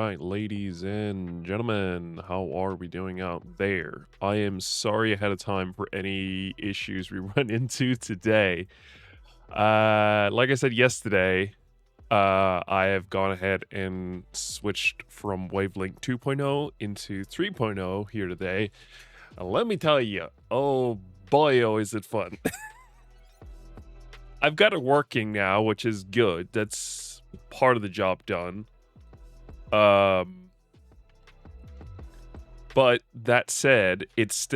right, ladies and gentlemen, how are we doing out there? I am sorry ahead of time for any issues we run into today. Like I said yesterday, I have gone ahead and switched from Wavelength 2.0 into 3.0 here today. And let me tell you, oh boy, oh, is it fun. I've got it working now, which is good. That's part of the job done. But that said, it's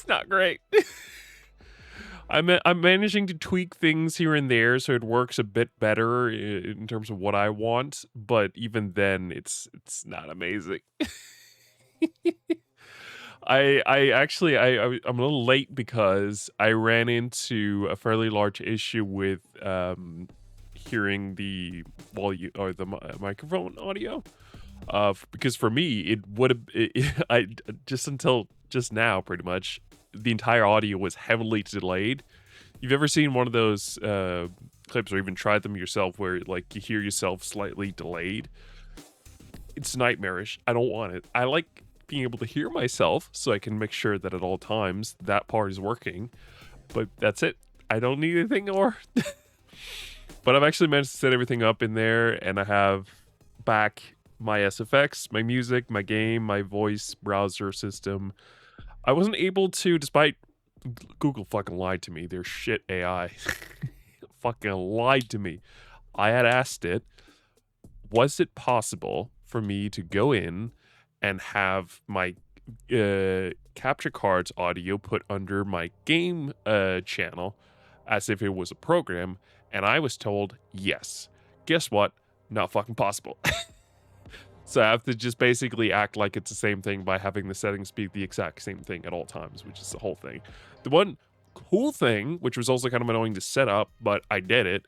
not great. I'm managing to tweak things here and there so it works a bit better in terms of what I want, but even then it's not amazing. I'm a little late because I ran into a fairly large issue with hearing the volume or the microphone audio. Because for me, it would have, I just until just now, pretty much, the entire audio was heavily delayed. You've ever seen one of those clips or even tried them yourself where like you hear yourself slightly delayed? It's nightmarish. I don't want it. I like being able to hear myself so I can make sure that at all times that part is working. But that's it. I don't need anything more. But I've actually managed to set everything up in there, and I have back my SFX, my music, my game, my voice browser system. I wasn't able to, despite Google fucking lied to me. Their shit AI fucking lied to me. I had asked it, was it possible for me to go in and have my capture cards audio put under my game channel as if it was a program? And I was told yes. Guess what? Not fucking possible. So I have to just basically act like it's the same thing by having the settings be the exact same thing at all times, which is the whole thing. The one cool thing, which was also kind of annoying to set up, but I did it,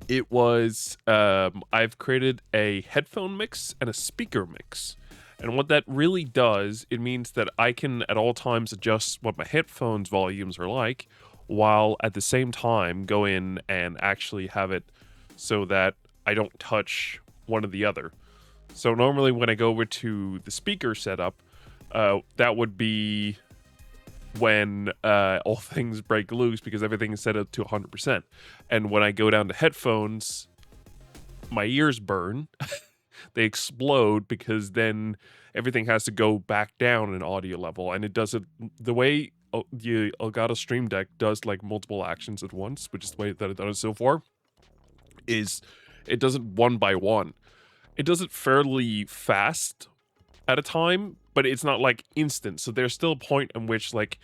it was, I've created a headphone mix and a speaker mix. And what that really does, it means that I can at all times adjust what my headphones volumes are like, while at the same time go in and actually have it so that I don't touch one or the other. So normally when I go over to the speaker setup, that would be when all things break loose because everything is set up to 100%. And when I go down to headphones, my ears burn. They explode because then everything has to go back down in audio level. And it does it the way the Elgato Stream Deck does like multiple actions at once, which is the way that it does so far, is it does it one by one. It does it fairly fast at a time, but it's not like instant. So there's still a point in which like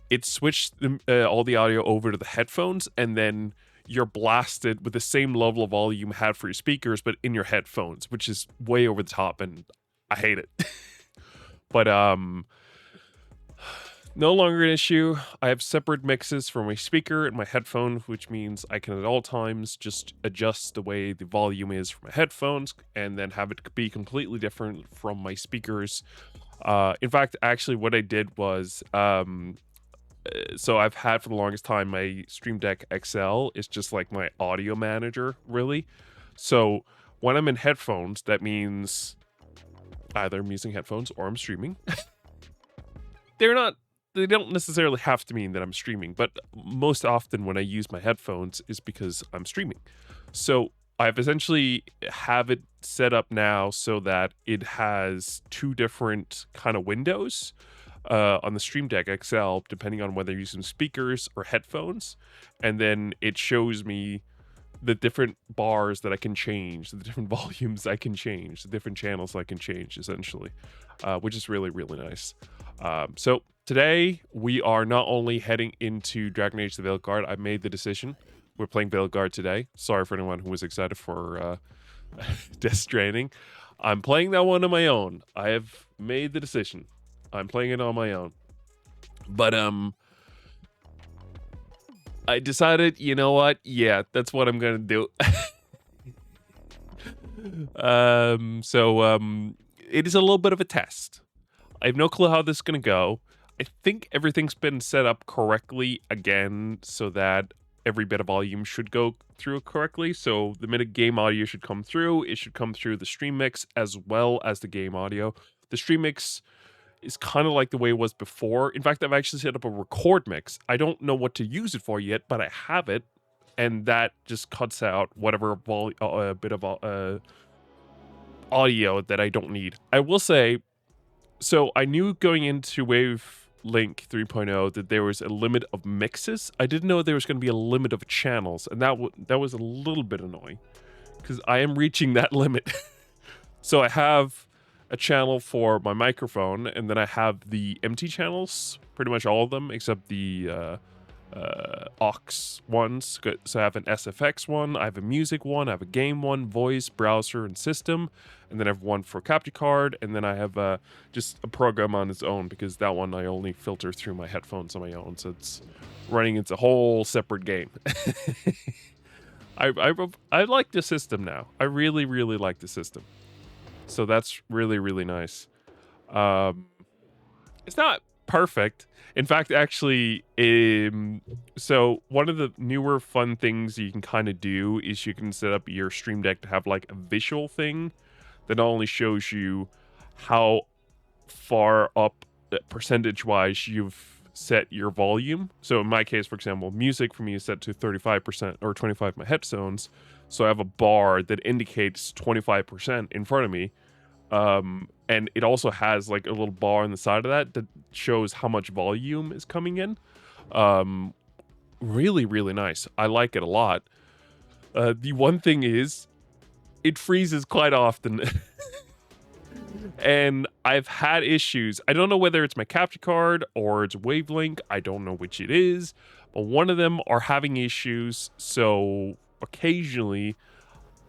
it switched all the audio over to the headphones, and then you're blasted with the same level of volume you had for your speakers, but in your headphones, which is way over the top, and I hate it. But no longer an issue. I have separate mixes for my speaker and my headphone, which means I can at all times just adjust the way the volume is for my headphones and then have it be completely different from my speakers. In fact, actually what I did was, so I've had for the longest time my Stream Deck XL is just like my audio manager, really. So when I'm in headphones, that means either I'm using headphones or I'm streaming. They don't necessarily have to mean that I'm streaming, but most often when I use my headphones is because I'm streaming. So I've essentially have it set up now so that it has two different kind of windows on the Stream Deck XL, depending on whether you're using speakers or headphones. And then it shows me the different bars that I can change, the different volumes I can change, the different channels I can change, essentially, which is really, really nice. So today we are not only heading into Dragon Age the Veilguard. I made the decision. We're playing Veilguard today. Sorry for anyone who was excited for Death Stranding. I'm playing that one on my own. I have made the decision. I'm playing it on my own. But I decided, you know what? Yeah, that's what I'm gonna do. It is a little bit of a test. I have no clue how this is gonna go. I think everything's been set up correctly again so that every bit of volume should go through correctly. So the minute game audio should come through, it should come through the stream mix as well as the game audio. The stream mix is kind of like the way it was before. In fact, I've actually set up a record mix. I don't know what to use it for yet, but I have it, and that just cuts out whatever bit of audio that I don't need. I will say, so I knew going into Wavelink 3.0 that there was a limit of mixes. I didn't know there was going to be a limit of channels, and that was a little bit annoying because I am reaching that limit. So I have a channel for my microphone, and then I have the empty channels, pretty much all of them, except the aux ones. So I have an SFX one, I have a music one, I have a game one, voice, browser, and system, and then I have one for capture card, and then I have just a program on its own, because that one I only filter through my headphones on my own, so it's running into a whole separate game. I like the system now. I really, really like the system. So that's really, really nice. It's not perfect. In fact, actually, so one of the newer fun things you can kind of do is you can set up your Stream Deck to have like a visual thing that not only shows you how far up percentage-wise you've set your volume. So in my case, for example, music for me is set to 35% or 25 my headphones. So I have a bar that indicates 25% in front of me. And it also has like a little bar on the side of that shows how much volume is coming in. Really, really nice. I like it a lot. The one thing is, it freezes quite often. And I've had issues. I don't know whether it's my capture card or it's Wavelink. I don't know which it is. But one of them are having issues. So occasionally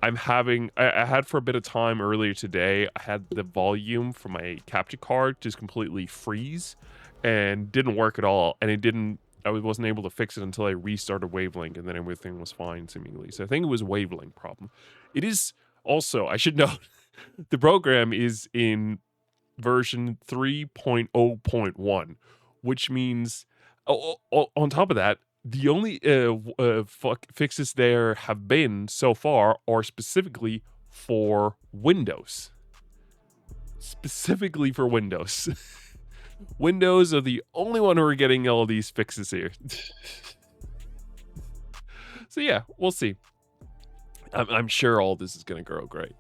I had for a bit of time earlier today, I had the volume for my capture card just completely freeze and didn't work at all. And I wasn't able to fix it until I restarted Wavelink, and then everything was fine seemingly. So I think it was a Wavelink problem. It is also, I should note, the program is in version 3.0.1, which means, on top of that, the only fixes there have been so far are specifically for Windows. Specifically for Windows. Windows are the only one who are getting all these fixes here. So yeah, we'll see. I'm sure all this is going to grow great.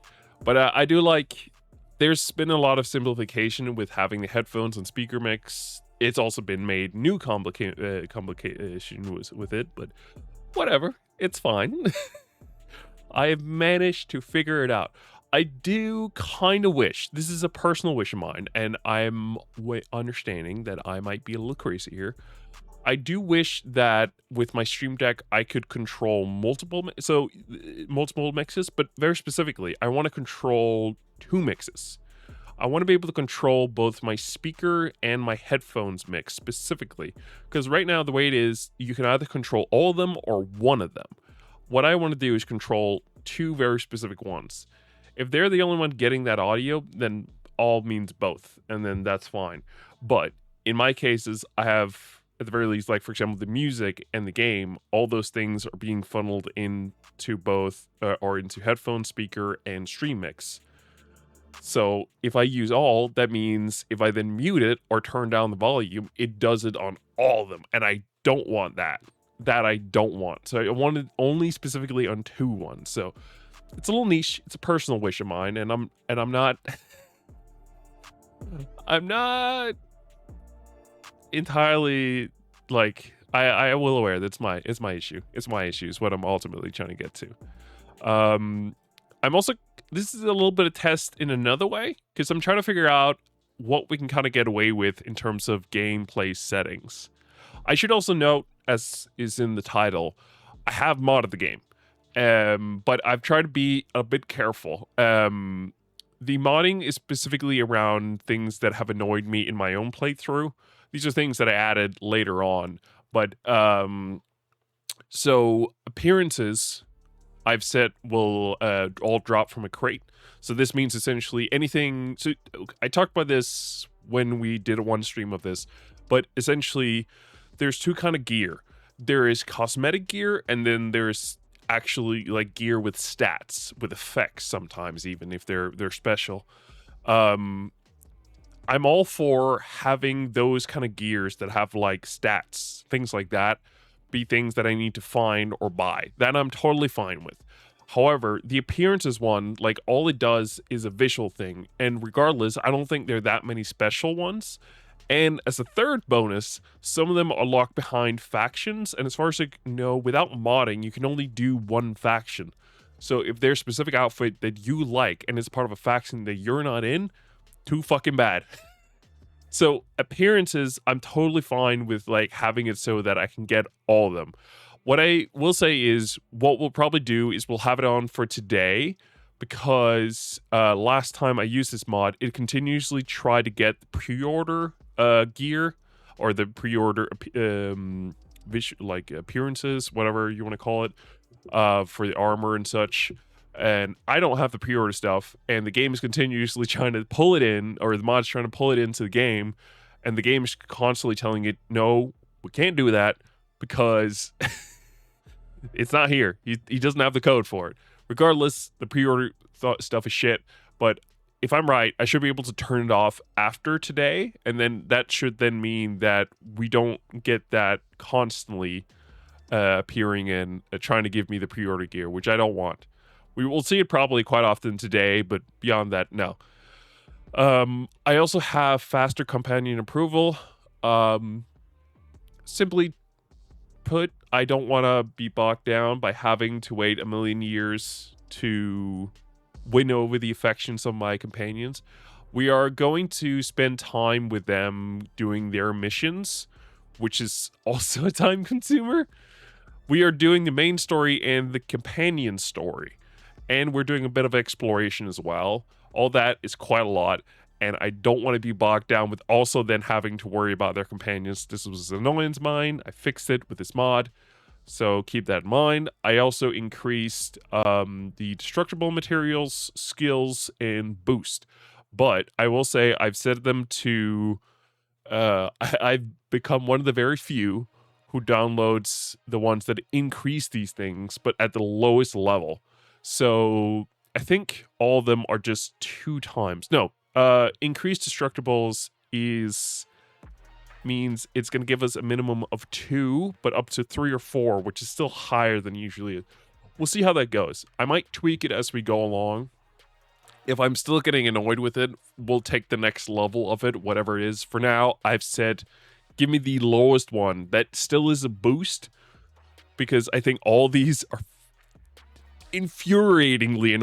But I do like, there's been a lot of simplification with having the headphones and speaker mix. It's also been made new complication with it, but whatever, it's fine. I have managed to figure it out. I do kind of wish, this is a personal wish of mine, and I'm understanding that I might be a little crazy here. I do wish that with my Stream Deck, I could control multiple mixes, but very specifically, I want to control 2 mixes. I want to be able to control both my speaker and my headphones mix specifically, because right now the way it is, you can either control all of them or one of them. What I want to do is control 2 very specific ones. If they're the only one getting that audio, then all means both, and then that's fine. But in my cases, I have, at the very least, like for example, the music and the game, all those things are being funneled into both, or into headphone, speaker, and stream mix. So if I use all, that means if I then mute it or turn down the volume, it does it on all of them. And I don't want that. That I don't want. So I want it only specifically on 2 ones. So it's a little niche. It's a personal wish of mine. And I'm not I'm not entirely like, I will aware that it's my issue. It's my issue is what I'm ultimately trying to get to. I'm also, this is a little bit of test in another way, because I'm trying to figure out what we can kind of get away with in terms of gameplay settings. I should also note, as is in the title, I have modded the game, but I've tried to be a bit careful. The modding is specifically around things that have annoyed me in my own playthrough. These are things that I added later on, but so appearances I've set will all drop from a crate. So this means essentially anything. So I talked about this when we did one stream of this, but essentially there's 2 kind of gear. there is cosmetic gear, and then there's actually like gear with stats, with effects sometimes, even if they're special. Um, I'm all for having those kind of gears that have like stats, things like that, be things that I need to find or buy. That I'm totally fine with. However, the appearances one, like all it does is a visual thing. And regardless, I don't think there are that many special ones. And as a third bonus, some of them are locked behind factions. And as far as I know, without modding, you can only do one faction. So if there's a specific outfit that you like and it's part of a faction that you're not in, too fucking bad. So appearances, I'm totally fine with like having it so that I can get all of them. What I will say is what we'll probably do is we'll have it on for today because last time I used this mod, it continuously tried to get the pre-order gear or the pre-order like appearances, whatever you want to call it, for the armor and such. And I don't have the pre-order stuff, and the game is continuously trying to pull it in, or the mod's trying to pull it into the game, and the game is constantly telling it, no, we can't do that because it's not here. He doesn't have the code for it. Regardless, the pre-order stuff is shit, but if I'm right, I should be able to turn it off after today, and then that should then mean that we don't get that constantly appearing in trying to give me the pre-order gear, which I don't want. We will see it probably quite often today, but beyond that, no. I also have faster companion approval. Simply put, I don't want to be bogged down by having to wait a million years to win over the affections of my companions. We are going to spend time with them doing their missions, which is also a time consumer. We are doing the main story and the companion story. And we're doing a bit of exploration as well. All that is quite a lot, and I don't want to be bogged down with also then having to worry about their companions. This was an annoyance of mine. I fixed it with this mod, so keep that in mind. I also increased the destructible materials, skills, and boost. But I will say I've set them to... I've become one of the very few who downloads the ones that increase these things, but at the lowest level. So I think all of them are just 2 times. No, increased destructibles means it's going to give us a minimum of 2, but up to 3 or 4, which is still higher than usually. We'll see how that goes. I might tweak it as we go along. If I'm still getting annoyed with it, we'll take the next level of it, whatever it is. For now, I've said, give me the lowest one. That still is a boost, because I think all these are infuriatingly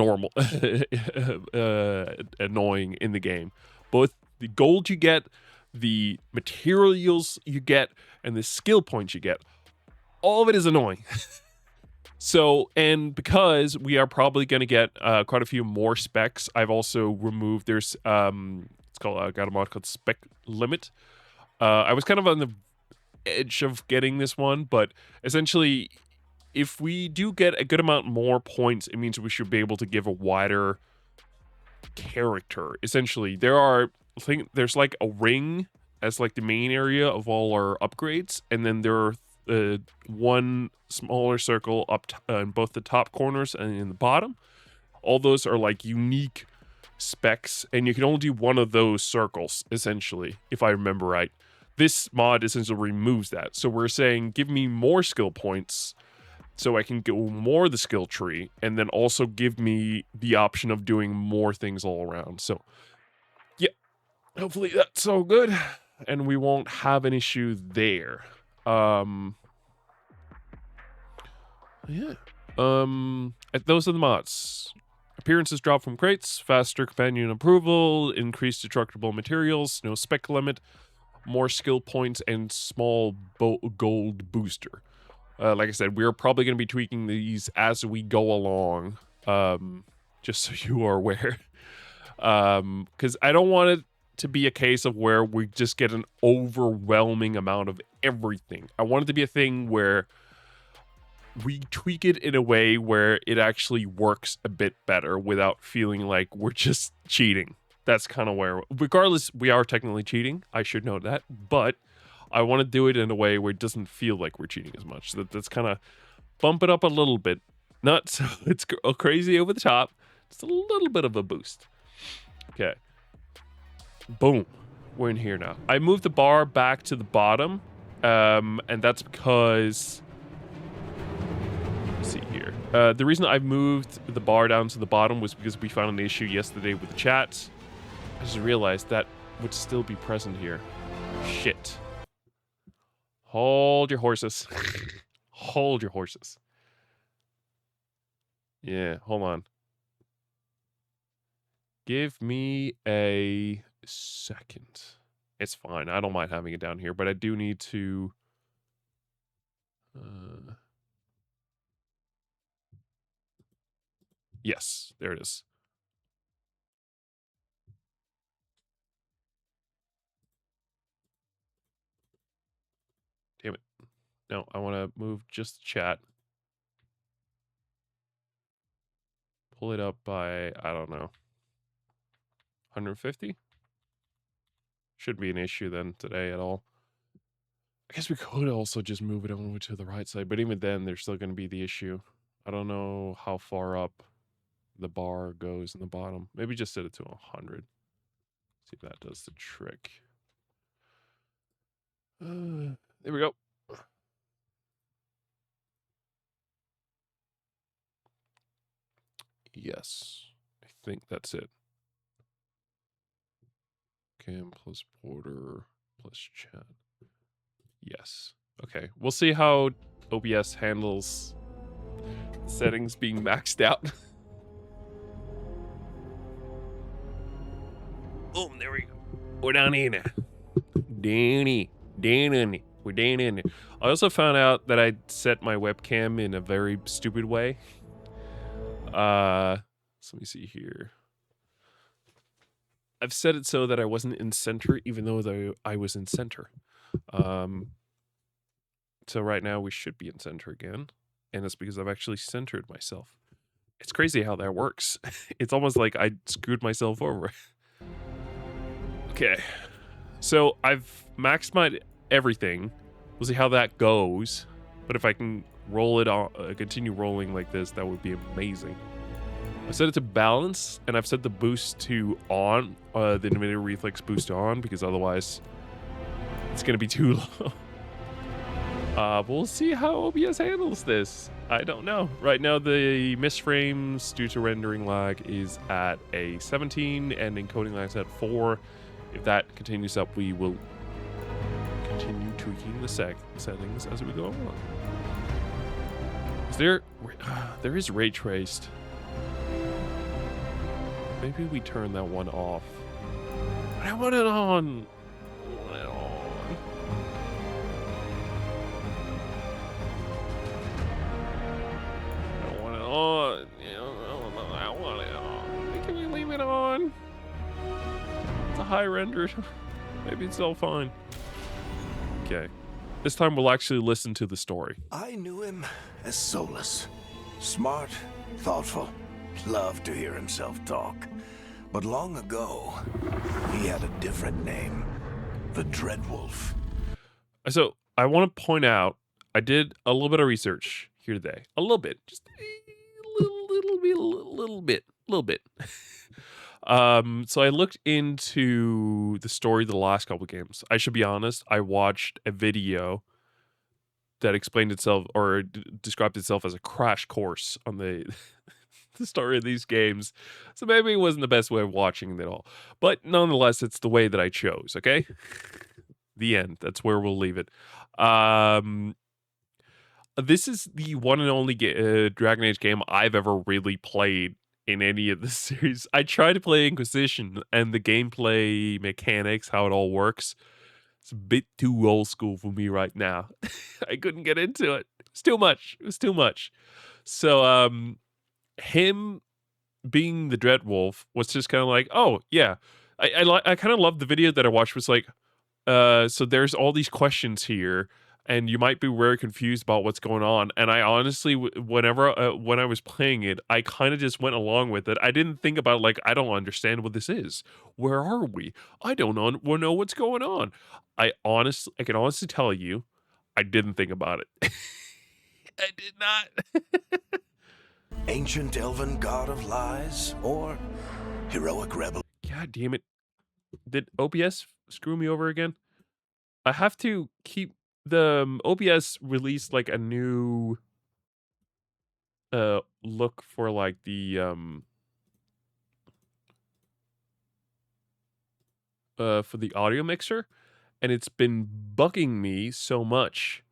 annoying in the game. Both the gold you get, the materials you get, and the skill points you get. All of it is annoying. So, and because we are probably going to get quite a few more specs, I've also removed, there's, it's called, I got a mod called Spec Limit. I was kind of on the edge of getting this one, but essentially, if we do get a good amount more points, it means we should be able to give a wider character. Essentially, there's like a ring as like the main area of all our upgrades, and then there are one smaller circle up in both the top corners and in the bottom. All those are like unique specs, and you can only do one of those circles, essentially, if I remember right. This mod essentially removes that. So we're saying, give me more skill points so I can go more the skill tree, and then also give me the option of doing more things all around. So, yeah, hopefully that's all good, and we won't have an issue there. Yeah. Those are the mods. Appearances drop from crates, faster companion approval, increased destructible materials, no spec limit, more skill points, and small gold booster. Like I said, we're probably going to be tweaking these as we go along, just so you are aware. Because I don't want it to be a case of where we just get an overwhelming amount of everything. I want it to be a thing where we tweak it in a way where it actually works a bit better without feeling like we're just cheating. That's kind of where, regardless, we are technically cheating. I should know that, but I want to do it in a way where it doesn't feel like we're cheating as much. So that's kind of bump it up a little bit. Not so it's crazy over the top. Just a little bit of a boost. Okay. Boom. We're in here now. I moved the bar back to the bottom. And that's because... Let's see here. The reason I moved the bar down to the bottom was because we found an issue yesterday with the chat. I just realized that would still be present here. Shit. Hold your horses. Hold your horses. Yeah, hold on. Give me a second. It's fine. I don't mind having it down here, but I do need to... Yes, there it is. Damn it. No, I want to move just chat. Pull it up by, I don't know, 150? Shouldn't be an issue then today at all. I guess we could also just move it over to the right side, but even then, there's still going to be the issue. I don't know how far up the bar goes in the bottom. Maybe just set it to 100. See if that does the trick. There we go. Yes, I think that's it. Cam plus border plus chat. Yes. Okay, we'll see how OBS handles settings being maxed out. Boom, there we go. We're down here now. We're down in. I also found out that I set my webcam in a very stupid way. So let me see here. I've set it so that I wasn't in center, even though I was in center. So right now we should be in center again. And it's because I've actually centered myself. It's crazy how that works. It's almost like I screwed myself over. Okay. So I've maxed my everything. We'll see how that goes. But if I can roll it on, continue rolling like this, that would be amazing. I've set it to balance, and I've set the boost to on, the innovative reflex boost to on, because otherwise it's going to be too low. We'll see how OBS handles this. I don't know. Right now, the misframes due to rendering lag is at a 17, and encoding lag is at 4. If that continues up, we will continue tweaking the settings as we go along. Is there... there is ray traced. Maybe we turn that one off. I want it on. I want it on. I want it on. Can we leave it on? It's a high render. Maybe it's all fine. Okay. This time we'll actually listen to the story. I knew him as soulless. Smart, thoughtful. Loved to hear himself talk. But long ago, he had a different name. The Dreadwolf. So, I want to point out, I did a little bit of research here today. A little bit. Just a little bit. So I looked into the story of the last couple of games. I should be honest, I watched a video that explained itself, or described itself as a crash course on the story of these games. So maybe it wasn't the best way of watching it all. But nonetheless, it's the way that I chose, okay? The end. That's where we'll leave it. This is the one and only Dragon Age game I've ever really played in any of the series. I tried to play Inquisition, and the gameplay mechanics, how it all works, it's a bit too old school for me right now. I couldn't get into it. It's too much. It was too much. So, him being the Dreadwolf was just kind of like, oh, yeah. I kind of loved the video that I watched. Was like, so there's all these questions here, and you might be very confused about what's going on. And I honestly, whenever when I was playing it, I kind of just went along with it. I didn't think about like I don't understand what this is. Where are we? I don't know what's going on. I can honestly tell you, I didn't think about it. I did not. Ancient elven god of lies, or heroic rebel? God damn it! Did OBS screw me over again? I have to keep the OBS released like a new look for like the for the audio mixer, and it's been bugging me so much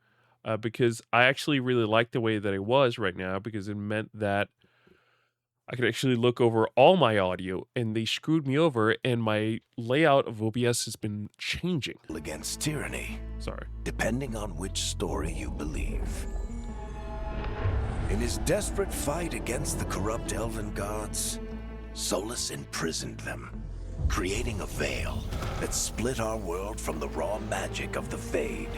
because I actually really like the way that it was right now, because it meant that I could actually look over all my audio, and they screwed me over, and my layout of OBS has been changing. Against tyranny. Sorry. Depending on which story you believe. In his desperate fight against the corrupt elven gods, Solus imprisoned them, creating a veil that split our world from the raw magic of the Fade.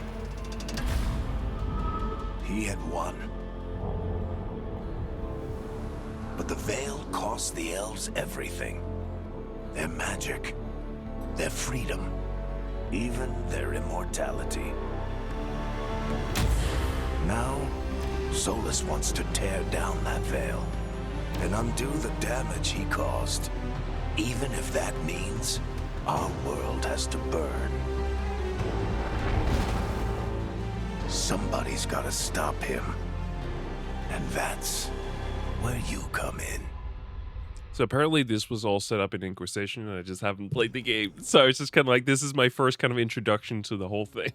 He had won. But the veil cost the elves everything. Their magic, their freedom, even their immortality. Now, Solus wants to tear down that veil and undo the damage he caused, even if that means our world has to burn. Somebody's gotta stop him, and that's where you come in. So apparently this was all set up in Inquisition, and I just haven't played the game. So it's just kind of like, this is my first kind of introduction to the whole thing.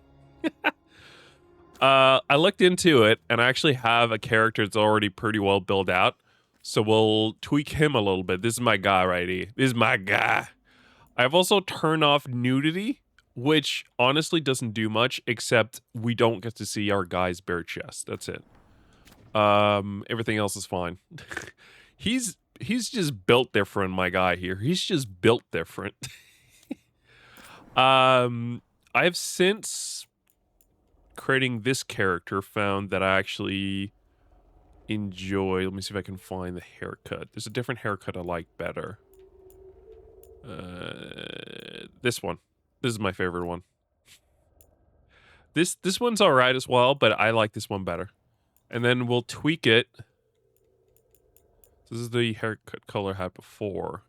I looked into it, and I actually have a character that's already pretty well built out. So we'll tweak him a little bit. This is my guy right here. This is my guy. I've also turned off nudity, which honestly doesn't do much, except we don't get to see our guy's bare chest. That's it. Everything else is fine. He's just built different, my guy here. He's just built different. I've since creating this character found that I actually enjoy. Let me see if I can find the haircut. There's a different haircut I like better. This one. This is my favorite one. This one's alright as well, but I like this one better. And then we'll tweak it. This is the haircut color I had before.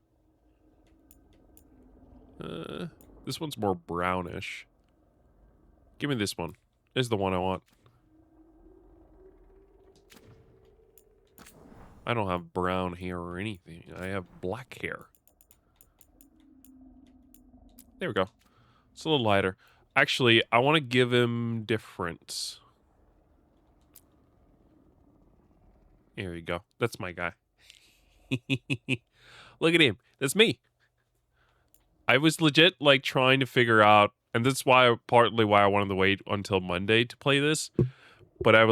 This one's more brownish. Give me this one. This is the one I want. I don't have brown hair or anything. I have black hair. There we go. It's a little lighter. Actually, I want to give him different. There you go. That's my guy. Look at him. That's me. I was legit like trying to figure out, and that's why partly why I wanted to wait until Monday to play this. But I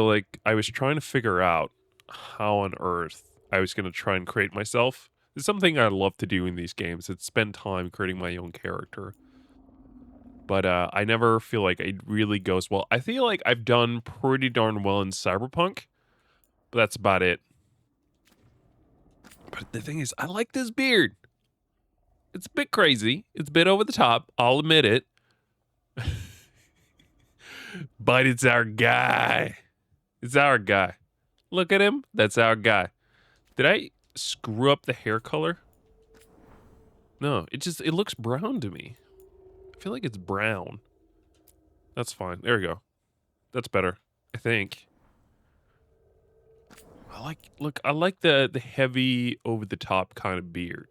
was trying to figure out how on earth I was going to try and create myself. It's something I love to do in these games. It's spend time creating my own character. But I never feel like it really goes well. I feel like I've done pretty darn well in Cyberpunk, but that's about it. But the thing is, I like this beard. It's a bit crazy. It's a bit over the top. I'll admit it. But it's our guy. It's our guy. Look at him. That's our guy. Did I screw up the hair color? No, it looks brown to me. I feel like it's brown. That's fine. There we go. That's better, I think. I like the heavy over the top kind of beard.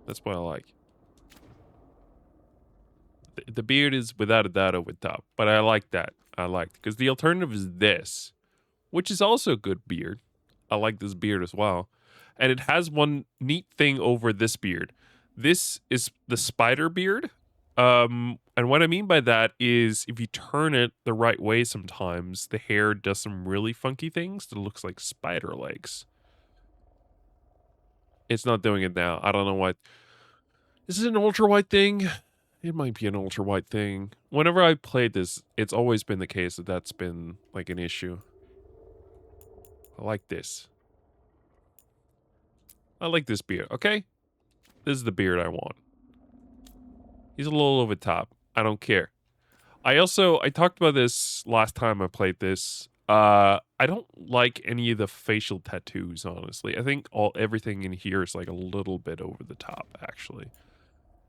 That's what I like. The beard is without a doubt over the top, but I like that. I like, because the alternative is this, which is also a good beard. I like this beard as well. And it has one neat thing over this beard. This is the spider beard. And what I mean by that is if you turn it the right way sometimes, the hair does some really funky things that looks like spider legs. It's not doing it now. I don't know what. This is an ultra wide thing. It might be an ultra wide thing. Whenever I played this, it's always been the case that that's been like an issue. I like this. I like this beard, okay? This is the beard I want. He's a little over the top. I don't care. I talked about this last time I played this. I don't like any of the facial tattoos, honestly. I think everything in here is like a little bit over the top, actually.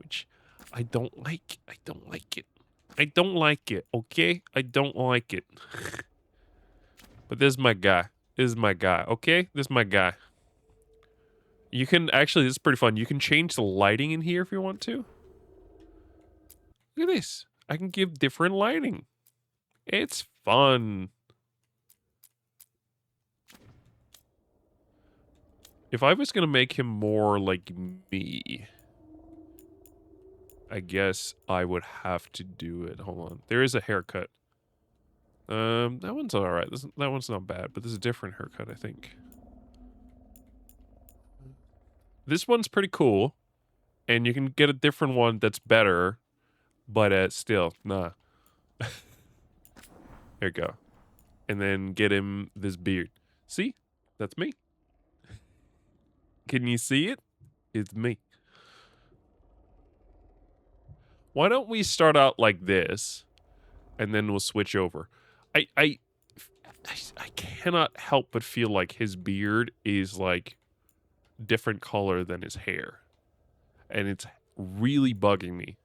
Which I don't like. I don't like it. I don't like it, okay? I don't like it. But this is my guy. This is my guy, okay? This is my guy. You can, actually, this is pretty fun. You can change the lighting in here if you want to. Look at this. I can give different lighting. It's fun. If I was going to make him more like me, I guess I would have to do it. Hold on. There is a haircut. That one's all right. That one's not bad, but this is a different haircut, I think. This one's pretty cool, and you can get a different one that's better, but still, nah. There you go. And then get him this beard. See? That's me. Can you see it? It's me. Why don't we start out like this, and then we'll switch over. I cannot help but feel like his beard is like different color than his hair, and it's really bugging me.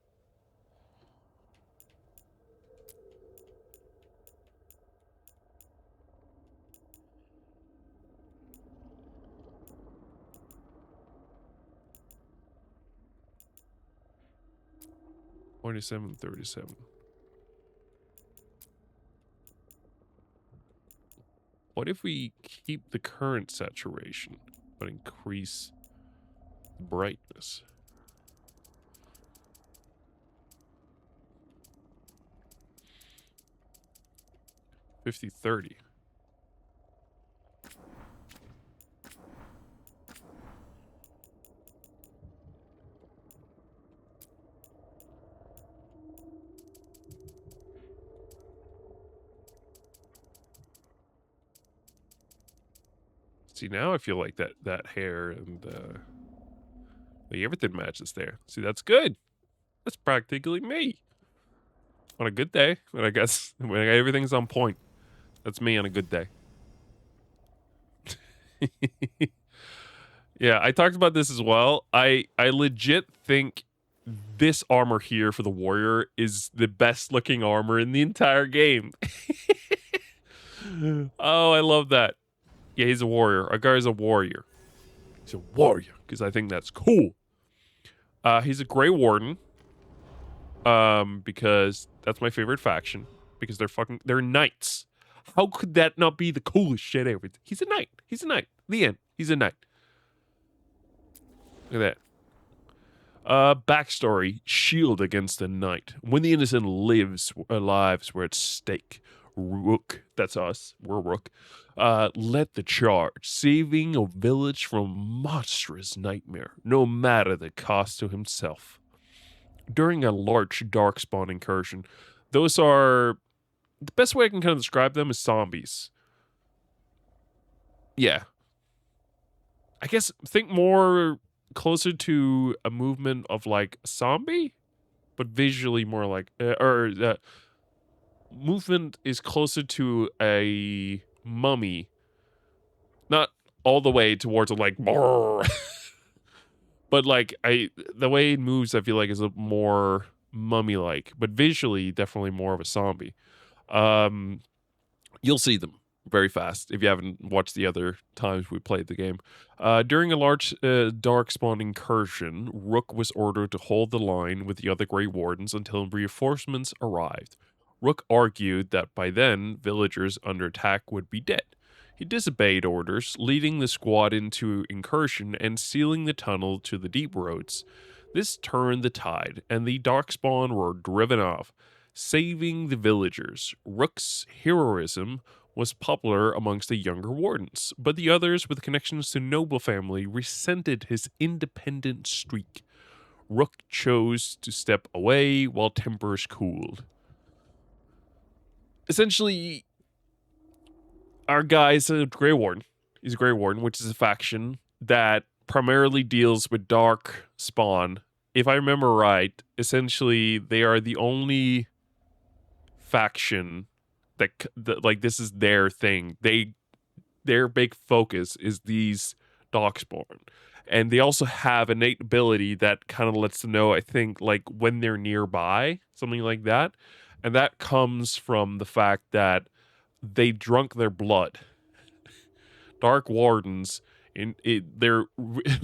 $27.37. What if we keep the current saturation, but increase the brightness? $50.30. See, now I feel like that hair and like everything matches there. See, that's good. That's practically me. On a good day, when I guess when everything's on point. That's me on a good day. Yeah, I talked about this as well. I legit think this armor here for the warrior is the best looking armor in the entire game. Oh, I love that. Yeah, he's a warrior. Our guy's a warrior. He's a warrior, because I think that's cool. He's a Grey Warden. Because that's my favorite faction. Because they're knights. How could that not be the coolest shit ever? He's a knight. He's a knight. The end. He's a knight. Look at that. Backstory. Shield against the knight. When the innocent lives were at stake. Rook. That's us. We're Rook. Led the charge, saving a village from monstrous nightmare, no matter the cost to himself. During a large darkspawn incursion, those are... The best way I can kind of describe them is zombies. Yeah. I guess think more closer to a movement of like a zombie, but visually more like... movement is closer to a mummy, not all the way towards a like but like the way it moves I feel like is a more mummy like, but visually definitely more of a zombie. You'll see them very fast if you haven't watched the other times we played the game. During a large darkspawn incursion, Rook was ordered to hold the line with the other Grey Wardens until reinforcements arrived. Rook argued that by then, villagers under attack would be dead. He disobeyed orders, leading the squad into incursion and sealing the tunnel to the deep roads. This turned the tide, and the darkspawn were driven off, saving the villagers. Rook's heroism was popular amongst the younger wardens, but the others with connections to noble family resented his independent streak. Rook chose to step away while tempers cooled. Essentially, our guy is a Grey Warden. He's a Grey Warden, which is a faction that primarily deals with dark spawn. If I remember right, essentially they are the only faction that like this is their thing. Their big focus is these darkspawn, and they also have innate ability that kind of lets them know, I think, like when they're nearby, something like that, and that comes from the fact that they drunk their blood. Dark Wardens, their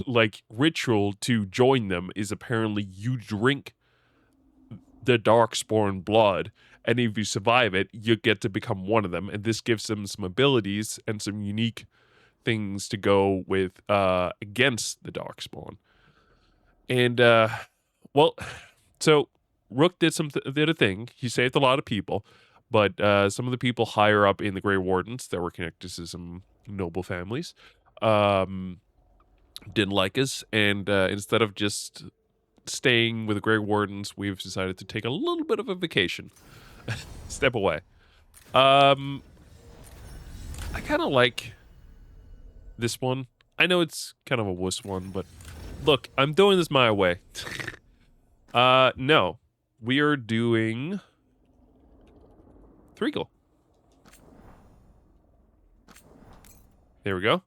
like ritual to join them is apparently you drink the Darkspawn blood, and if you survive it, you get to become one of them, and this gives them some abilities and some unique things to go with against the Darkspawn. And well, so Rook did a thing. He saved a lot of people, but some of the people higher up in the Grey Wardens that were connected to some noble families didn't like us, and instead of just staying with the Grey Wardens, we've decided to take a little bit of a vacation. Step away. I kind of like this one. I know it's kind of a wuss one, but look, I'm doing this my way. No. We are doing Threagle. There we go.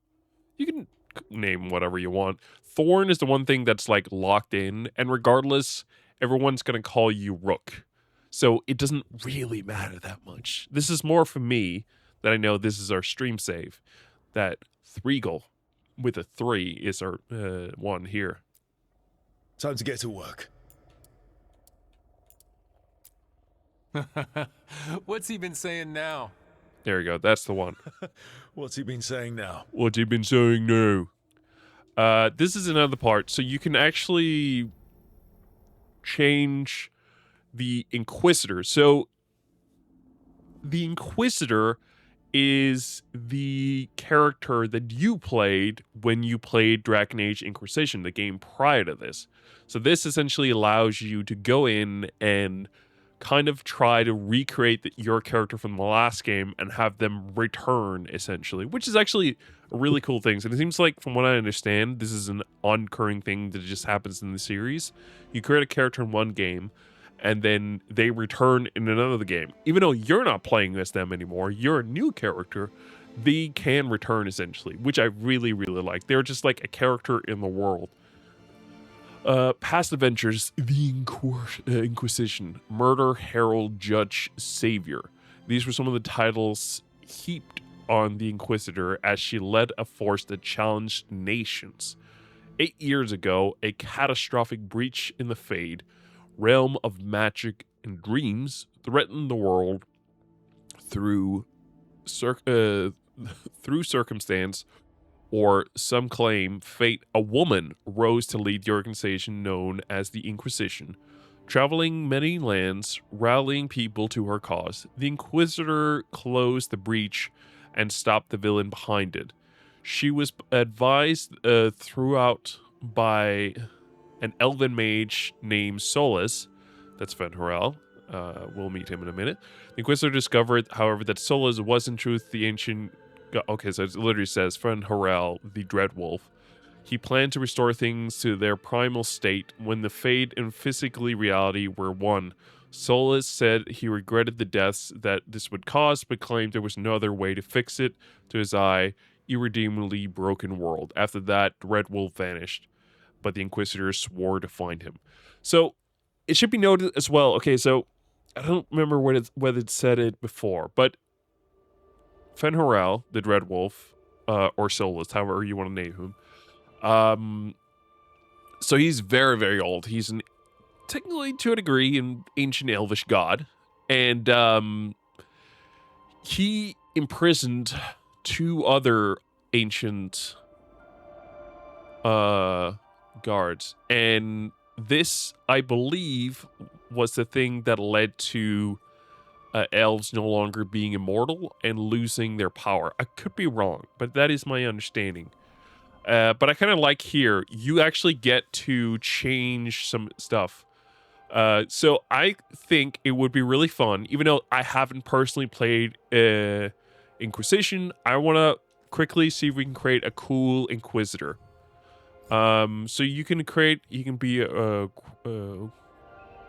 You can name whatever you want. Thorn is the one thing that's like locked in, and regardless, everyone's gonna call you Rook. So it doesn't really matter that much. This is more for me that I know this is our stream save. That Threagle with a 3 is our one here. Time to get to work. What's he been saying now? There we go. That's the one. What's he been saying now? What's he been saying now? This is another part. So you can actually change the Inquisitor. So the Inquisitor is the character that you played when you played Dragon Age Inquisition, the game prior to this. So this essentially allows you to go in and kind of try to recreate your character from the last game and have them return, essentially, which is actually a really cool thing. And it seems like, from what I understand, this is an occurring thing that just happens in the series. You create a character in one game, and then they return in another game. Even though you're not playing as them anymore, you're a new character, they can return, essentially, which I really, really like. They're just like a character in the world. Past adventures, the Inquisition, Murder, Herald, Judge, Savior. These were some of the titles heaped on the Inquisitor as she led a force that challenged nations. 8 years ago, a catastrophic breach in the Fade, realm of magic and dreams, threatened the world through circumstance, or some claim fate. A woman rose to lead the organization known as the Inquisition, traveling many lands, rallying people to her cause. The Inquisitor closed the breach and stopped the villain behind it. She was advised throughout by an elven mage named Solus. That's Fen Harel. We'll meet him in a minute. The Inquisitor discovered, however, that Solus was in truth the ancient... Okay, so it literally says, Fen Harel, the Dreadwolf. He planned to restore things to their primal state when the Fade and physically reality were one. Solus said he regretted the deaths that this would cause, but claimed there was no other way to fix it, to his eye, irredeemably broken world. After that, Dreadwolf vanished, but the Inquisitor swore to find him. So, it should be noted as well, okay, so, I don't remember whether it said it before, but Fen Harel, the Dreadwolf, or Solus, however you want to name him, so he's very, very old. He's technically, to a degree, an ancient elvish god, and he imprisoned 2 other ancient guards, and this, I believe, was the thing that led to elves no longer being immortal and losing their power. I could be wrong, but that is my understanding. But I kind of like here, you actually get to change some stuff. So I think it would be really fun, even though I haven't personally played Inquisition. I want to quickly see if we can create a cool Inquisitor. So you can be a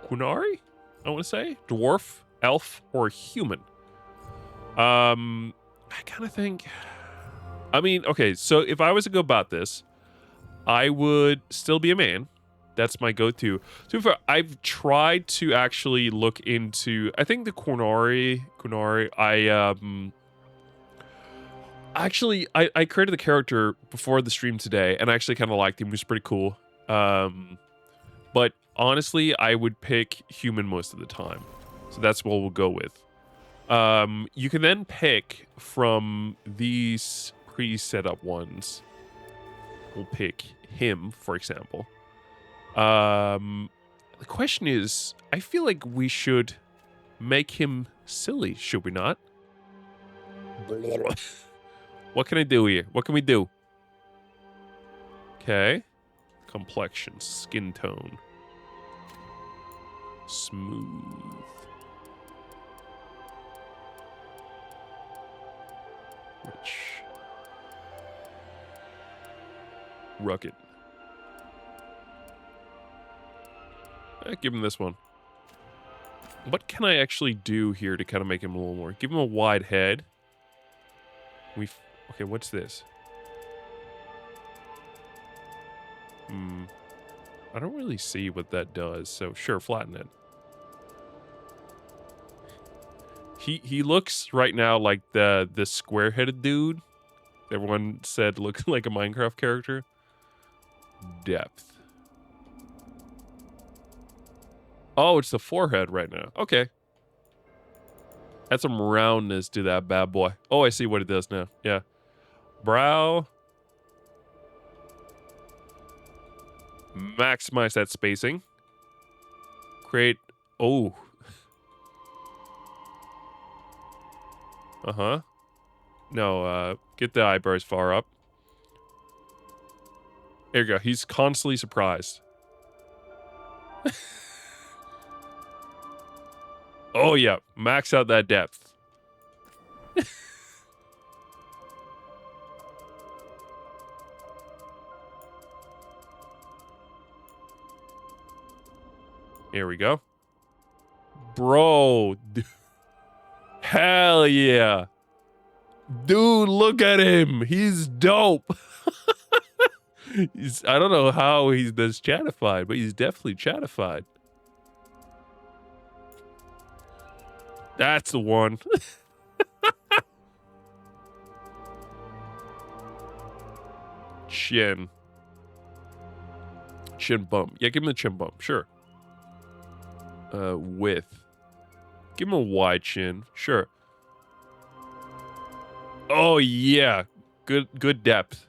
Qunari, I want to say, dwarf, elf, or human. I kind of think, I mean, okay, so if I was to go about this, I would still be a man. That's my go-to. So I've tried to actually look into, I think the Qunari, I created the character before the stream today, and I actually kind of liked him. He was pretty cool. But honestly, I would pick human most of the time. So that's what we'll go with. You can then pick from these pre-set up ones. We'll pick him, for example. The question is, I feel like we should make him silly, should we not? What can I do here? What can we do? Okay. Complexion, skin tone. Smooth. Rich. Rugged. Give him this one. What can I actually do here to kind of make him a little more? Give him a wide head. Okay, what's this? I don't really see what that does, so sure, flatten it. He looks right now like the square-headed dude everyone said looks like a Minecraft character. Depth. Oh, it's the forehead right now. Okay. Add some roundness to that bad boy. Oh, I see what it does now. Yeah. Brow. Maximize that spacing. Create. Oh. Uh-huh. No, get the eyebrows far up. There you go. He's constantly surprised. Oh, yeah. Max out that depth. Here we go. Bro. Hell yeah. Dude, look at him. He's dope. I don't know how he's this chatified, but he's definitely chatified. That's the one. Chin. Chin bump. Yeah, give him a chin bump. Sure. Width. Give him a wide chin. Sure. Oh, yeah. Good depth.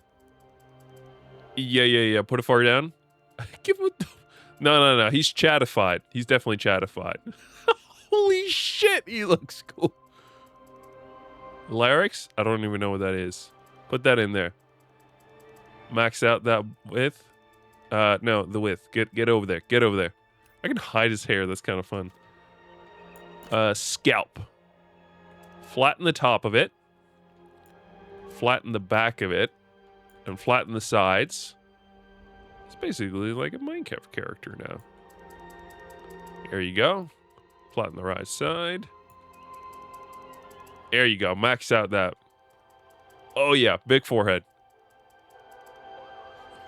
Yeah. Put it far down. Give him a... No. He's chatified. He's definitely chatified. Holy shit, he looks cool. Larynx? I don't even know what that is. Put that in there. Max out that width. No, the width. Get over there. Get over there. I can hide his hair. That's kind of fun. Scalp. Flatten the top of it. Flatten the back of it. And flatten the sides. It's basically like a Minecraft character now. There you go. Flatten the right side. There you go. Max out that. Oh yeah, big forehead.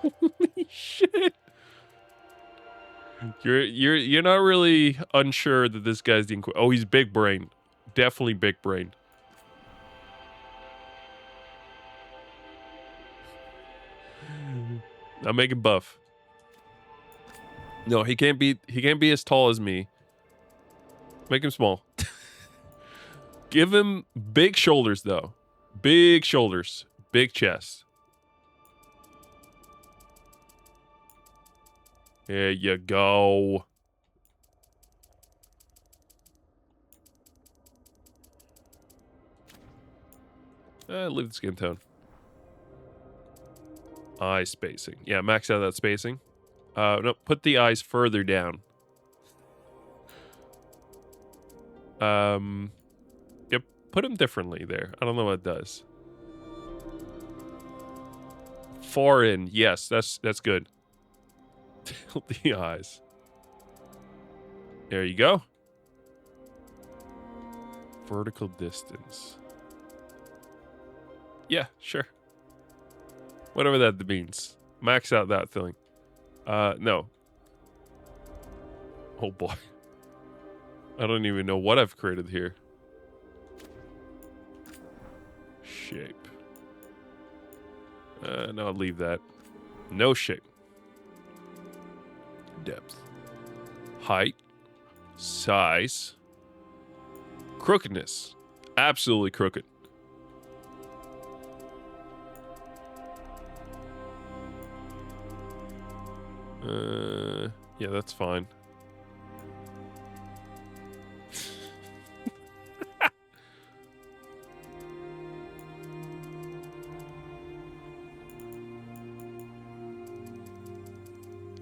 Holy shit. You're not really unsure that this guy's the oh, he's big brain. Definitely big brain. I'm making buff. No, he can't be as tall as me. Make him small. Give him big shoulders though. Big shoulders, big chest. There you go. Leave the skin tone. Eye spacing. Yeah, max out that spacing. No, put the eyes further down. Yep, put them differently there. I don't know what it does. Far in. Yes, that's good. Tilt the eyes. There you go. Vertical distance. Yeah, sure. Whatever that means. Max out that thing. No. Oh boy. I don't even know what I've created here. Shape. No, I'll leave that. No shape. Depth. Height. Size. Crookedness. Absolutely crooked. Yeah, that's fine.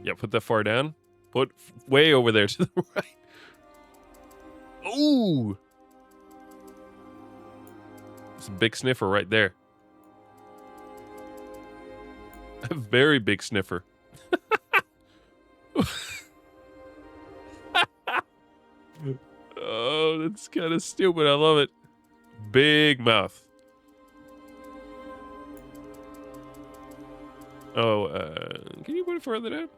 Yeah, put that far down. Put way over there to the right. Ooh! It's a big sniffer right there. A very big sniffer. Oh, that's kind of stupid. I love it. Big mouth. Oh, can you put it further down?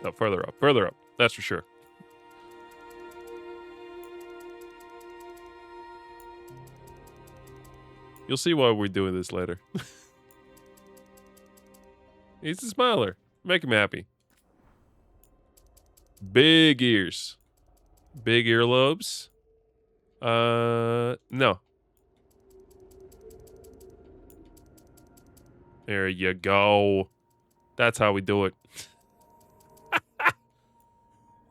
No, further up. Further up. That's for sure. You'll see why we're doing this later. He's a smiler. Make him happy. Big ears. Big earlobes. No. There you go. That's how we do it.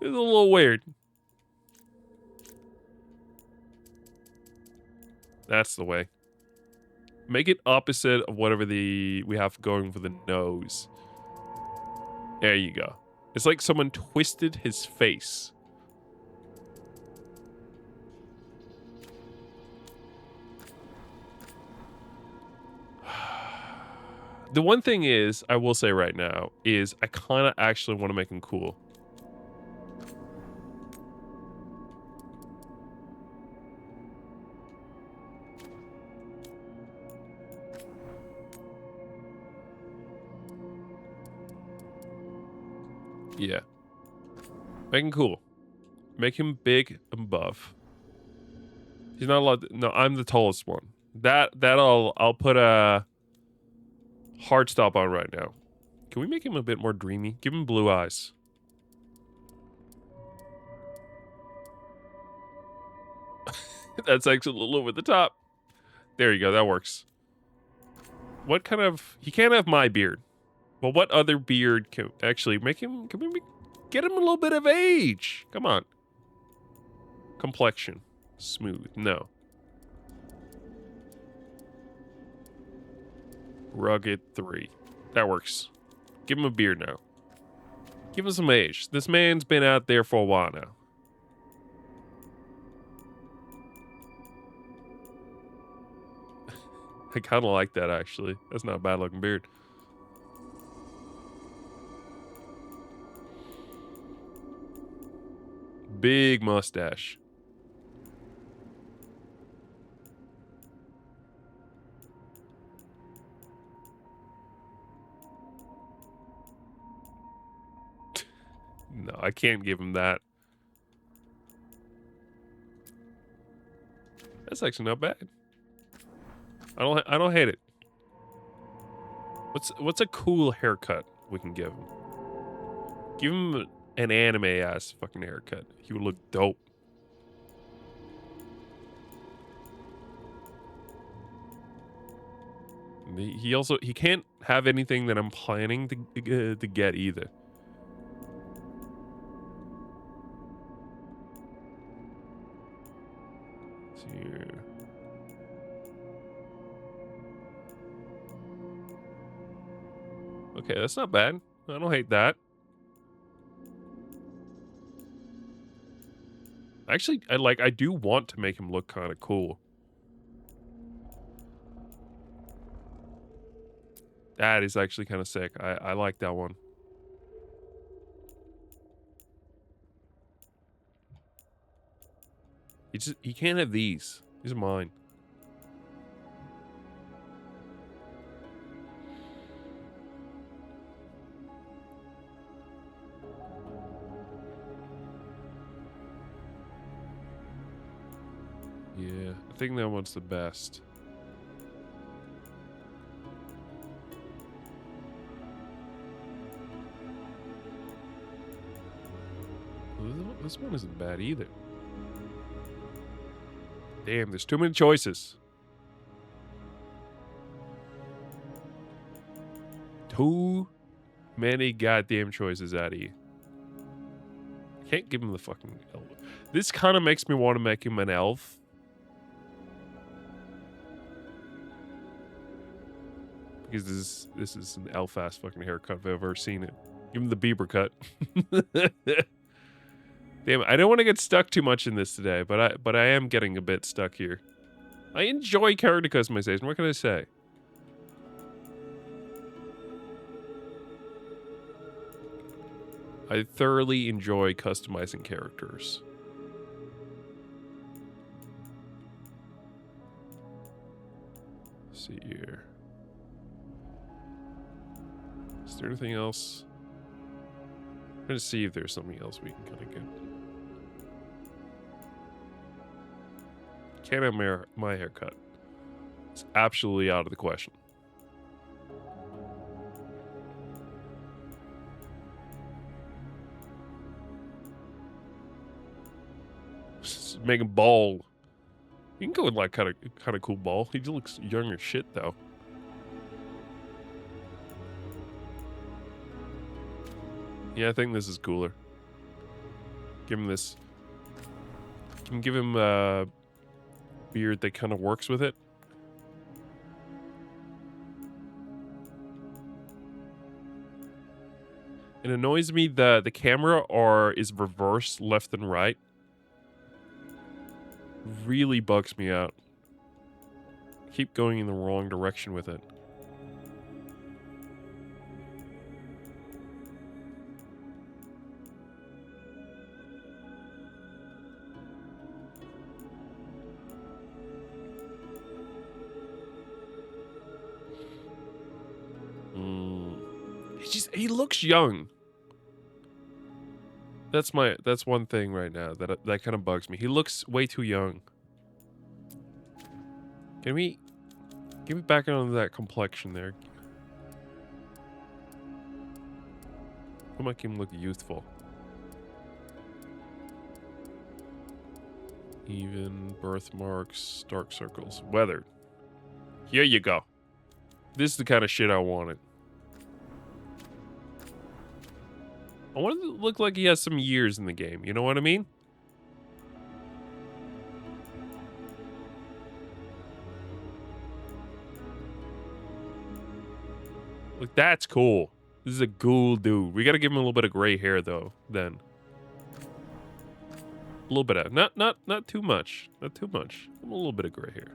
It's a little weird. That's the way. Make it opposite of whatever we have going for the nose. There you go. It's like someone twisted his face. The one thing is, I will say right now, is I kind of actually want to make him cool. Yeah. Make him cool. Make him big and buff. He's not allowed to, no, I'm the tallest one. I'll put a hard stop on right now. Can we make him a bit more dreamy? Give him blue eyes. That's actually a little over the top. There you go, that works. What kind of, he can't have my beard. Well, what other beard can actually make him, can we get him a little bit of age? Come on. Complexion. Smooth. No. Rugged 3. That works. Give him a beard now. Give him some age. This man's been out there for a while now. I kind of like that, actually. That's not a bad looking beard. Big mustache. No, I can't give him that. That's actually not bad. I don't hate it. What's a cool haircut we can give him? Give him an anime ass fucking haircut. He would look dope. He can't have anything that I'm planning to get either. Let's see here. Okay, that's not bad. I don't hate that. Actually, I do want to make him look kind of cool. That is actually kind of sick. I like that one. He can't have these. These are mine. Yeah, I think that one's the best. This one isn't bad either. Damn, there's too many choices. Too many goddamn choices out of you. Can't give him the fucking elf. This kind of makes me want to make him an elf. Because this is an elf-ass fucking haircut if I've ever seen it. Give him the Bieber cut. Damn, I don't want to get stuck too much in this today, but I am getting a bit stuck here. I enjoy character customization. What can I say? I thoroughly enjoy customizing characters. Let's see here. Is there anything else? I'm gonna see if there's something else we can kind of get. Can't have my haircut. It's absolutely out of the question. Just make him bald. You can go with like kind of cool bald. He looks young as shit though. Yeah, I think this is cooler. Give him this. Can give him a beard that kind of works with it. It annoys me that the camera is reversed left and right. Really bugs me out. Keep going in the wrong direction with it. He looks young. That's one thing right now that kind of bugs me. He looks way too young. Get me back on that complexion there. I'll make him look youthful. Even birthmarks, dark circles, weathered. Here you go. This is the kind of shit I wanted. I want it to look like he has some years in the game. You know what I mean? Look, that's cool. This is a cool dude. We gotta give him a little bit of gray hair though, then. A little bit of not too much. Not too much. A little bit of gray hair.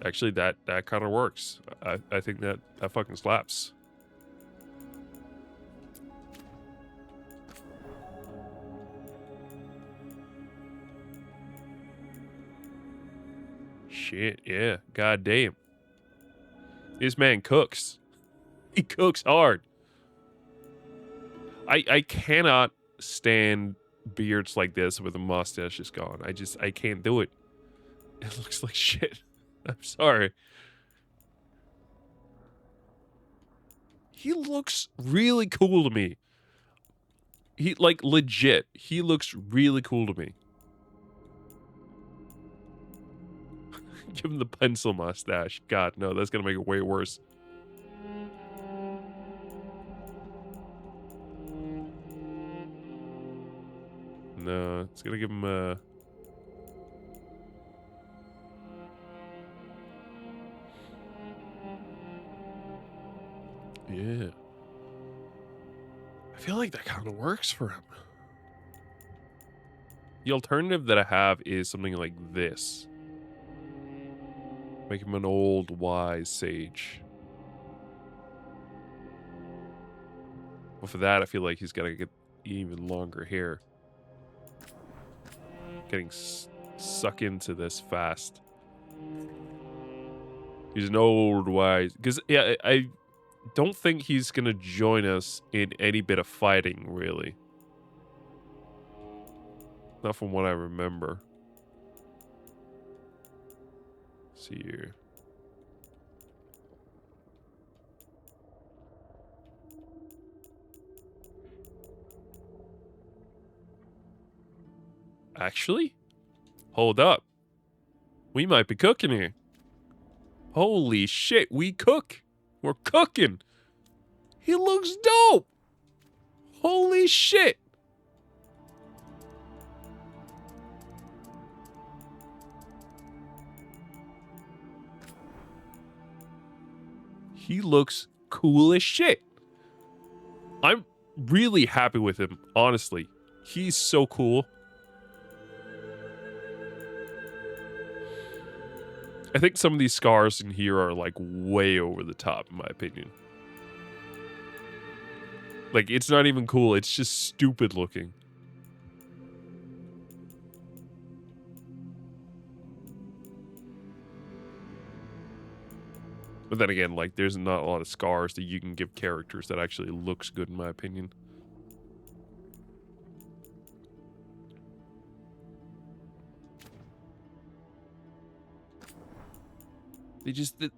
Actually, that kind of works. I think that fucking slaps. Shit, yeah. God damn. This man cooks. He cooks hard. I cannot stand beards like this with a mustache just gone. I can't do it. It looks like shit. I'm sorry. He looks really cool to me. He, like, legit. He looks really cool to me. Give him the pencil mustache. God, no, that's gonna make it way worse. No, it's gonna give him Yeah. I feel like that kind of works for him. The alternative that I have is something like this. Make him an old, wise sage. But for that, I feel like he's got to get even longer hair. Getting sucked into this fast. He's an old, wise... Because, yeah, I don't think he's going to join us in any bit of fighting, really. Not from what I remember. Let's see here. Actually? Hold up. We might be cooking here. Holy shit, we cook. We're cooking. He looks dope. Holy shit. He looks cool as shit. I'm really happy with him, honestly. He's so cool. I think some of these scars in here are like way over the top, in my opinion. Like, it's not even cool. It's just stupid looking. But then again, like, there's not a lot of scars that you can give characters that actually looks good, in my opinion. They just, they're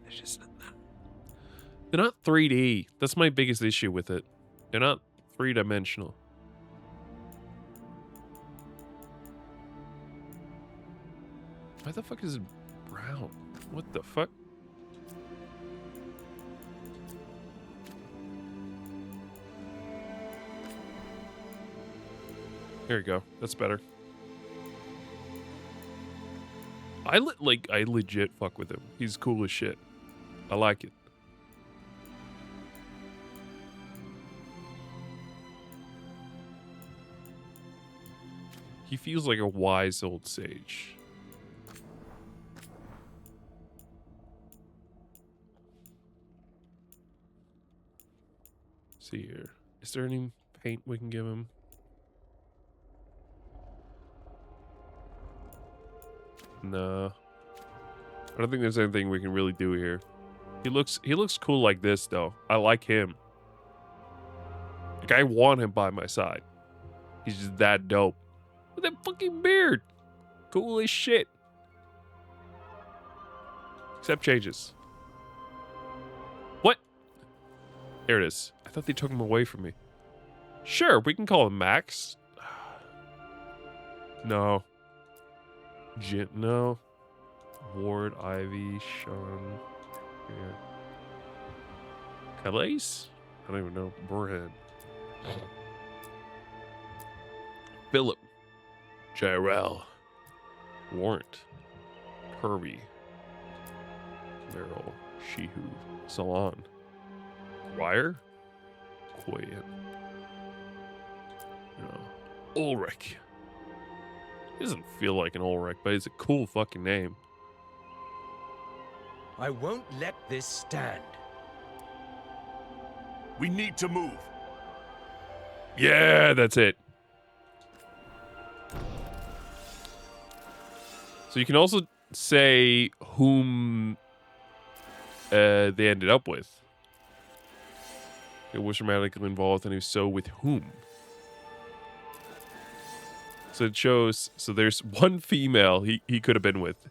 just not, they're not 3D. That's my biggest issue with it. They're not three-dimensional. Why the fuck is it brown? What the fuck? There you go. That's better. I legit fuck with him. He's cool as shit. I like it. He feels like a wise old sage. Let's see here. Is there any paint we can give him? No. I don't think there's anything we can really do here. He looks cool like this though. I like him. Like, I want him by my side. He's just that dope. With that fucking beard. Cool as shit. Except changes. What? There it is. I thought they took him away from me. Sure, we can call him Max. No. No. Ward, Ivy, Sean. Yeah. Calais? I don't even know. Burhan. Philip. Jirel. Warrant. Kirby. Meryl. Shehu. Salon. Wire? Quayan. No. Ulrich. He doesn't feel like an Ulrich, but it's a cool fucking name. I won't let this stand. We need to move. Yeah, that's it. So you can also say whom they ended up with. It was romantically involved, and if so, with whom? So it shows, so there's one female he could have been with.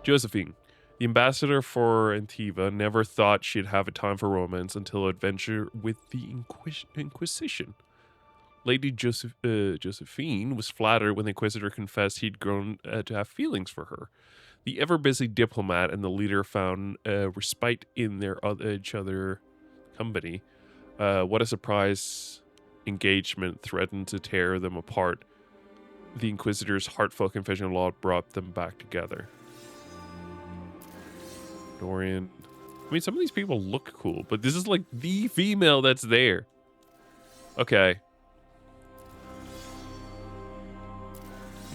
Josephine, the ambassador for Antiva, never thought she'd have a time for romance until her adventure with the Inquisition. Lady Josephine was flattered when the Inquisitor confessed he'd grown to have feelings for her. The ever-busy diplomat and the leader found respite in their each other company. What a surprise engagement threatened to tear them apart. The Inquisitor's heartfelt confession of law brought them back together. Dorian. I mean, some of these people look cool, but this is like the female that's there. Okay.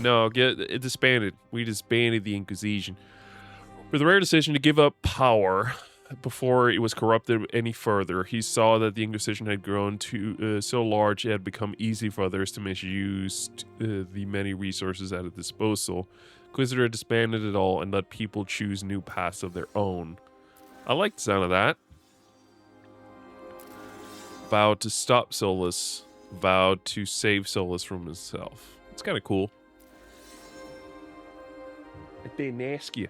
No, get it disbanded. We disbanded the Inquisition. With the rare decision to give up power before it was corrupted any further, he saw that the Inquisition had grown to so large it had become easy for others to misuse the many resources at its disposal. Inquisitor disbanded it all and let people choose new paths of their own. I like the sound of that. Vowed to stop Solus. Vowed to save Solus from himself. It's kind of cool. I didn't ask you.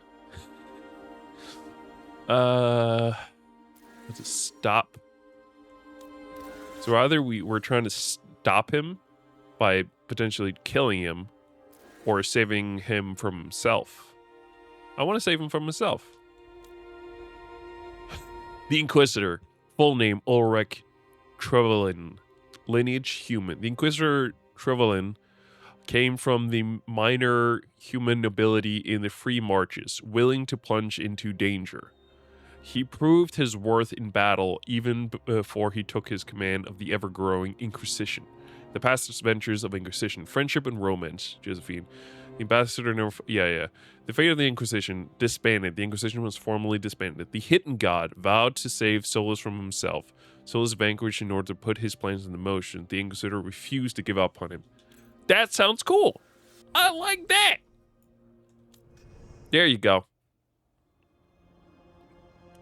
What's it? Stop. So either we're trying to stop him by potentially killing him, or saving him from himself. I want to save him from himself. The Inquisitor, full name Ulrich Trevelyan, lineage human. The Inquisitor Trevelyan came from the minor human nobility in the Free Marches, willing to plunge into danger. He proved his worth in battle even before he took his command of the ever-growing Inquisition. The past adventures of Inquisition, friendship and romance, Josephine. The ambassador never... Yeah. The fate of the Inquisition, disbanded. The Inquisition was formally disbanded. The hidden god vowed to save Solus from himself. Solus vanquished in order to put his plans into motion. The Inquisitor refused to give up on him. That sounds cool. I like that. There you go.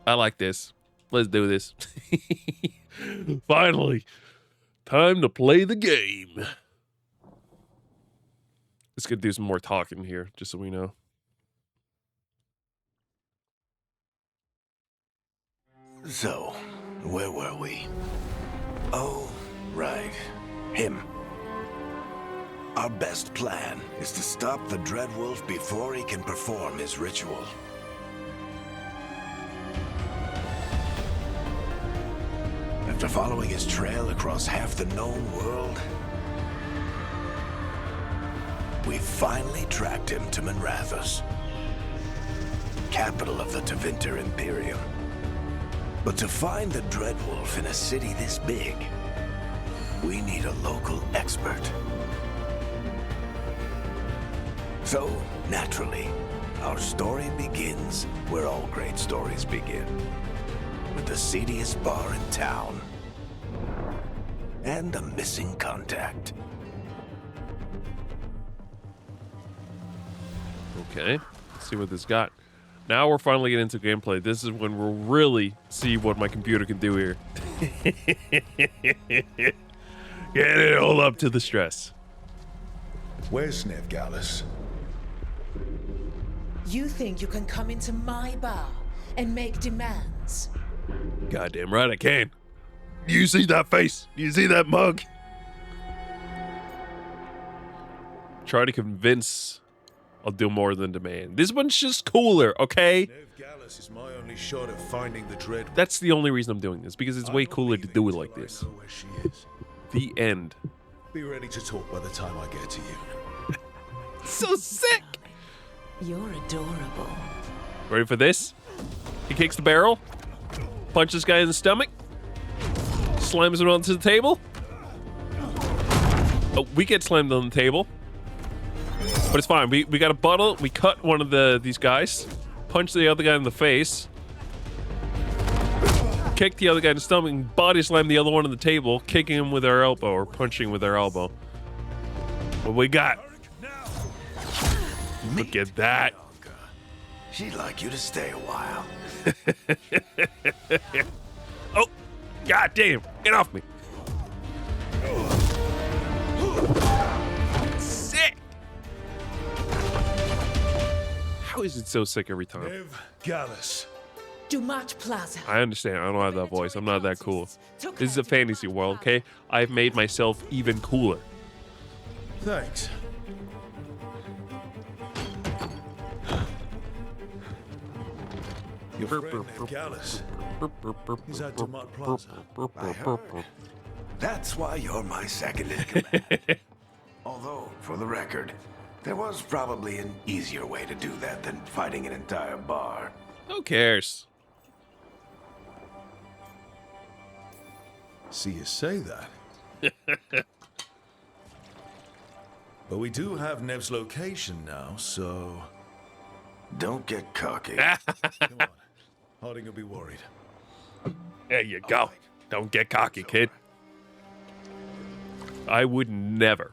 I like this. Let's do this. Finally. Time to play the game. Let's go do some more talking here, just so we know. So, where were we? Oh, right. Him. Our best plan is to stop the Dreadwolf before he can perform his ritual. After following his trail across half the known world, we finally tracked him to Minrathous, capital of the Tevinter Imperium. But to find the Dreadwolf in a city this big, we need a local expert. So, naturally, our story begins where all great stories begin. With the seediest bar in town. And a missing contact. Okay, let's see what this got. Now we're finally getting into gameplay. This is when we'll really see what my computer can do here. Get it all up to the stress. Where's Nev Gallus? You think you can come into my bar and make demands? Goddamn right I can. Do you see that face? Do you see that mug? Try to convince I'll do more than demand. This one's just cooler, okay? Nev Gallus is my only shot at finding the Dread. That's the only reason I'm doing this, because it's way cooler to do it like this. I know where she is. The end. Be ready to talk by the time I get to you. So sick! You're adorable. Ready for this? He kicks the barrel, punches this guy in the stomach, slams him onto the table. Oh, we get slammed on the table. But it's fine. We got a bottle. We cut one of these guys, punch the other guy in the face, kick the other guy in the stomach, and body slam the other one on the table, kicking him with our elbow or punching with our elbow. What we got? Look at that. She'd like you to stay a while. Oh, god damn. Get off me. Sick. How is it so sick every time? Nev Gallus. Dumat Plaza. I understand. I don't have that voice. I'm not that cool. This is a fantasy world, okay? I've made myself even cooler. Thanks. Your friend Nev Gallus. He's at Dumat Plaza. I heard. That's why you're my second in command. Although, for the record, there was probably an easier way to do that than fighting an entire bar. Who cares? See you say that. But we do have Nev's location now, so... Don't get cocky. Come on. Harding will be worried. There you go. Don't get cocky, kid. I would never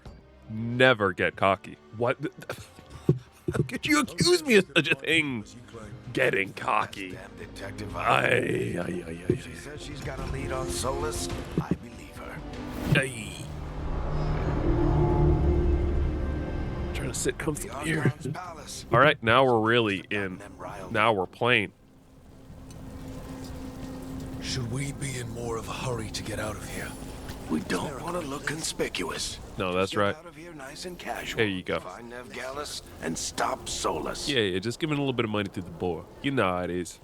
get cocky. What? How could you accuse me of such a thing? Getting cocky. Damn detective. Aye. She says she's got a lead on Solus. I believe her. Aye. Trying to sit comfortably here. Argon's palace. All right, now we're really in. Now we're playing. Should we be in more of a hurry to get out of here? We don't want to look conspicuous. No, that's Get right. out of here nice and casual. There you go. Find Nev Gallus and stop Solus. Yeah, just giving a little bit of money to the boy. You know how it is.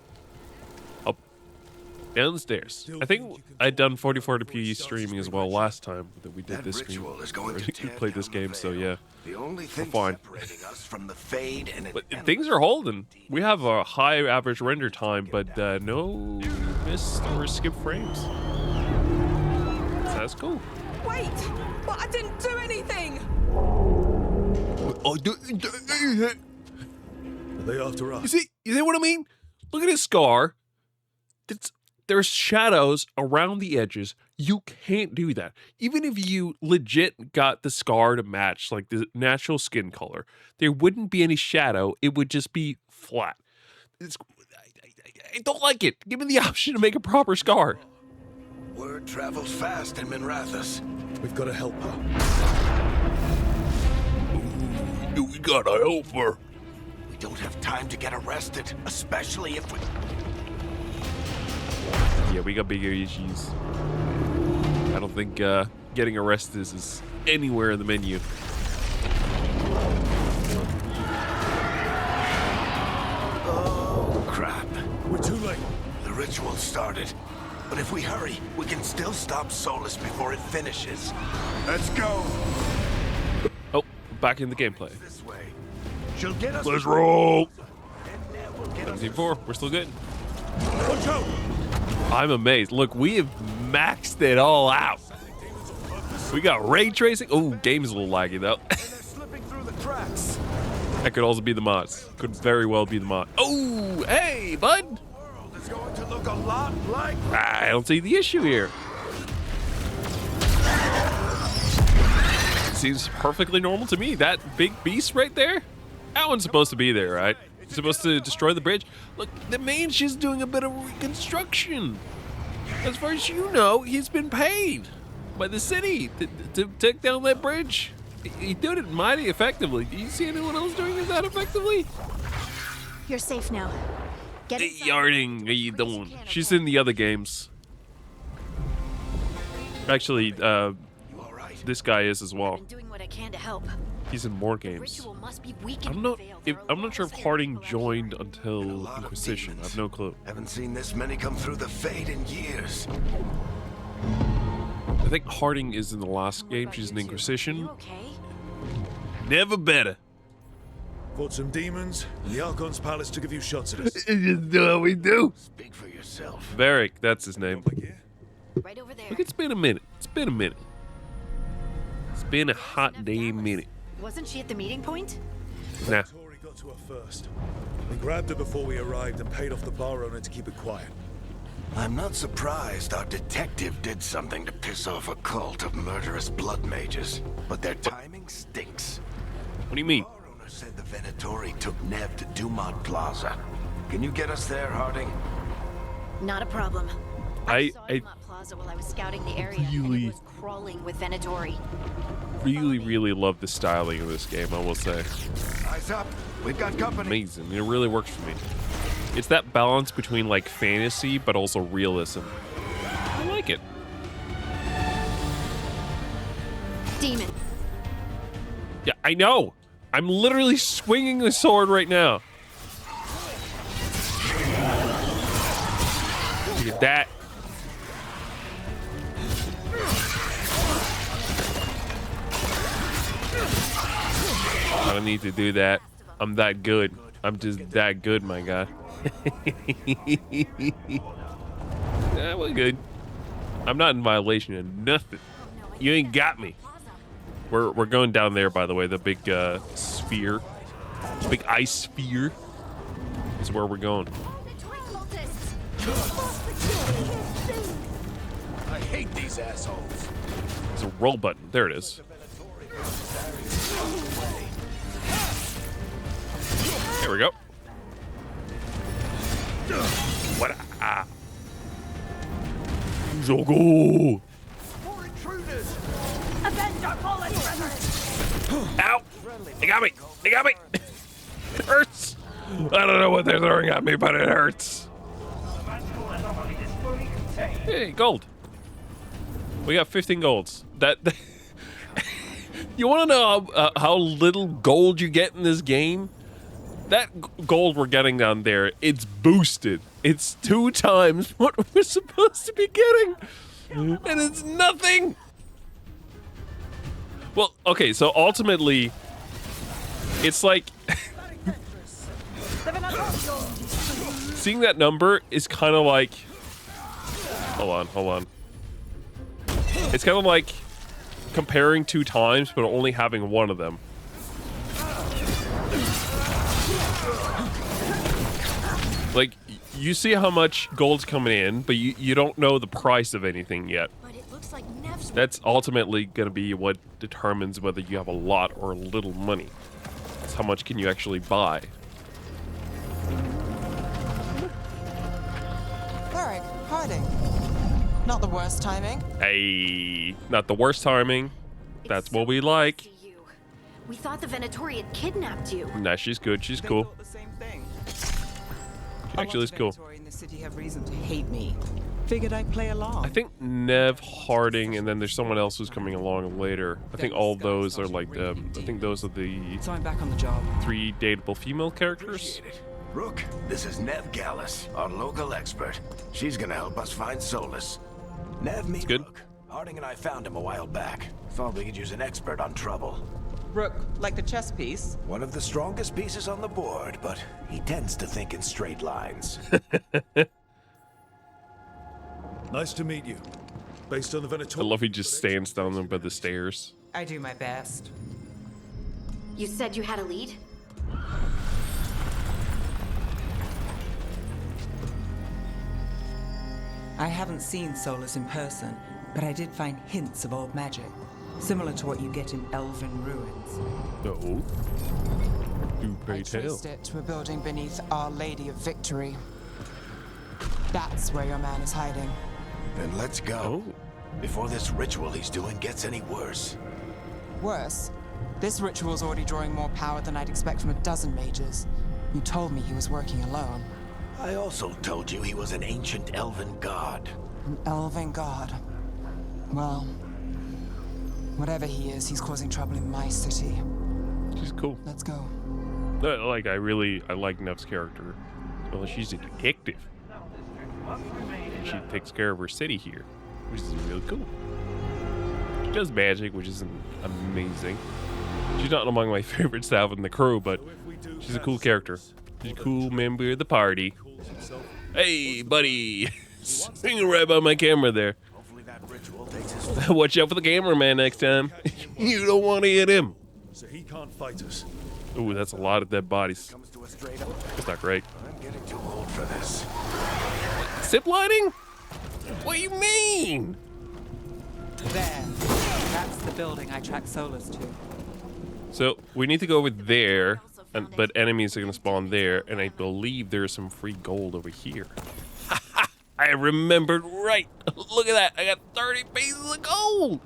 Up, down the stairs. I think I'd done 44p streaming as well last time that we did That this stream. ritual is going to We tear played this down the game, so veil. yeah. The only thing fine. separating us from the fade and But things are holding. We have a high average render time, but no miss or skip frames. So that's cool. Wait! But I didn't do anything! Oh, Are they after us? you see what I mean? Look at his scar. There's shadows around the edges. You can't do that. Even if you legit got the scar to match like the natural skin color, there wouldn't be any shadow. It would just be flat. I don't like it. Give me the option to make a proper scar. word travels fast in Minrathous. We've got to help her. We gotta help her. We don't have time to get arrested, especially if we... Yeah, we got bigger issues. I don't think getting arrested is anywhere in the menu. Oh, crap. We're too late. The ritual started. But if we hurry, we can still stop Solus before it finishes. Let's go. Oh, back in the gameplay. This way. She'll get us. Let's roll. And Nev will get us. 17-4, we're still good. Watch out! I'm amazed. Look, we have maxed it all out. We got ray tracing. Oh, game's a little laggy though. They're slipping through the cracks. That could also be the mods. Could very well be the mod. Oh, hey, bud. World is going to look a lot like... I don't see the issue here. Seems perfectly normal to me. That big beast right there, that one's supposed to be there, right? It's supposed to destroy the bridge. Look, the man's just doing a bit of reconstruction. As far as you know, he's been paid by the city to take down that bridge. He did it mighty effectively. Do you see anyone else doing it that effectively? You're safe now. Get Hey, inside. Yarding, how you doing? She's in the other games. Actually, You all right? this guy is as well. I'm doing what I can to help. He's in more The games. ritual must be I'm weakening not. the veil. If, There are I'm not sure if laws Harding around. joined And a until lot of Inquisition. I demons. have no clue. Haven't seen this many come through the fade in years. I think Harding is in the last What game. about She's in you two? Inquisition. You okay? Never better. Fought some demons, and the Archon's palace took a few shots at us. Just do what we do. Speak for yourself. Varric, that's his name. Like here? Right over there. Look, it's been a minute. It's been a minute. It's been a hot day minute. Wasn't she at the meeting point? Nah. Tori got to her first. We grabbed her before we arrived and paid off the bar owner to keep it quiet. I'm not surprised our detective did something to piss off a cult of murderous blood mages. But their timing stinks. What do you mean? Bar owner said the Venatori took Nev to Dumont Plaza. Can you get us there, Harding? Not a problem. I saw Dumont Plaza while I was scouting the area, and really- it was crawling with Venatori. really love the styling of this game, I will say. Eyes up. We've got company. Amazing. It really works for me. It's that balance between like fantasy but also realism. I like it. Demon. Yeah, I know. I'm literally swinging the sword right now. Look at that. I don't need to do that. I'm that good. I'm just that good, my guy. Yeah, we're good. I'm not in violation of nothing. You ain't got me. We're going down there, by the way. The big sphere, the big ice sphere, is where we're going. I hate these assholes. It's a roll button. There it is. There we go. What? So go. More intruders. Ow! They got me. They got me. It hurts. I don't know what they're throwing at me, but it hurts. Hey, gold. We got 15 golds. That. You want to know how little gold you get in this game? That gold we're getting down there, it's boosted. It's 2 times what we're supposed to be getting. And it's nothing. Well, okay, so ultimately, it's like... seeing that number is kind of like... Hold on. It's kind of like comparing 2 times, but only having one of them. Like, you see how much gold's coming in, but you don't know the price of anything yet. But it looks like Nev's That's ultimately going to be what determines whether you have a lot or a little money. It's how much can you actually buy. Varric, hiding. Not the worst timing. Hey, not the worst timing. That's what we like. to you. We thought the Venatori had kidnapped you. Nah, she's good. She's They cool. thought the same thing. Actually, it's cool. A lot of Venatori in the city have reason to hate me. Figured I'd play along. I think Nev, Harding, and then there's someone else who's coming along later. I think all those are like I think those are the So I'm back on the job. 3 dateable female characters. Appreciate it. Rook, this is Nev Gallus, our local expert. She's gonna help us find Solus. Nev meets good. Rook. Harding and I found him a while back. Thought we could use an expert on trouble. Rook, like the chess piece. One of the strongest pieces on the board, but he tends to think in straight lines. Nice to meet you. Based on the I Venator. love he just stands down there by the stairs. I do my best. You said you had a lead? I haven't seen Solus in person, but I did find hints of old magic, similar to what you get in elven ruins. No. Do I pray tell. traced it to a building beneath Our Lady of Victory. That's where your man is hiding. Then let's go. Oh. Before this ritual he's doing gets any worse. Worse, this ritual's already drawing more power than I'd expect from a dozen mages. You told me he was working alone. I also told you he was an ancient elven god. An elven god. Well, whatever he is, he's causing trouble in my city. She's cool. Let's go. Like I like Nev's character. Well, she's a detective. And she takes care of her city here, which is really cool. She does magic, which is amazing. She's not among my favorite staff in the crew, but she's a cool character. She's a cool member of the party. Hey, buddy. Singing right by my camera there. Hopefully that ritual takes his Watch out for the cameraman next time. You don't want to hit him. So he can't fight us. Ooh, that's a lot of dead bodies. comes to a straight up. That's not great. I'm getting too old for this. Zip lining? What do you mean? There. That's the building I tracked Solus to. So we need to go over there, but enemies are going to spawn there, and I believe there's some free gold over here. I remembered right. Look at that. I got 30 pieces of gold.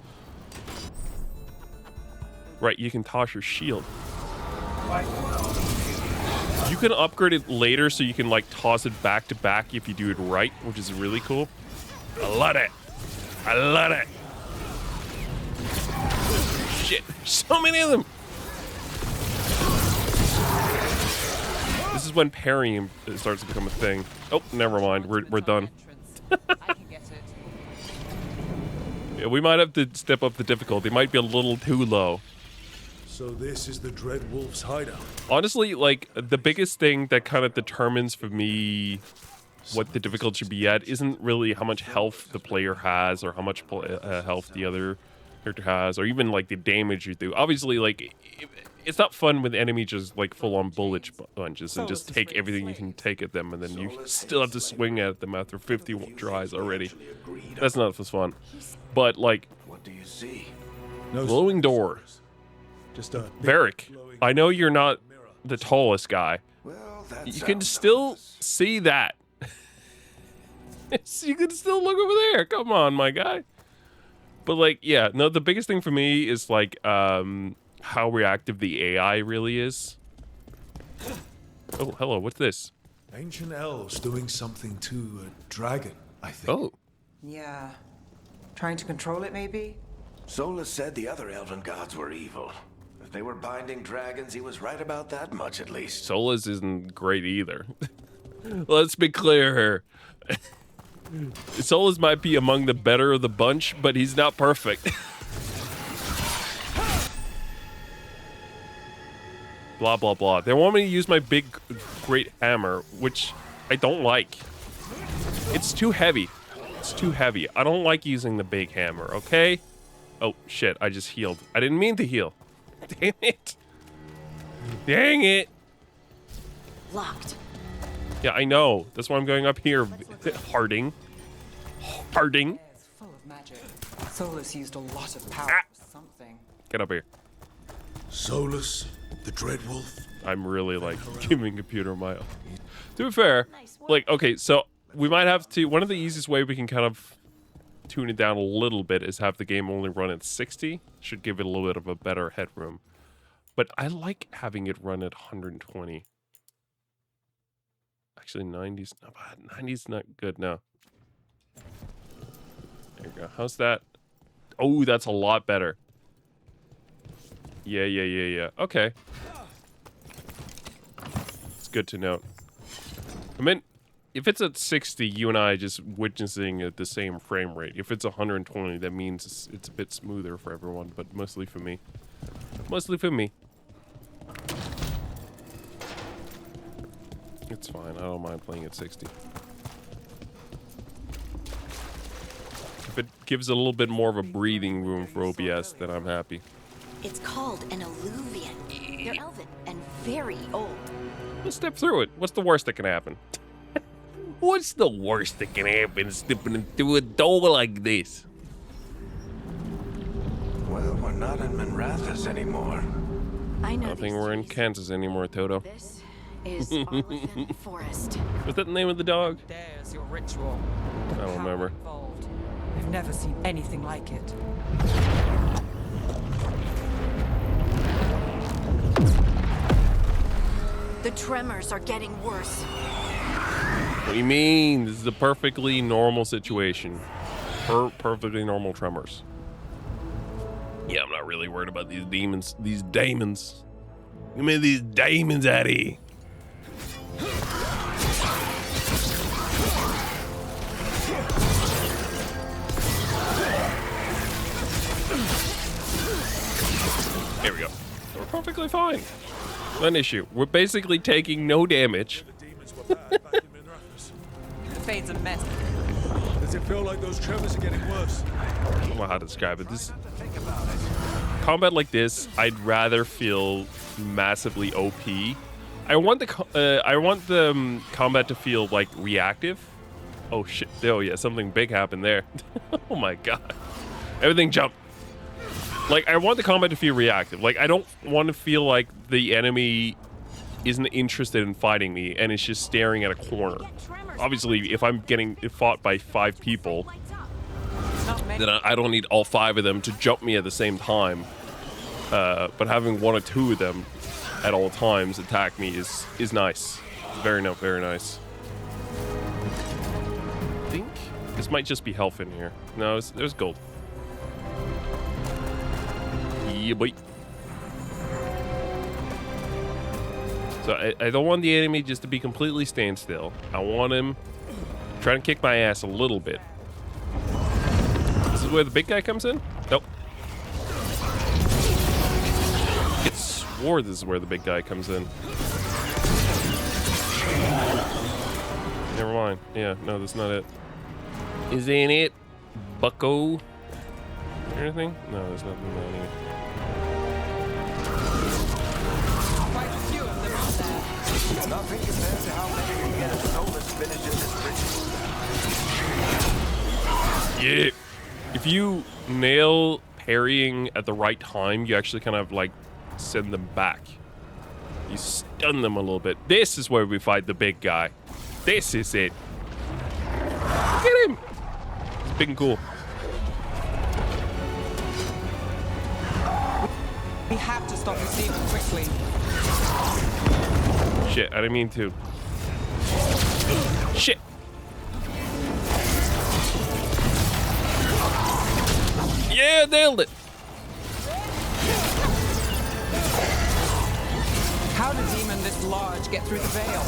Right, you can toss your shield. You can upgrade it later so you can like toss it back to back if you do it right, which is really cool. I love it. I love it. Shit, so many of them. This is when parrying starts to become a thing. Oh, never mind. We're done. I can get it. Yeah, we might have to step up the difficulty. It might be a little too low. So this is the Dread Wolf's hideout. Honestly, like the biggest thing that kind of determines for me what the difficulty should be at isn't really how much health the player has or how much health the other character has, or even like the damage you do. Obviously, like it's not fun when the enemy just like full-on bullet punches and just take everything you can take at them, and then you still have to swing at them after 50 tries already. That's not as fun. But like, What do you see? No glowing door. Just a Varric, I know you're not the tallest guy. Well, that You can sounds still ominous. see that. You can still look over there. Come on, my guy. But like, yeah, no, the biggest thing for me is like how reactive the AI really is. Oh, hello, what's this? ancient elves doing something to a dragon, I think. Oh, Yeah. Trying to control it, maybe? Solus said the other elven gods were evil. If they were binding dragons, he was right about that much at least. Solus isn't great either. Let's be clear here. Solus might be among the better of the bunch, but he's not perfect. Blah, blah, blah. They want me to use my big, great hammer, which I don't like. It's too heavy. It's too heavy. I don't like using the big hammer, okay? Oh, shit. I just healed. I didn't mean to heal. Damn it. Dang it. Locked. Yeah, I know. That's why I'm going up here. Harding. Harding. It's full of magic. Solus used a lot of power for something. Get up here. Solus, the Dreadwolf. I'm really like giving computer my. To be fair, like, okay, so we might have to. One of the easiest way we can kind of tune it down a little bit is have the game only run at 60. Should give it a little bit of a better headroom. But I like having it run at 120. Actually, 90's not bad. 90's not good now. There you go. How's that? Oh, that's a lot better. Yeah. Okay. It's good to note. I mean, if it's at 60, you and I are just witnessing at the same frame rate. If it's 120, that means it's a bit smoother for everyone, but mostly for me. Mostly for me. It's fine. I don't mind playing at 60. If it gives a little bit more of a breathing room for OBS, then I'm happy. It's called an alluvian. They're elven and very old. Let's step through it. What's the worst that can happen? What's the worst that can happen stepping through a door like this? Well, we're not in Minrathous anymore. I know. I don't think we're in Kansas anymore, Toto. This is Arlithan Forest. What's that the name of the dog? There's your ritual. I don't remember. Involved. I've never seen anything like it. The tremors are getting worse. What do you mean? This is a perfectly normal situation. Perfectly normal tremors. Yeah, I'm not really worried about these demons. These daemons. Give me these daemons out of here. There we go. We're perfectly fine. Not an issue. We're basically taking no damage. The demons were bad back in Minrathous. The Fade's a mess. Does it feel like those tremors are getting worse? I don't know how to describe it. This combat like this, I'd rather feel massively OP. I want the combat to feel like reactive. Oh shit! Oh yeah, something big happened there. Oh my god! Everything jumped. Like, I want the combat to feel reactive. Like, I don't want to feel like the enemy isn't interested in fighting me and is just staring at a corner. Obviously, if I'm getting fought by 5 people, then I don't need all 5 of them to jump me at the same time. But having 1 or 2 of them at all times attack me is nice. Very nice. I think this might just be health in here. No, there's gold. Yeah, boy. So I don't want the enemy just to be completely standstill. I want him trying to kick my ass a little bit. This is where the big guy comes in? Nope. I swore this is where the big guy comes in. never mind. Yeah, no, that's not it. Isn't it, bucko? Anything? No, there's nothing down here. Quite a few of them out there. Nothing compared to how many you get as Solus finishes this ritual. Yeah. If you nail parrying at the right time, you actually kind of like send them back. You stun them a little bit. This is where we fight the big guy. This is it. Look at him. He's big and cool. We have to stop this demon quickly. Shit, I didn't mean to. Shit. Yeah, nailed it. How did a demon this large get through the veil?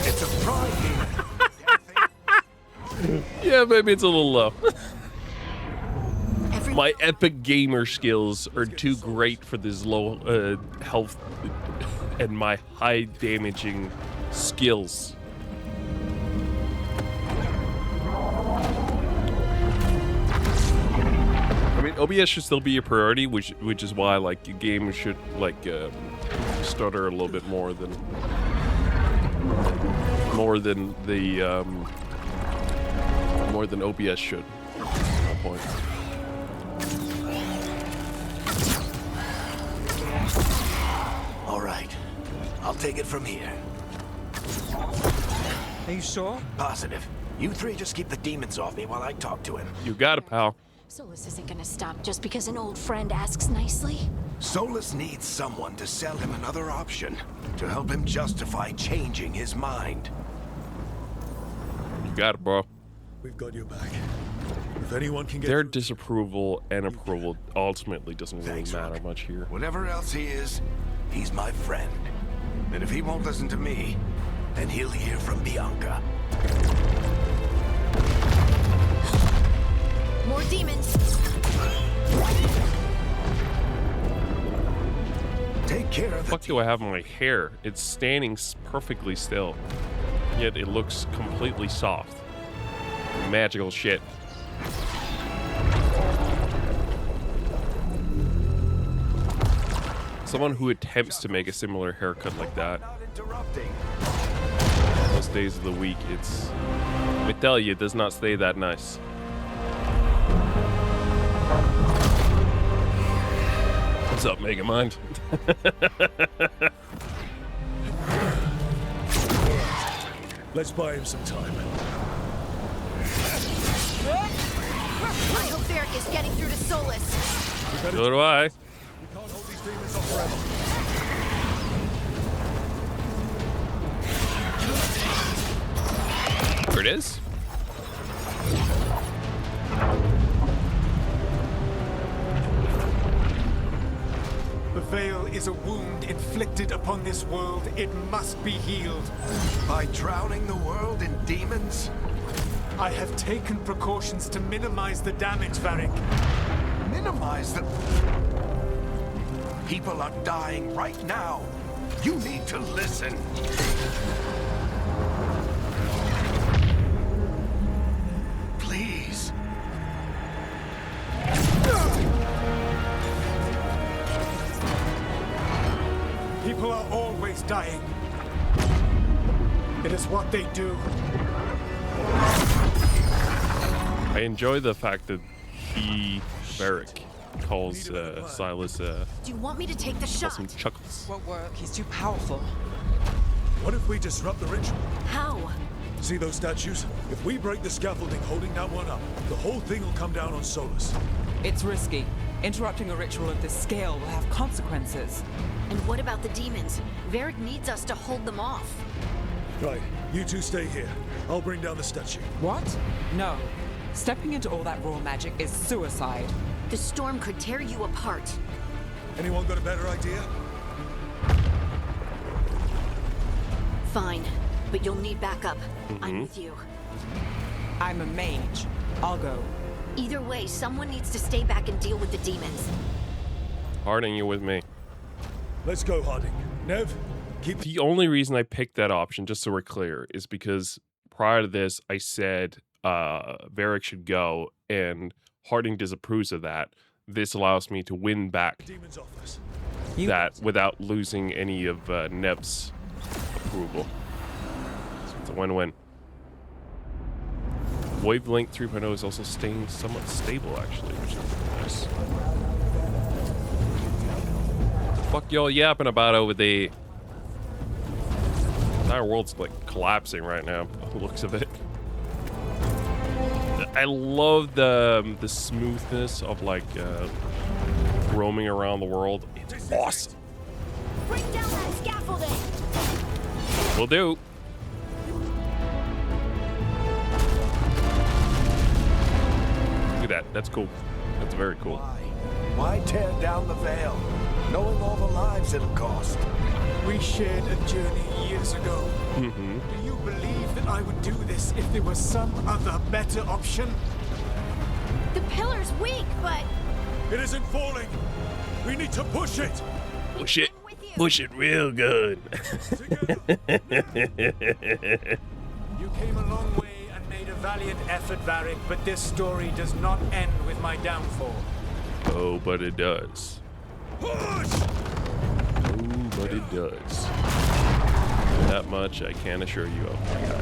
It's a pride demon. Yeah, maybe it's a little low. My epic gamer skills are too great for this low health and my high damaging skills. I mean, OBS should still be a priority, which is why like your game should like stutter a little bit more than OBS should. That's my point. All right, I'll take it from here. Are you sure? Positive. You three just keep the demons off me while I talk to him. You got it, pal. Solus isn't gonna stop just because an old friend asks nicely. Solus needs someone to sell him another option, to help him justify changing his mind. You got it, bro. We've got your back. If anyone can get Their through- disapproval and approval ultimately doesn't really Thanks, matter Rook. much here. Whatever else he is, he's my friend. And if he won't listen to me, then he'll hear from Bianca. More demons. Take care of the Fuck do I have in my hair? It's standing perfectly still, yet it looks completely soft. Magical shit. Someone who attempts to make a similar haircut like that Not interrupting. most days of the week, it's... I tell you, it does not stay that nice. What's up, Megamind? Let's buy him some time. I hope Varric is getting through to Solus. So do I. We can't hold these demons off forever. There it is. The veil is a wound inflicted upon this world. It must be healed. By drowning the world in demons? I have taken precautions to minimize the damage, Varric. Minimize the... People are dying right now. You need to listen. Please. People are always dying. It is what they do. I enjoy the fact that he, Varric, calls Silas Do you want me to take the shot? some chuckles. Won't work. He's too powerful. What if we disrupt the ritual? How? See those statues? If we break the scaffolding holding that one up, the whole thing will come down on Solus. It's risky. Interrupting a ritual of this scale will have consequences. And what about the demons? Varric needs us to hold them off. Right, you two stay here. I'll bring down the statue. What? No. Stepping into all that raw magic is suicide. The storm could tear you apart. Anyone got a better idea? Fine, but you'll need backup. I'm with you. I'm a mage. I'll go. Either way, someone needs to stay back and deal with the demons. Harding, you with me? Let's go, Harding. Nev, keep... The only reason I picked that option, just so we're clear, is because prior to this, I said Varric should go, and Harding disapproves of that. This allows me to win back Demon's office. that without losing any of Nev's approval. So it's a win-win. Wavelength 3.0 is also staying somewhat stable, actually, which is nice. What the fuck y'all yapping about over there? The entire world's like collapsing right now, by the looks of it. I love the smoothness of like roaming around the world. It's awesome. Bring down that scaffolding. Will do. Look at that. That's cool. That's very cool. Why tear down the veil, knowing all the lives it'll cost? We shared a journey years ago. Mm-hmm. Do you believe that I would do this if there was some other better option? The pillar's weak, but It isn't falling. We need to push it. Push it. I'm with you. Push it real good. You came a long way and made a valiant effort, Varric, but this story does not end with my downfall. Oh, but it does. Push! Oh, but it does. That much I can assure you of, my guy.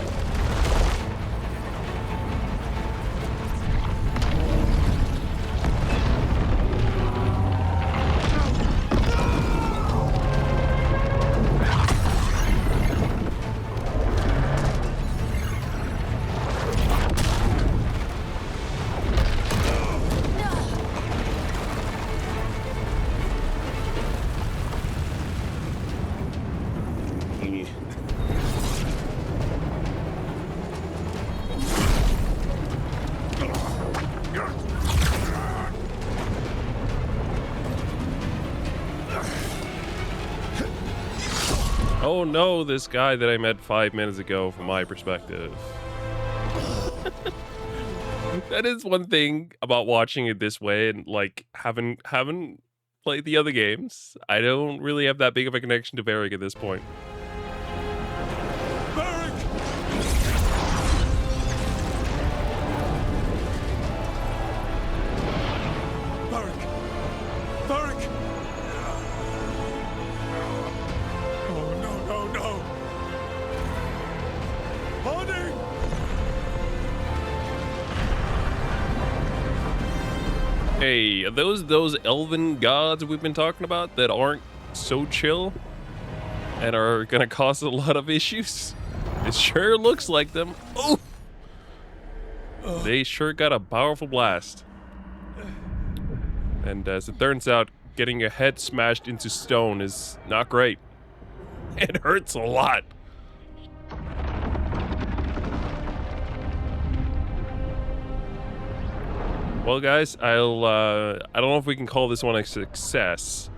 Oh no, this guy that I met 5 minutes ago from my perspective. That is one thing about watching it this way and like having played the other games. I don't really have that big of a connection to Varric at this point. Varric! Varric! Varric! Oh, no. Harding! Hey, are those elven gods we've been talking about that aren't so chill and are gonna cause a lot of issues? It sure looks like them. Oh! They sure got a powerful blast. And as it turns out, getting your head smashed into stone is not great. It hurts a lot. Well, guys, I don't know if we can call this one a success.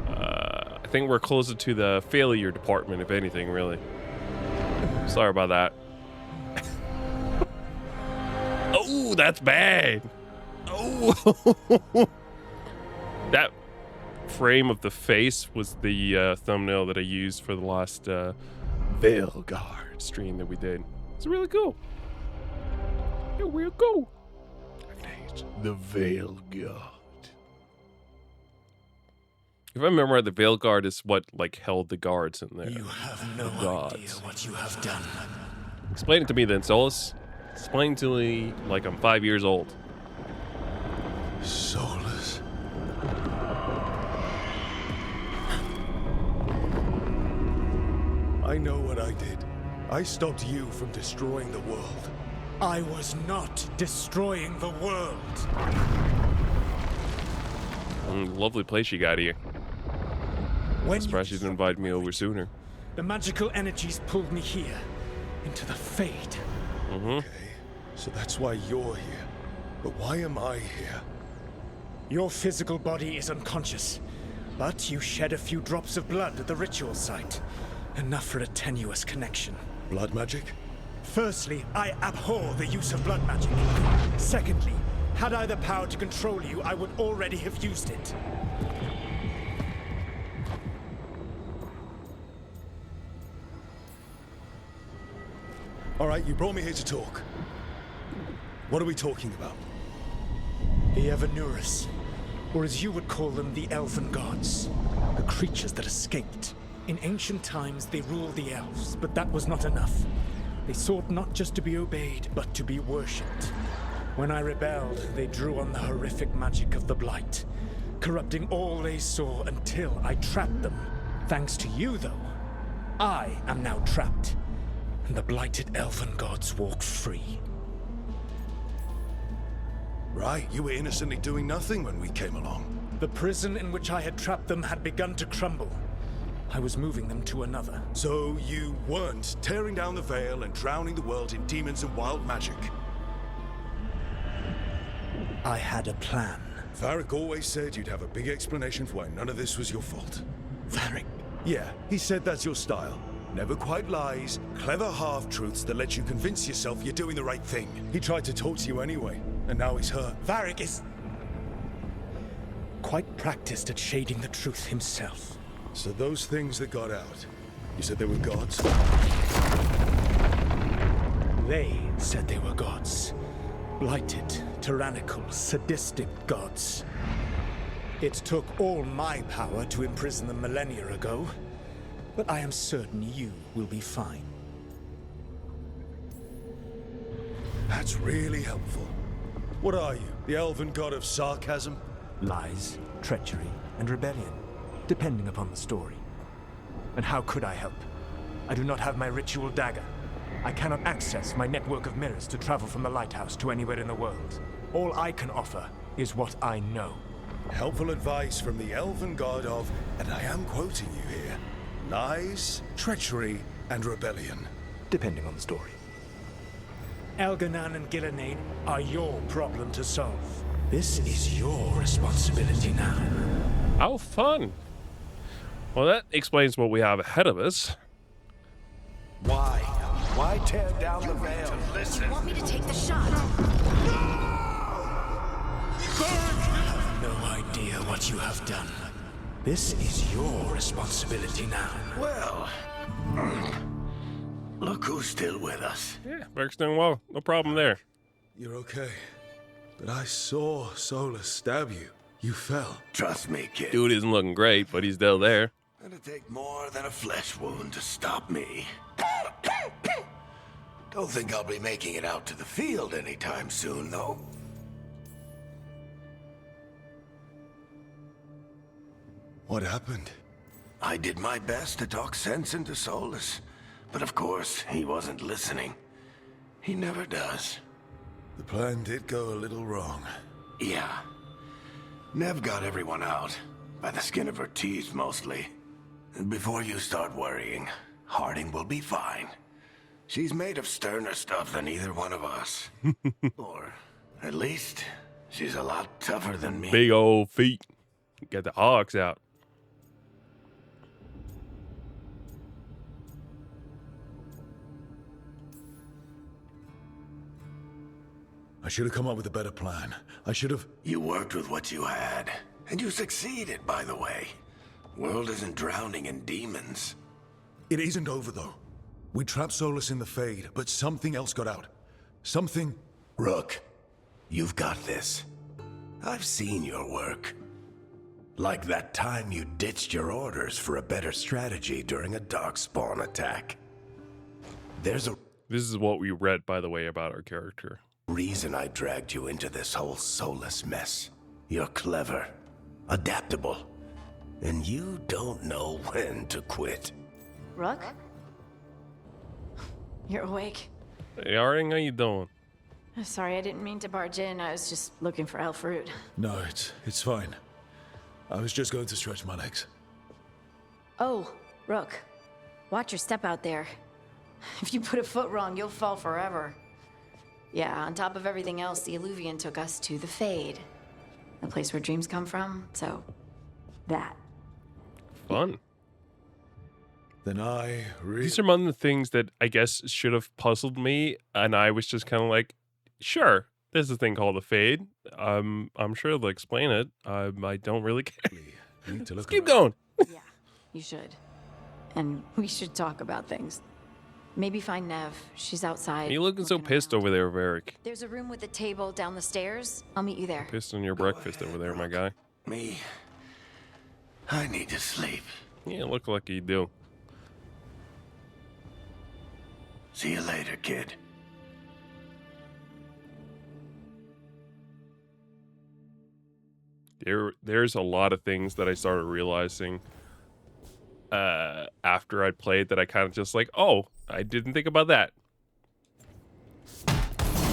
I think we're closer to the failure department, if anything, really. Sorry about that. Oh, that's bad. Oh, that frame of the face was the thumbnail that I used for the last Veilguard stream that we did. It's really cool. Yeah, real cool. The Veilguard. If I remember right, the Veilguard is what like held the guards in there. You have no idea what you have done. Explain it to me then, Solus. Explain to me like I'm 5 years old. Solus. I know what I did. I stopped you from destroying the world. I was not destroying the world. Lovely place you got here. When Surprised you didn't invite me over sooner. the magical energies pulled me here, into the Fade. Okay, so that's why you're here. But why am I here? Your physical body is unconscious, but you shed a few drops of blood at the ritual site. Enough for a tenuous connection. Blood magic? Firstly, I abhor the use of blood magic. Secondly, had I the power to control you, I would already have used it. All right, you brought me here to talk. What are we talking about? The Evanurus, or as you would call them, the Elven Gods. The creatures that escaped. In ancient times, they ruled the elves, but that was not enough. They sought not just to be obeyed, but to be worshipped. When I rebelled, they drew on the horrific magic of the Blight, corrupting all they saw until I trapped them. Thanks to you, though, I am now trapped, and the blighted Elven Gods walk free. Right, you were innocently doing nothing when we came along. The prison in which I had trapped them had begun to crumble. I was moving them to another. So you weren't tearing down the veil and drowning the world in demons and wild magic. I had a plan. Varric always said you'd have a big explanation for why none of this was your fault. Varric? Yeah, he said that's your style. Never quite lies, clever half-truths that let you convince yourself you're doing the right thing. He tried to talk to you anyway, and now he's hurt. Varric is quite practiced at shading the truth himself. So those things that got out, you said they were gods? They said they were gods. Blighted, tyrannical, sadistic gods. It took all my power to imprison them millennia ago, but I am certain you will be fine. That's really helpful. What are you, the elven god of sarcasm? Lies, treachery, and rebellion, depending upon the story. And how could I help? I do not have my ritual dagger. I cannot access my network of mirrors to travel from the lighthouse to anywhere in the world. All I can offer is what I know. Helpful advice from the elven god of, and I am quoting you here, lies, treachery, and rebellion. Depending on the story. Elganan and Gillenane are your problem to solve. This is your responsibility now. How fun. Well, that explains what we have ahead of us. Why? Why tear down the veil? Listen. You want me to take the shot? No idea what you have done. This is your responsibility now. Well, look who's still with us. Yeah, Berg's doing well. No problem there. You're okay. But I saw Solus stab you. You fell. Trust me, kid. Dude isn't looking great, but he's still there. It'll take more than a flesh wound to stop me. Don't think I'll be making it out to the field anytime soon, though. What happened? I did my best to talk sense into Solus, but of course, he wasn't listening. He never does. The plan did go a little wrong. Yeah. Nev got everyone out, by the skin of her teeth mostly. And before you start worrying, Harding will be fine. She's made of sterner stuff than either one of us. Or, at least, she's a lot tougher than me. Big old feet. Got the hogs out. I should have come up with a better plan. I should have... You worked with what you had, and you succeeded, by the way. World isn't drowning in demons. It isn't over, though. We trapped Solus in the Fade, but something else got out. Something... Rook, you've got this. I've seen your work. Like that time you ditched your orders for a better strategy during a darkspawn attack. There's a This is what we read, by the way, about our character. reason I dragged you into this whole Solus mess. You're clever, adaptable, and you don't know when to quit. Rook? You're awake. Hey, Harding, how you doing? Sorry, I didn't mean to barge in. I was just looking for elf fruit. No, it's fine. I was just going to stretch my legs. Oh, Rook. Watch your step out there. If you put a foot wrong, you'll fall forever. Yeah, on top of everything else, the Illuvian took us to the Fade. The place where dreams come from, so... that. Fun. Then I really... These are one of the things that I guess should have puzzled me, and I was just kind of like, sure, there's a thing called a Fade. I'm sure they'll explain it. I don't really care. need to look Keep around. going. Yeah, you should. And we should talk about things. Maybe find Nev. She's outside. You looking so pissed over there, Varric. There's a room with a table down the stairs. I'll meet you there. Pissed on your breakfast over there, my guy. Me? I need to sleep. Yeah, look like you do. See you later, kid. There's a lot of things that I started realizing after I'd played that I kind of just like, oh, I didn't think about that.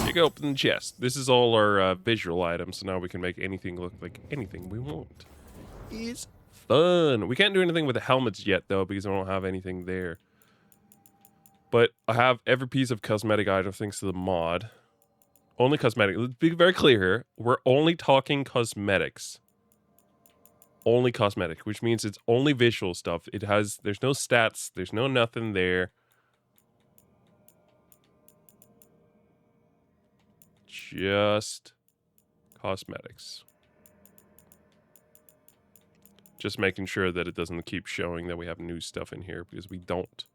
You go open the chest. This is all our visual items, so now we can make anything look like anything we want. It's fun. We can't do anything with the helmets yet, though, because I don't have anything there. But I have every piece of cosmetic item thanks to the mod. Only cosmetic. Let's be very clear here. We're only talking cosmetics. Only cosmetic, which means it's only visual stuff. There's no stats. There's no nothing there. Just cosmetics. Just making sure that it doesn't keep showing that we have new stuff in here, because we don't.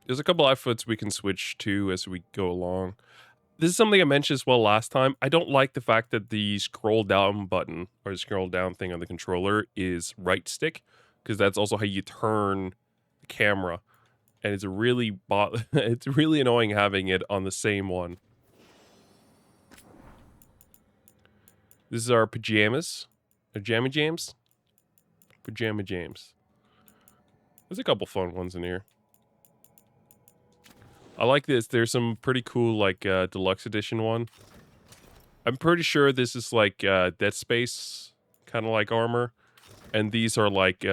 There's a couple outfits we can switch to as we go along. This is something I mentioned as well last time. I don't like the fact that the scroll down button, or the scroll down thing on the controller, is right stick, because that's also how you turn the camera. And it's really it's really annoying having it on the same one. This is our pajamas. Pajama James? Pajama James. There's a couple fun ones in here. I like this. There's some pretty cool, like, deluxe edition one. I'm pretty sure this is, like, Dead Space kind of like armor. And these are, like,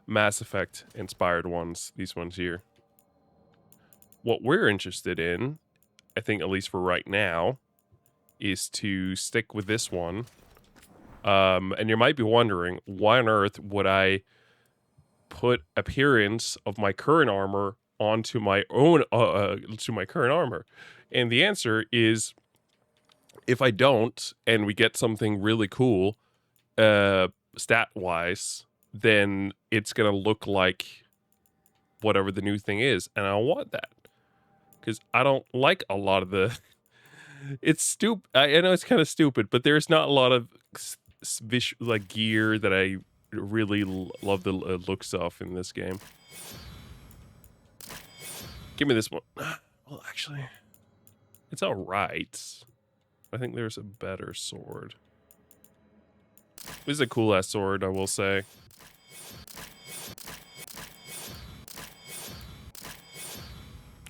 Mass Effect inspired ones. These ones here. What we're interested in, I think at least for right now, is to stick with this one. And you might be wondering, why on earth would I put appearance of my current armor onto my own to my current armor? And the answer is, if I don't and we get something really cool stat wise, then it's gonna look like whatever the new thing is, and I don't want that, because I don't like a lot of the it's stupid. I know it's kind of stupid, but there's not a lot of like gear that I really love the looks of in this game. Give me this one. Well, actually, it's all right. I think there's a better sword. This is a cool ass sword, I will say.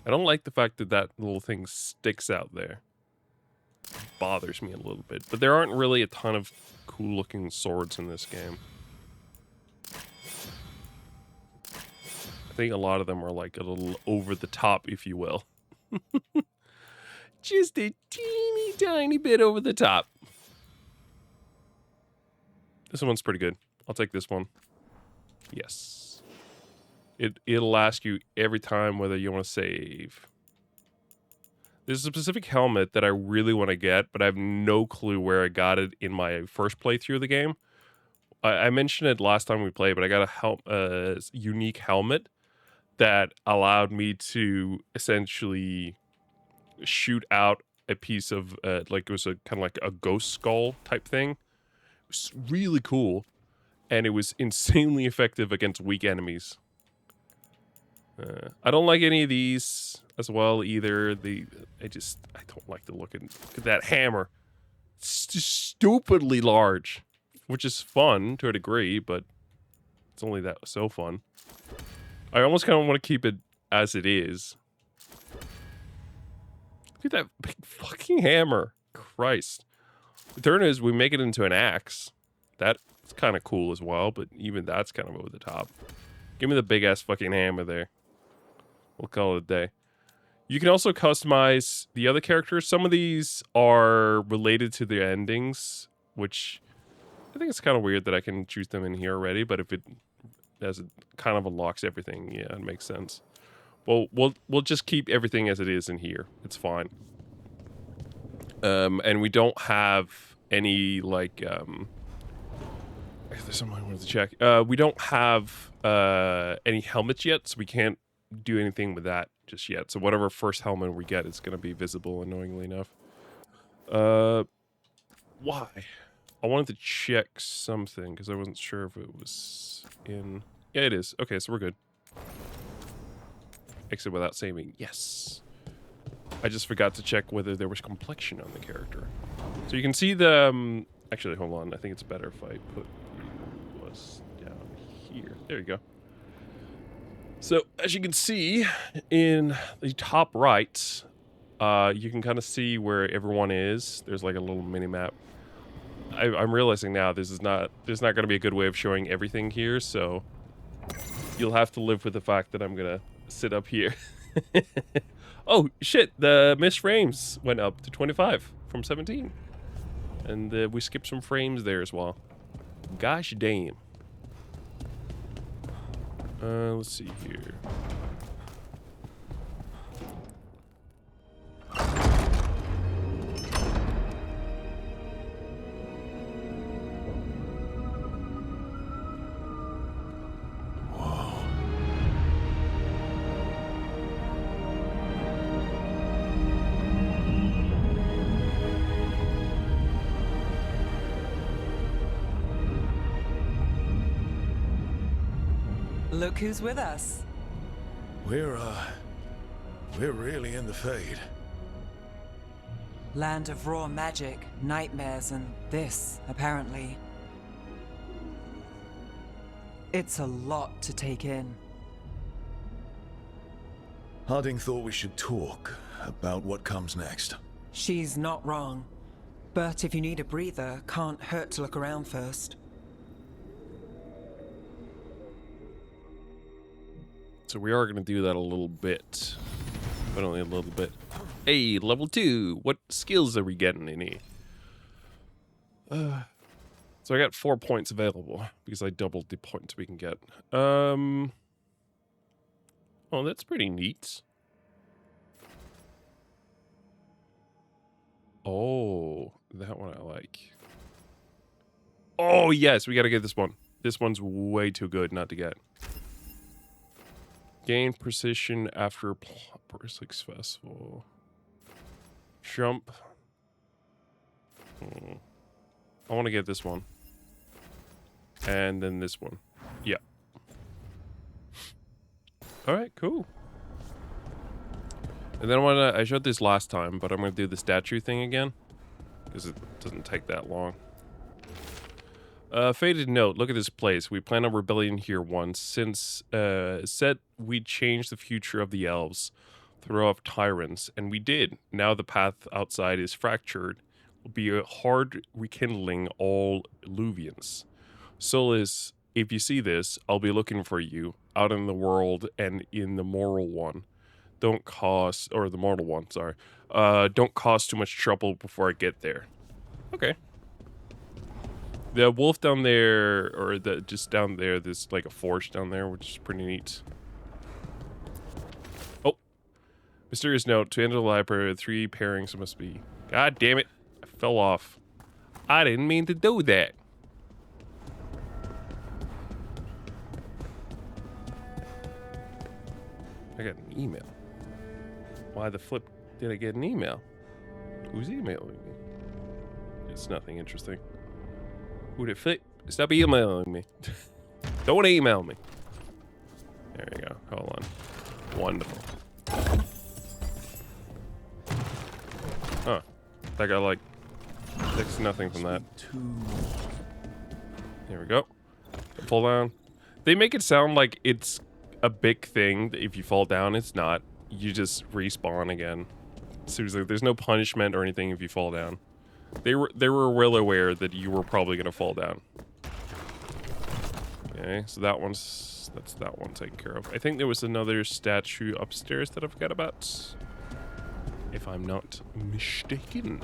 I don't like the fact that that little thing sticks out there. It bothers me a little bit, but there aren't really a ton of cool looking swords in this game. I think a lot of them are like a little over the top, if you will. Just a teeny tiny bit over the top. This one's pretty good. I'll take this one. Yes. It'll ask you every time whether you want to save. There's a specific helmet that I really want to get, but I have no clue where I got it in my first playthrough of the game. I mentioned it last time we played, but I got a unique helmet that allowed me to essentially shoot out a piece of, like it was a kind of like a ghost skull type thing. It was really cool, and it was insanely effective against weak enemies. I don't like any of these as well either. I don't like the look at that hammer. It's just stupidly large, which is fun to a degree, but it's only that so fun. I almost kind of want to keep it as it is. Look at that big fucking hammer. Christ. The turn is we make it into an axe. That's kind of cool as well, but even that's kind of over the top. Give me the big ass fucking hammer there. We'll call it a day. You can also customize the other characters. Some of these are related to the endings, which I think it's kind of weird that I can choose them in here already, but if it kind of unlocks everything, yeah, it makes sense. Well, we'll just keep everything as it is in here. It's fine. And we don't have any like there's something I wanted to check. We don't have any helmets yet, so we can't do anything with that just yet. So whatever first helmet we get is going to be visible, annoyingly enough. Why? I wanted to check something because I wasn't sure if it was in... Yeah, it is. Okay, so we're good. Exit without saving. Yes. I just forgot to check whether there was complexion on the character. So you can see the... actually, hold on. I think it's better if I put was down here. There you go. So, as you can see, in the top right, you can kind of see where everyone is. There's like a little mini-map. I'm realizing now there's not going to be a good way of showing everything here, so you'll have to live with the fact that I'm going to sit up here. Oh, shit, the missed frames went up to 25 from 17. And we skipped some frames there as well. Gosh damn. Let's see here. Look who's with us. We're really in the Fade. Land of raw magic, nightmares, and this, apparently. It's a lot to take in. Harding thought we should talk about what comes next. She's not wrong. But if you need a breather, can't hurt to look around first. So we are going to do that a little bit. But only a little bit. Hey, level 2. What skills are we getting in here? So I got 4 points available. Because I doubled the points we can get. Oh, that's pretty neat. Oh, that one I like. Oh, yes. We got to get this one. This one's way too good not to get. Gain precision after successful. Jump. I want to get this one. And then this one. Yeah. Alright, cool. And then I showed this last time, but I'm going to do the statue thing again. Because it doesn't take that long. Faded note, look at this place. We planned on rebellion here once. Since said we'd change the future of the elves, throw off tyrants, and we did. Now the path outside is fractured. Will be a hard rekindling all Illuvians. Solis, if you see this, I'll be looking for you out in the world and in the moral one. Don't cause, or the mortal one, sorry. Don't cause too much trouble before I get there. Okay. The wolf down there, or the just down there, there's like a forge down there, which is pretty neat. Oh. Mysterious note, to enter the library, 3 pairings must be. God damn it. I fell off. I didn't mean to do that. I got an email. Why the flip did I get an email? Who's emailing me? It's nothing interesting. Who the flip? Stop emailing me. Don't email me. There you go. Hold on. Wonderful. Huh. That got like next to nothing from that. There we go. Pull down. They make it sound like it's a big thing. If you fall down, it's not. You just respawn again. Seriously, there's no punishment or anything if you fall down. They were well aware that you were probably gonna fall down. Okay, so that's that one taken care of. I think there was another statue upstairs that I forgot about, if I'm not mistaken.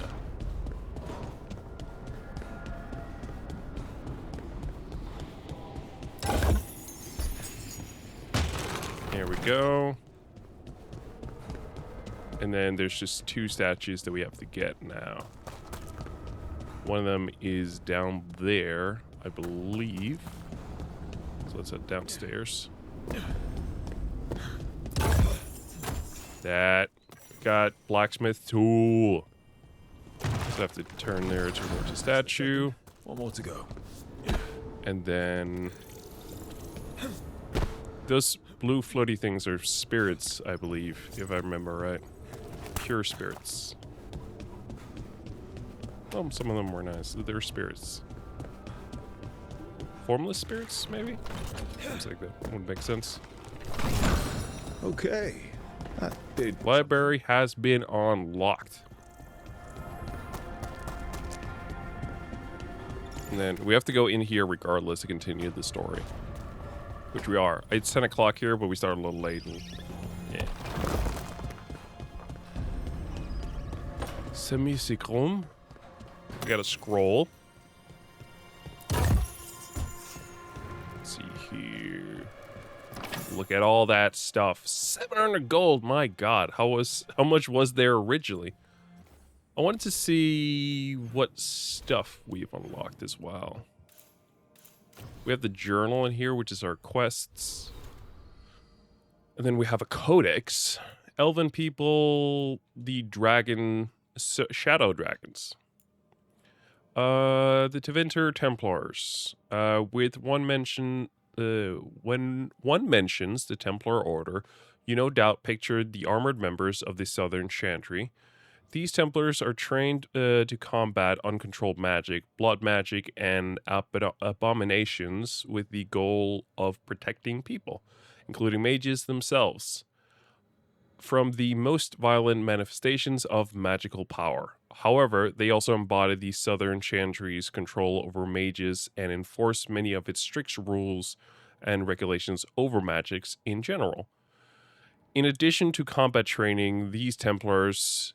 There we go. And then there's just 2 statues that we have to get now. One of them is down there. I believe. So let's head downstairs. That got blacksmith tool. So I have to turn there towards the statue. One more to go. And then those blue floaty things are spirits, I believe, if I remember right. Pure spirits. Oh, some of them were nice. They're spirits. Formless spirits, maybe? Sounds like that would make sense. Okay. That did. Library has been unlocked. And then we have to go in here regardless to continue the story. Which we are. It's 10 o'clock here, but we started a little late. And, yeah. Semi-Sikrum. We got a scroll. Let's see here. Look at all that stuff. 700 gold. My God, how much was there originally? I wanted to see what stuff we've unlocked as well. We have the journal in here, which is our quests. And then we have a codex. Elven people, the dragon, shadow dragons. The Tevinter Templars. With one mention, when one mentions the Templar Order, you no doubt pictured the armored members of the Southern Chantry. These Templars are trained to combat uncontrolled magic, blood magic, and abominations with the goal of protecting people, including mages themselves, from the most violent manifestations of magical power. However, they also embody the Southern Chantry's control over mages and enforce many of its strict rules and regulations over magics in general. In addition to combat training, these Templars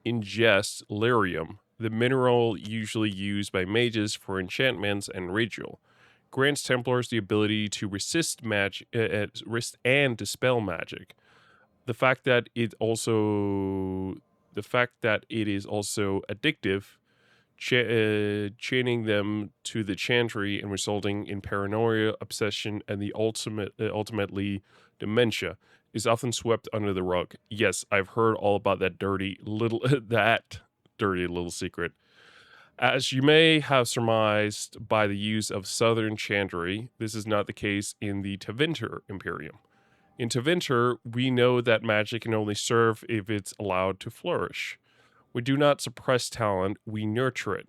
ingest lyrium, the mineral usually used by mages for enchantments and ritual. Grants Templars the ability to resist and dispel magic. The fact that it is also addictive, chaining them to the chantry and resulting in paranoia, obsession, and the ultimately dementia, is often swept under the rug. Yes, I've heard all about that dirty little secret. As you may have surmised by the use of Southern Chantry, this is not the case in the Tevinter Imperium. In Tevinter, we know that magic can only serve if it's allowed to flourish. We do not suppress talent, we nurture it.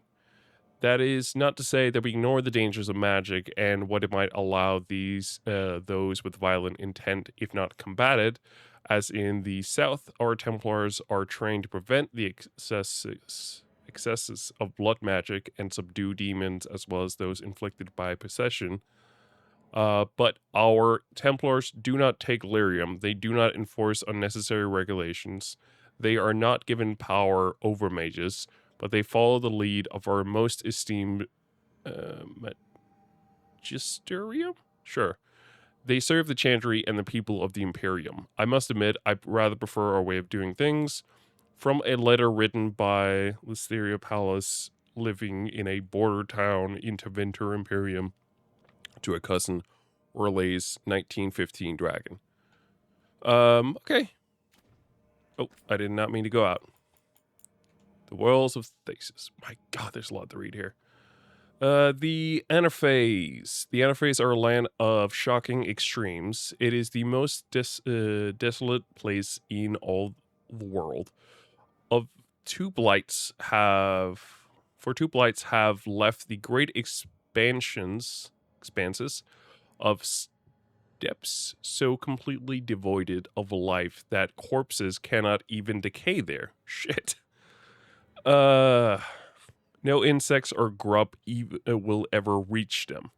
That is not to say that we ignore the dangers of magic and what it might allow those with violent intent, if not combated. As in the South, our Templars are trained to prevent the excesses of blood magic and subdue demons as well as those inflicted by possession. But our Templars do not take lyrium. They do not enforce unnecessary regulations. They are not given power over mages, but they follow the lead of our most esteemed magisterium? Sure. They serve the Chantry and the people of the Imperium. I must admit, I rather prefer our way of doing things. From a letter written by Listeria Pallas, living in a border town in Tevinter Imperium, to a cousin, Orlay's 1915 dragon. Okay. Oh, I did not mean to go out. The Wells of Thesis. My God, there's a lot to read here. The Anaphase. The Anaphase are a land of shocking extremes. It is the most desolate place in all the world. Two blights have left the great expanses of steppes so completely devoid of life that corpses cannot even decay there. Shit. No insects or grub will ever reach them.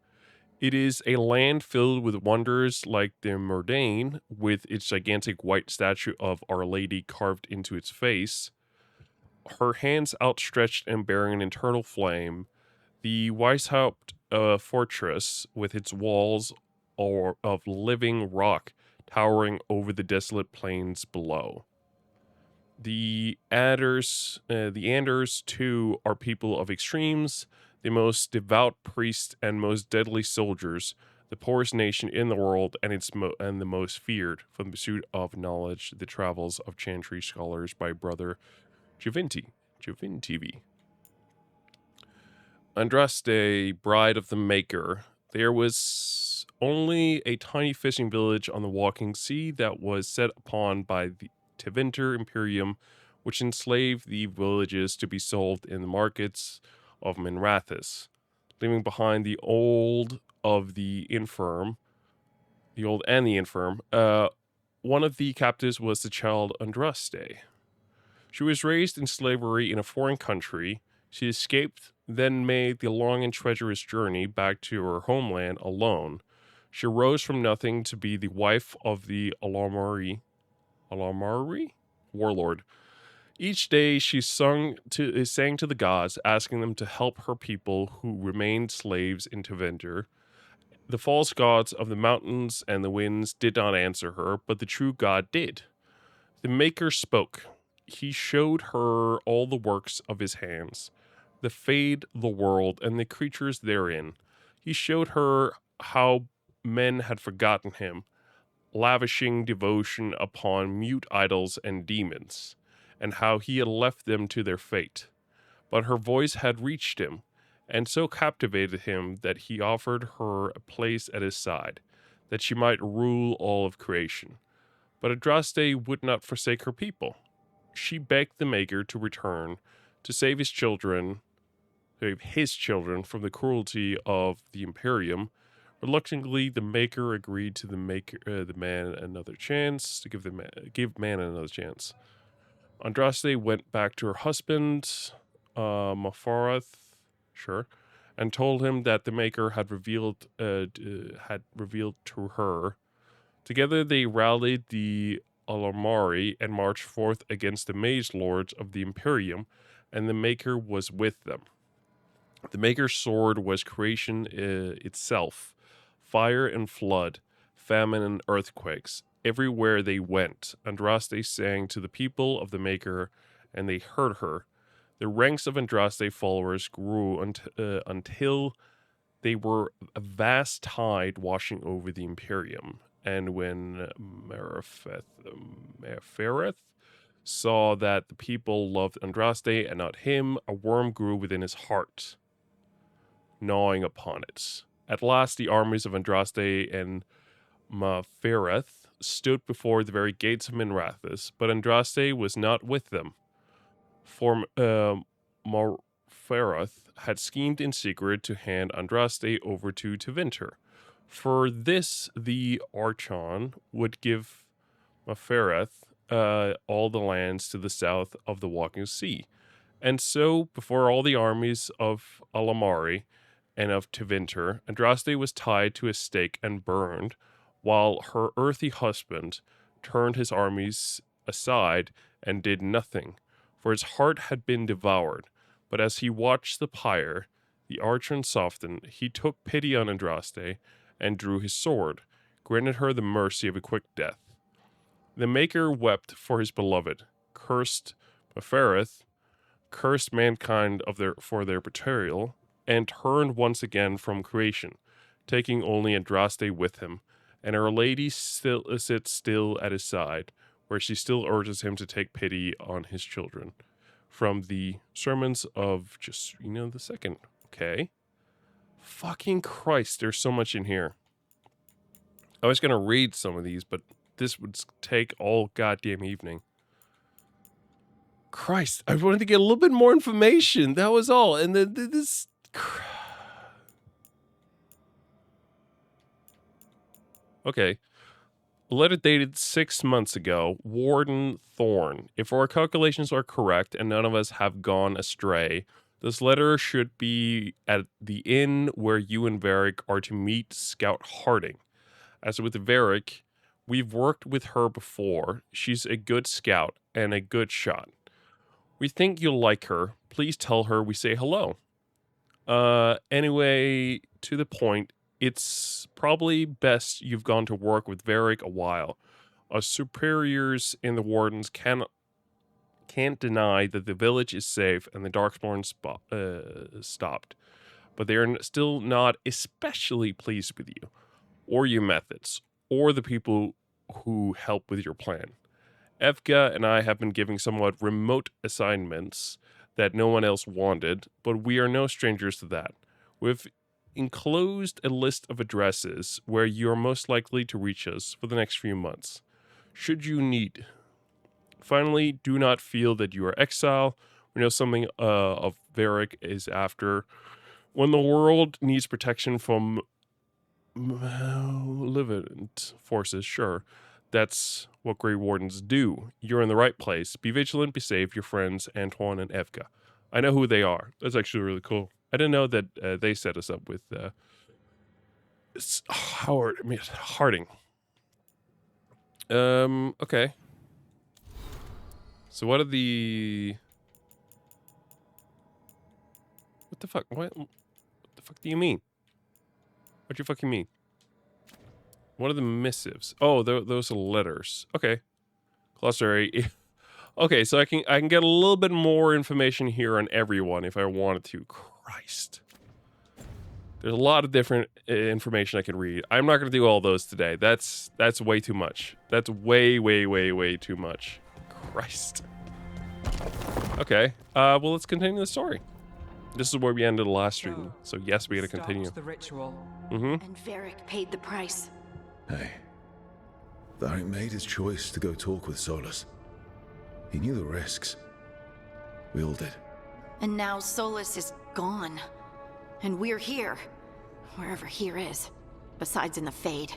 It is a land filled with wonders like the Murdain, with its gigantic white statue of Our Lady carved into its face, her hands outstretched and bearing an eternal flame, the Weishaupt fortress with its walls of living rock towering over the desolate plains below. The Anders, too, are people of extremes. the most devout priests and most deadly soldiers, the poorest nation in the world, and and the most feared for the pursuit of knowledge, the travels of chantry scholars by Brother Jovintivi. Andraste, bride of the Maker. There was only a tiny fishing village on the walking sea that was set upon by the Tevinter Imperium, which enslaved the villages to be sold in the markets of Minrathous, leaving behind the old and the infirm. One of the captives was the child Andraste. She was raised in slavery in a foreign country. She escaped, then made the long and treacherous journey back to her homeland alone. She rose from nothing to be the wife of the Alamari warlord. Each day she sang to the gods, asking them to help her people who remained slaves in Tevinter. The false gods of the mountains and the winds did not answer her, but the true God did. The Maker spoke. He showed her all the works of his hands, the Fade, the world, and the creatures therein. He showed her how men had forgotten him, lavishing devotion upon mute idols and demons, and how he had left them to their fate. But her voice had reached him, and so captivated him that he offered her a place at his side, that she might rule all of creation. But Andraste would not forsake her people. She begged the Maker to return, to save his children from the cruelty of the Imperium. Reluctantly, the Maker agreed to give man another chance. Andraste went back to her husband, Minrathous, and told him that the Maker had revealed to her. Together they rallied the Alamari and marched forth against the mage lords of the Imperium, and the Maker was with them. The Maker's sword was creation itself, fire and flood, famine and earthquakes. Everywhere they went, Andraste sang to the people of the Maker, and they heard her. The ranks of Andraste followers grew until they were a vast tide washing over the Imperium. And when Minrathous saw that the people loved Andraste and not him, a worm grew within his heart, gnawing upon it. At last, the armies of Andraste and Minrathous stood before the very gates of Minrathous, but Andraste was not with them. For Minrathous had schemed in secret to hand Andraste over to Tevinter. For this, the Archon would give Minrathous all the lands to the south of the Walking Sea. And so, before all the armies of Alamari and of Tevinter, Andraste was tied to a stake and burned, while her earthy husband turned his armies aside and did nothing, for his heart had been devoured. But as he watched the pyre, the Archon softened. He took pity on Andraste and drew his sword, granted her the mercy of a quick death. The Maker wept for his beloved, cursed Minrathous, cursed mankind for their betrayal, and turned once again from creation, taking only Andraste with him, and Our Lady sits still at his side, where she still urges him to take pity on his children. From the Sermons of Justina II. Okay. Fucking Christ, there's so much in here. I was going to read some of these, but this would take all goddamn evening. Christ, I wanted to get a little bit more information. That was all. And then this... Okay. A letter dated 6 months ago. Warden Thorn. If our calculations are correct and none of us have gone astray, this letter should be at the inn where you and Varric are to meet Scout Harding. As with Varric, we've worked with her before. She's a good scout and a good shot. We think you'll like her. Please tell her we say hello. Anyway, to the point, it's probably best you've gone to work with Varric a while. Our superiors in the Wardens can't deny that the village is safe and the Darkspawn stopped. but they are still not especially pleased with you, or your methods, or the people who help with your plan. Evga and I have been giving somewhat remote assignments that no one else wanted, but we are no strangers to that. We've enclosed a list of addresses where you are most likely to reach us for the next few months, should you need. Finally, do not feel that you are exile. We know something of Varric is after. When the world needs protection from malevolent forces, sure, that's what Grey Wardens do. You're in the right place. Be vigilant, be safe, your friends, Antoine and Evga. I know who they are. That's actually really cool. I didn't know that they set us up with Harding. Okay. So what are the... What the fuck? What the fuck do you mean? What do you fucking mean? What are the missives? Oh, those are letters. Okay. Glossary. Okay, so I can get a little bit more information here on everyone if I wanted to. Christ. There's a lot of different information I can read. I'm not going to do all those today. That's way too much. That's way too much. Christ. Okay. Well, let's continue the story. This is where we ended the last stream, so yes, we gotta continue. The ritual. And Varric paid the price. Hey. Varric made his choice to go talk with Solus. He knew the risks. We all did. And now Solus is gone. And we're here. Wherever here is. Besides in the Fade.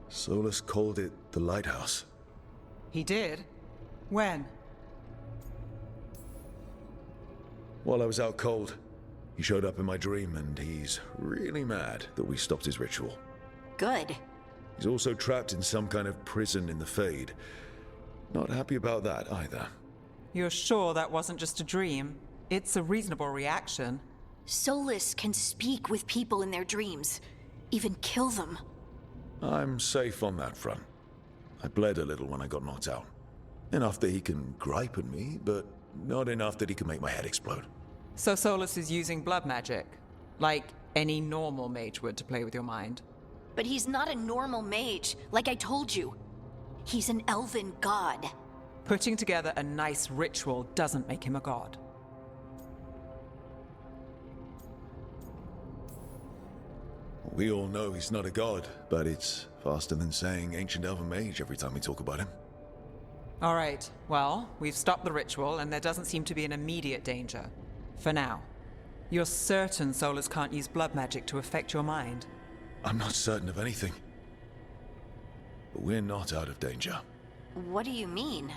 Solus called it the Lighthouse. He did? When? While I was out cold, he showed up in my dream, and he's really mad that we stopped his ritual. Good. He's also trapped in some kind of prison in the Fade. Not happy about that either. You're sure that wasn't just a dream? It's a reasonable reaction. Solus can speak with people in their dreams. Even kill them. I'm safe on that front. I bled a little when I got knocked out. Enough that he can gripe at me, but not enough that he can make my head explode. So Solus is using blood magic, like any normal mage would to play with your mind. But he's not a normal mage, like I told you. He's an elven god. Putting together a nice ritual doesn't make him a god. We all know he's not a god, but it's faster than saying ancient elven mage every time we talk about him. All right, well, we've stopped the ritual and there doesn't seem to be an immediate danger. For now. You're certain Solus can't use blood magic to affect your mind? I'm not certain of anything. But we're not out of danger. What do you mean?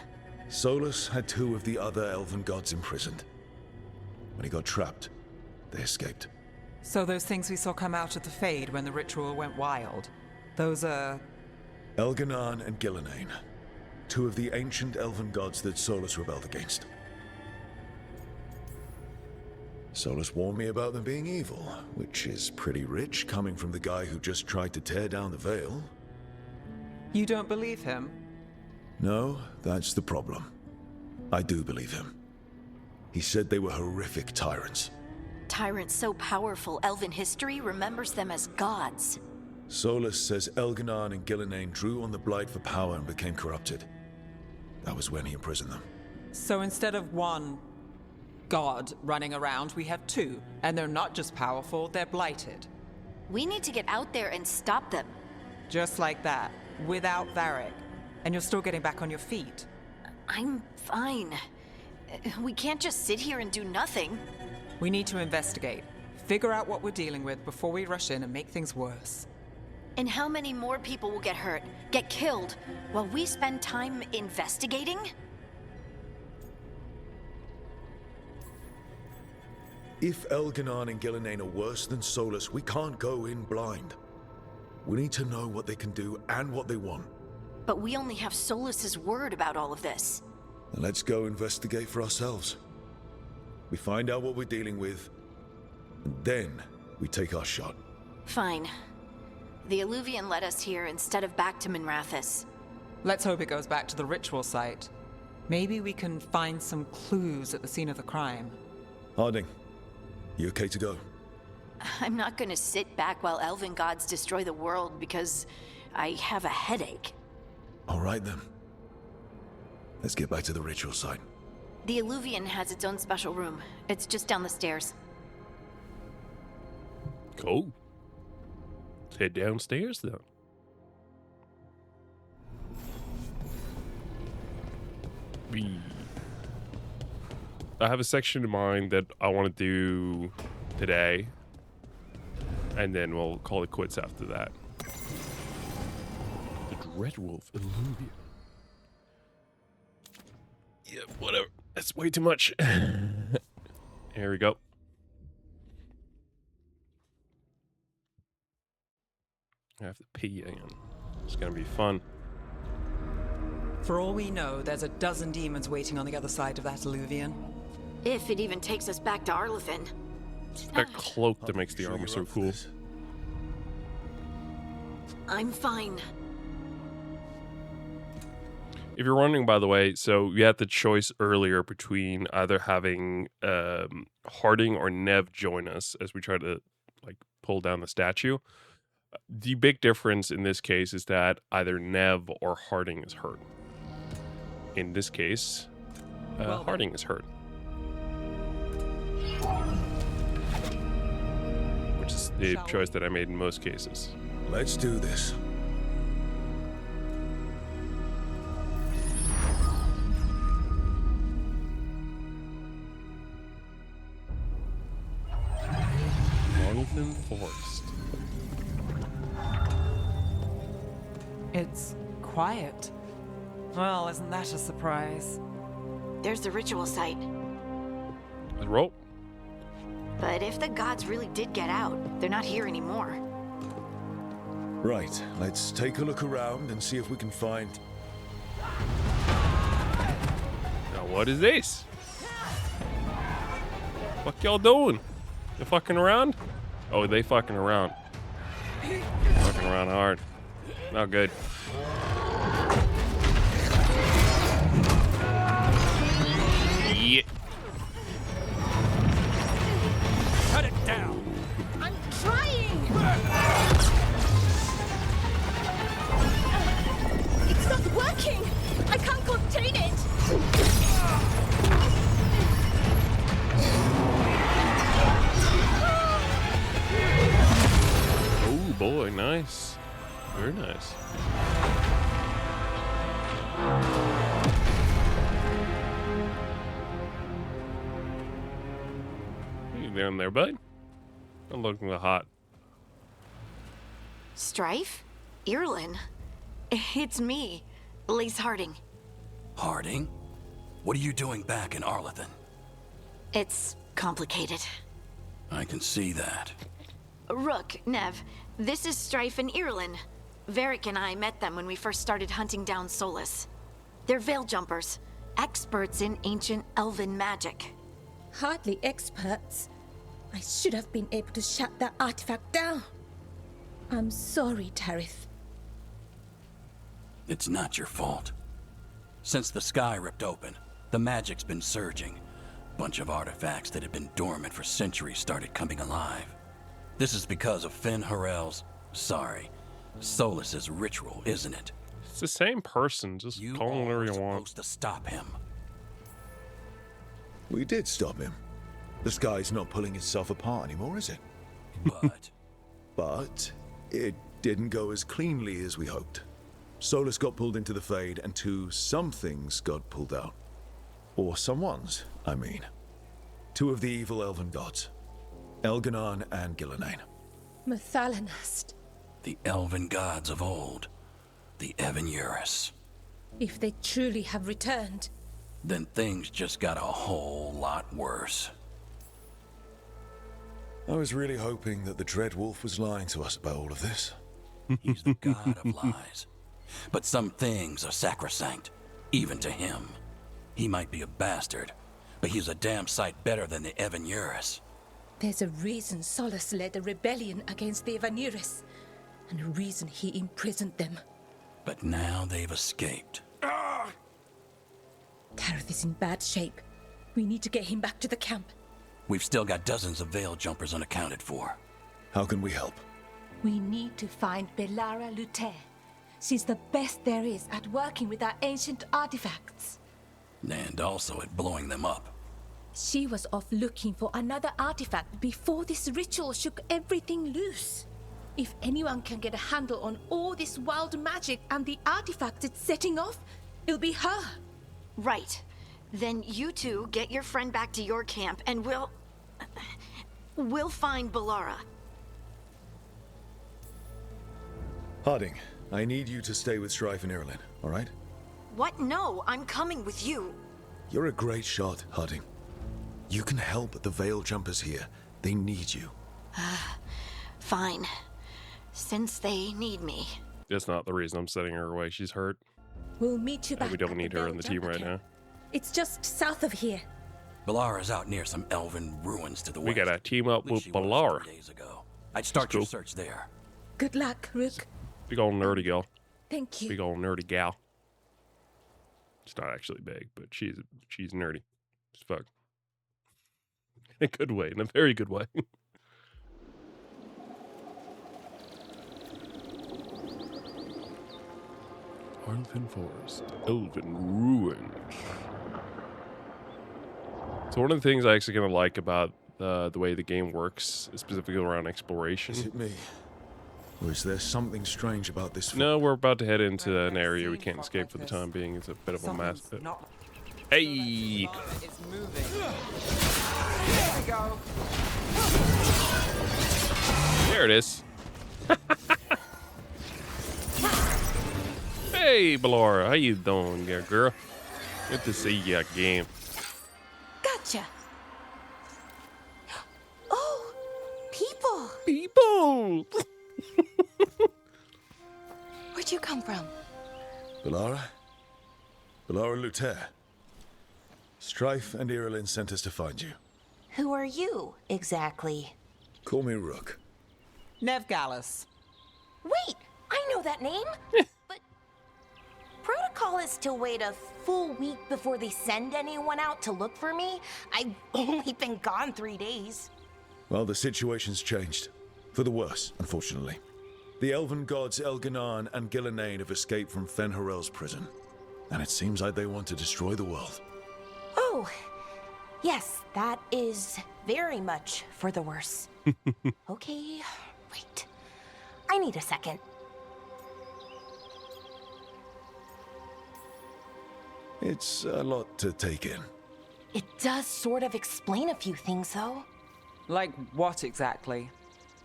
Solus had 2 of the other elven gods imprisoned. When he got trapped, they escaped. So those things we saw come out of the Fade when the ritual went wild, those are... Elganan and Gillenane. 2 of the ancient elven gods that Solus rebelled against. Solus warned me about them being evil, which is pretty rich coming from the guy who just tried to tear down the veil. You don't believe him? No, that's the problem. I do believe him. He said they were horrific tyrants. Tyrants so powerful, elven history remembers them as gods. Solus says Elganan and Gillenane drew on the Blight for power and became corrupted. That was when he imprisoned them. So instead of one god running around, we have 2. And they're not just powerful, they're blighted. We need to get out there and stop them. Just like that, without Varric. And you're still getting back on your feet. I'm fine. We can't just sit here and do nothing. We need to investigate. Figure out what we're dealing with before we rush in and make things worse. And how many more people will get hurt, get killed, while we spend time investigating? If Elganan and Gillenane are worse than Solus, we can't go in blind. We need to know what they can do and what they want. But we only have Solus's word about all of this. Then let's go investigate for ourselves. We find out what we're dealing with, and then we take our shot. Fine. The Illuvian led us here instead of back to Minrathous. Let's hope it goes back to the ritual site. Maybe we can find some clues at the scene of the crime. Harding, you okay to go? I'm not gonna sit back while elven gods destroy the world because I have a headache. All right then. Let's get back to the ritual site. The Illuvian has its own special room. It's just down the stairs. Cool. Let's head downstairs then. I have a section in mind that I want to do today, and then we'll call it quits after that. The Dreadwolf Illuvian. Yeah, whatever. That's way too much. Here we go. I have to pee again. It's gonna be fun. For all we know, there's a dozen demons waiting on the other side of that Illuvian. If it even takes us back to Arlathan. It's that cloak that makes the armor so cool. I'm fine. If you're wondering, by the way, so we had the choice earlier between either having Harding or Nev join us as we try to like pull down the statue. The big difference in this case is that either Nev or Harding is hurt. In this case, Harding is hurt. Which is the choice that I made in most cases. Let's do this. Minrathous Forest. It's quiet. Well, isn't that a surprise? There's the ritual site. Let's roll. But if the gods really did get out, they're not here anymore. Right, let's take a look around and see if we can find... Now what is this? What y'all doing? You fucking around? Oh, they fucking around. Fucking around hard. Not good. Yeah. Cut it down! I'm trying! It's not working! I can't contain it! Oh boy, nice. Very nice. What are you doing there, bud? I'm looking hot. Strife? Irlin? It's me, Lace Harding. Harding? What are you doing back in Arlathan? It's complicated. I can see that. Rook, Nev, this is Strife and Irlin. Varric and I met them when we first started hunting down Solus. They're veil jumpers, experts in ancient elven magic. Hardly experts. I should have been able to shut that artifact down. I'm sorry, Tarith. It's not your fault. Since the sky ripped open, the magic's been surging. Bunch of artifacts that had been dormant for centuries started coming alive. This is because of Finn Harel's, Solus's ritual, isn't it? It's the same person. Just You call him all whatever were you want. supposed to stop him. We did stop him. The sky's not pulling itself apart anymore, is it? But But it didn't go as cleanly as we hoped. Solus got pulled into the Fade, and some things got pulled out. Or someone's, I mean. Two of the evil elven gods. Elganon and Gillenane. Mathalanast. the elven gods of old, the Evan-Eurus. If they truly have returned, Then things just got a whole lot worse. I was really hoping that the Dreadwolf was lying to us about all of this. He's the god of lies. But some things are sacrosanct, even to him. He might be a bastard, but he's a damn sight better than the Evan-Eurus. there's a reason Solus led a rebellion against the Evan-Eurus, and a reason he imprisoned them. But now they've escaped. Tareth is in bad shape. We need to get him back to the camp. We've still got dozens of veil jumpers unaccounted for. How can we help? We need to find Belara Luther. She's the best there is at working with our ancient artifacts. And also at blowing them up. She was off looking for another artifact before this ritual shook everything loose. If anyone can get a handle on all this wild magic and the artifact it's setting off, it'll be her. Right. Then you two get your friend back to your camp and we'll find Belara. Harding, I need you to stay with Strife and Irilyn, all right? What? No, I'm coming with you. You're a great shot, Harding. You can help the Veil Jumpers here. They need you. Fine. Since they need me. That's not the reason I'm sending her away. She's hurt. We'll meet you back. We don't at need the her Veil on the team Jumper right camp. now. It's just south of here. Belara's out near some elven ruins to the We west. gotta team up At with least she was Belara. 3 days ago. I'd start your search there. Good luck, Rook. Big old nerdy girl. Thank you. Big old nerdy gal. She's not actually big, but she's nerdy as fuck. In a good way, in a very good way. Elven Forest, Elven Ruins. So one of the things I actually kind of like about the way the game works, specifically around exploration. Is it me? Or is there something strange about this? No, we're about to head into an area we can't escape for the time being. It's a bit of a mess. Hey! It's moving. There we go. There it is. Hey, Belara, how you doing, girl? Good to see you again. Gotcha. Oh, people. People! Where'd you come from? Belara? Belara Luther. Strife and Irilyn sent us to find you. Who are you, exactly? Call me Rook. Nev Gallus. Wait, I know that name. But protocol is to wait a full week before they send anyone out to look for me. I've only been gone 3 days. Well, the situation's changed. For the worse, unfortunately. The elven gods Elganan and Gillenane have escaped from Fen'Harel's prison. And it seems like they want to destroy the world. Oh, yes, that is very much for the worse. Okay, wait. I need a second. It's a lot to take in. It does sort of explain a few things, though. Like what exactly?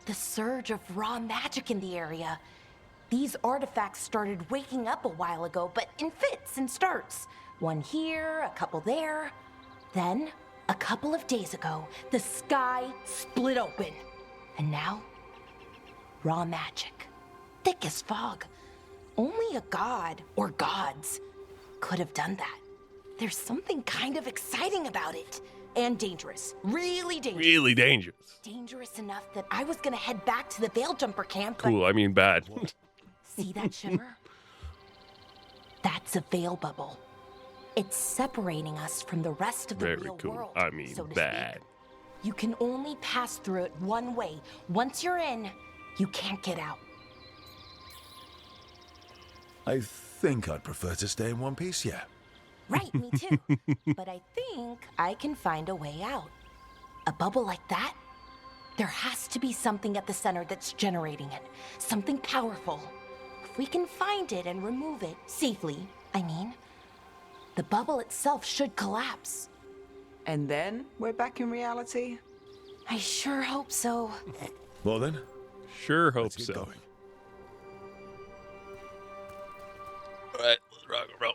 The surge of raw magic in the area. These artifacts started waking up a while ago, but in fits and starts. One here, a couple there. Then, a couple of days ago, the sky split open. And now, raw magic. Thick as fog. Only a god, or gods, could have done that. There's something kind of exciting about it. And dangerous. Really dangerous. Really dangerous. Dangerous enough that I was gonna head back to the Veil Jumper camp, but Cool, I mean bad. see that shimmer? That's a veil bubble. It's separating us from the rest of the Very real cool. world. I mean so to bad. speak. You can only pass through it one way. Once you're in, you can't get out. I think I'd prefer to stay in one piece, yeah. Right, me too. But I think I can find a way out. A bubble like that? There has to be something at the center that's generating it. Something powerful. If we can find it and remove it, safely, I mean, the bubble itself should collapse. And then we're back in reality? I sure hope so. Well then, Sure hope let's get so. going. Alright, let's rock and roll.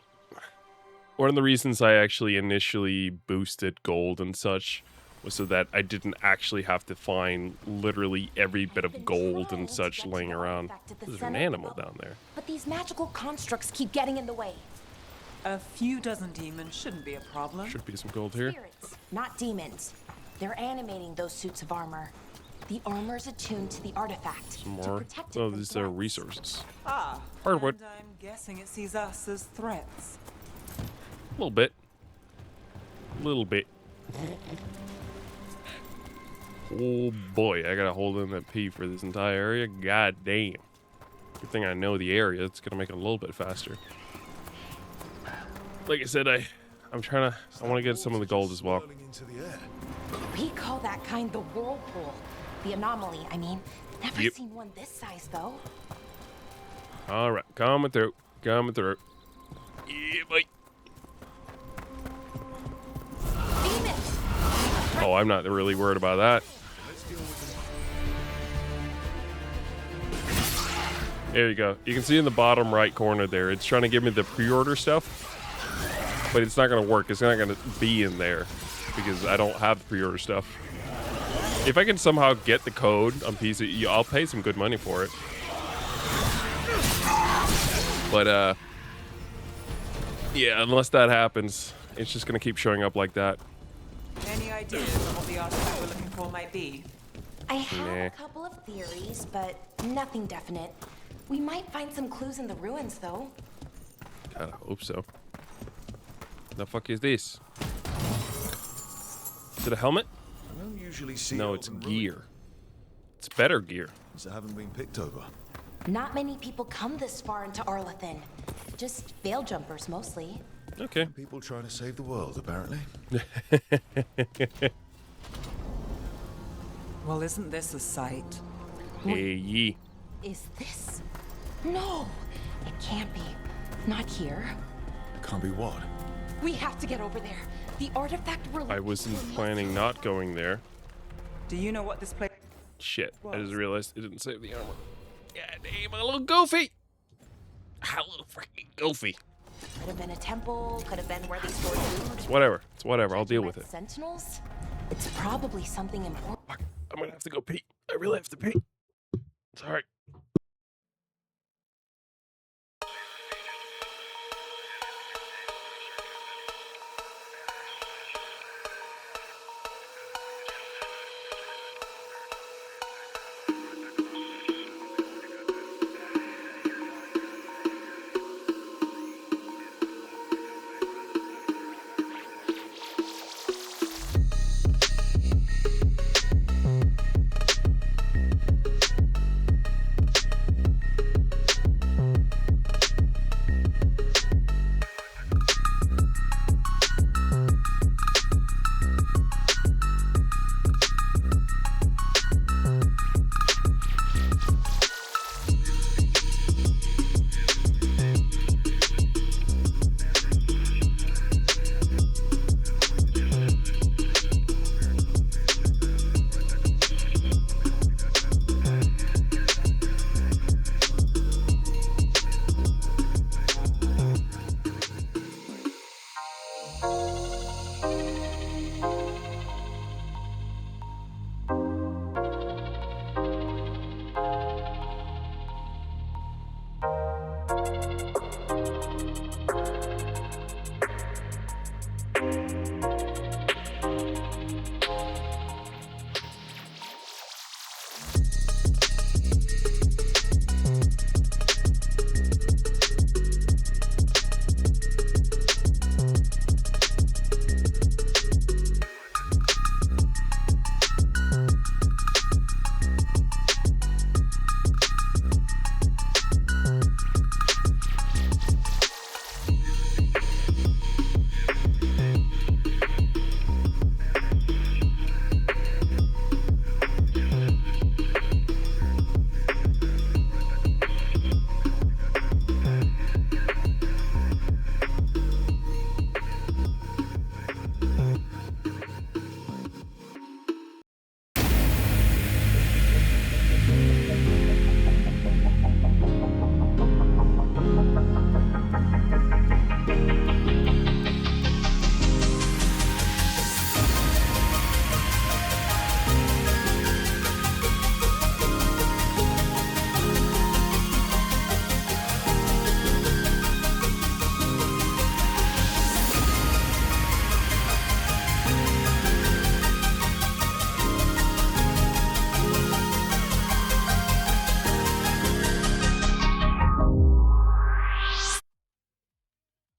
One of the reasons I actually initially boosted gold and such was so that I didn't actually have to find literally every bit of gold and such laying around. There's an animal down there. But these magical constructs keep getting in the way. A few dozen demons shouldn't be a problem. Should be some gold here. Spirits, not demons. They're animating those suits of armor. The armor's attuned to the artifact. Some to more. protect it Oh, from these are threats. resources. Ah, Hardwood. and I'm guessing it sees us as threats. A little bit. A little bit. Oh boy, I gotta hold in that P for this entire area. God damn. Good thing I know the area. It's gonna make it a little bit faster. Like I said, I want to get some of the gold as well. We call that kind the whirlpool. The anomaly, I mean. Never seen one this size, though. All right, coming through. Coming through. Yeah, boy. Demons! Oh, I'm not really worried about that. There you go. You can see in the bottom right corner there, it's trying to give me the pre-order stuff. But it's not going to work. It's not going to be in there because I don't have the pre-order stuff. If I can somehow get the code on PC, I'll pay some good money for it. But, yeah, unless that happens, it's just going to keep showing up like that. Any ideas on what the artifact we're looking for might be? I have a couple of theories, but nothing definite. We might find some clues in the ruins, though. God, I hope so. The fuck is this? Is it a helmet? I don't usually see. No, it's gear. It's better gear. That haven't been picked over. Not many people come this far into Arlathan. Just veil jumpers, mostly. Okay. People trying to save the world, apparently. Well, isn't this a sight? Hey, ye. Is this? No, it can't be. Not here. Can't be what? We have to get over there. The artifact we're I wasn't planning not going there. Do you know what this place? Shit, I just realized it didn't save the armor. God damn, a little goofy. A little freaking goofy. Could have been a temple, could have been where they stored food. It's whatever. It's whatever. I'll deal with it. Sentinels? It's probably something important. Fuck, I'm gonna have to go pee. I really have to pee. Sorry.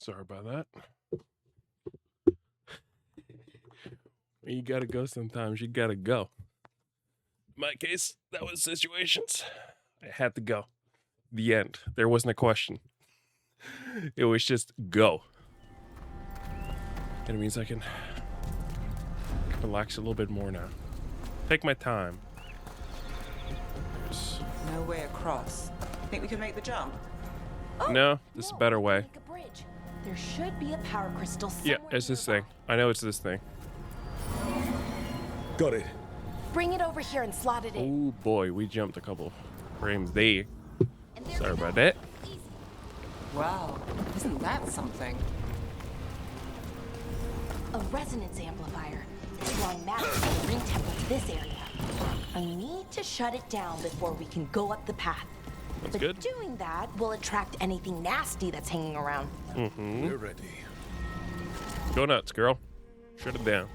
Sorry about that. You gotta go sometimes. You gotta go. In my case, that was situations. I had to go. The end. There wasn't a question. It was just go. And it means I can relax a little bit more now. Take my time. There's... No way across. Think we can make the jump? No, this is a better way. Make a bridge. There should be a power crystal somewhere. Yeah, it's this thing. I know it's this thing. Got it. Bring it over here and slot it in. Oh boy, we jumped a couple frames there. Sorry about that. Wow, isn't that something? A resonance amplifier. It's drawing magic from the ring temple to this area. I need to shut it down before we can go up the path. That's But good. doing that will attract anything nasty that's hanging around. Mm-hmm. We're ready. Go nuts, girl. Shut it down.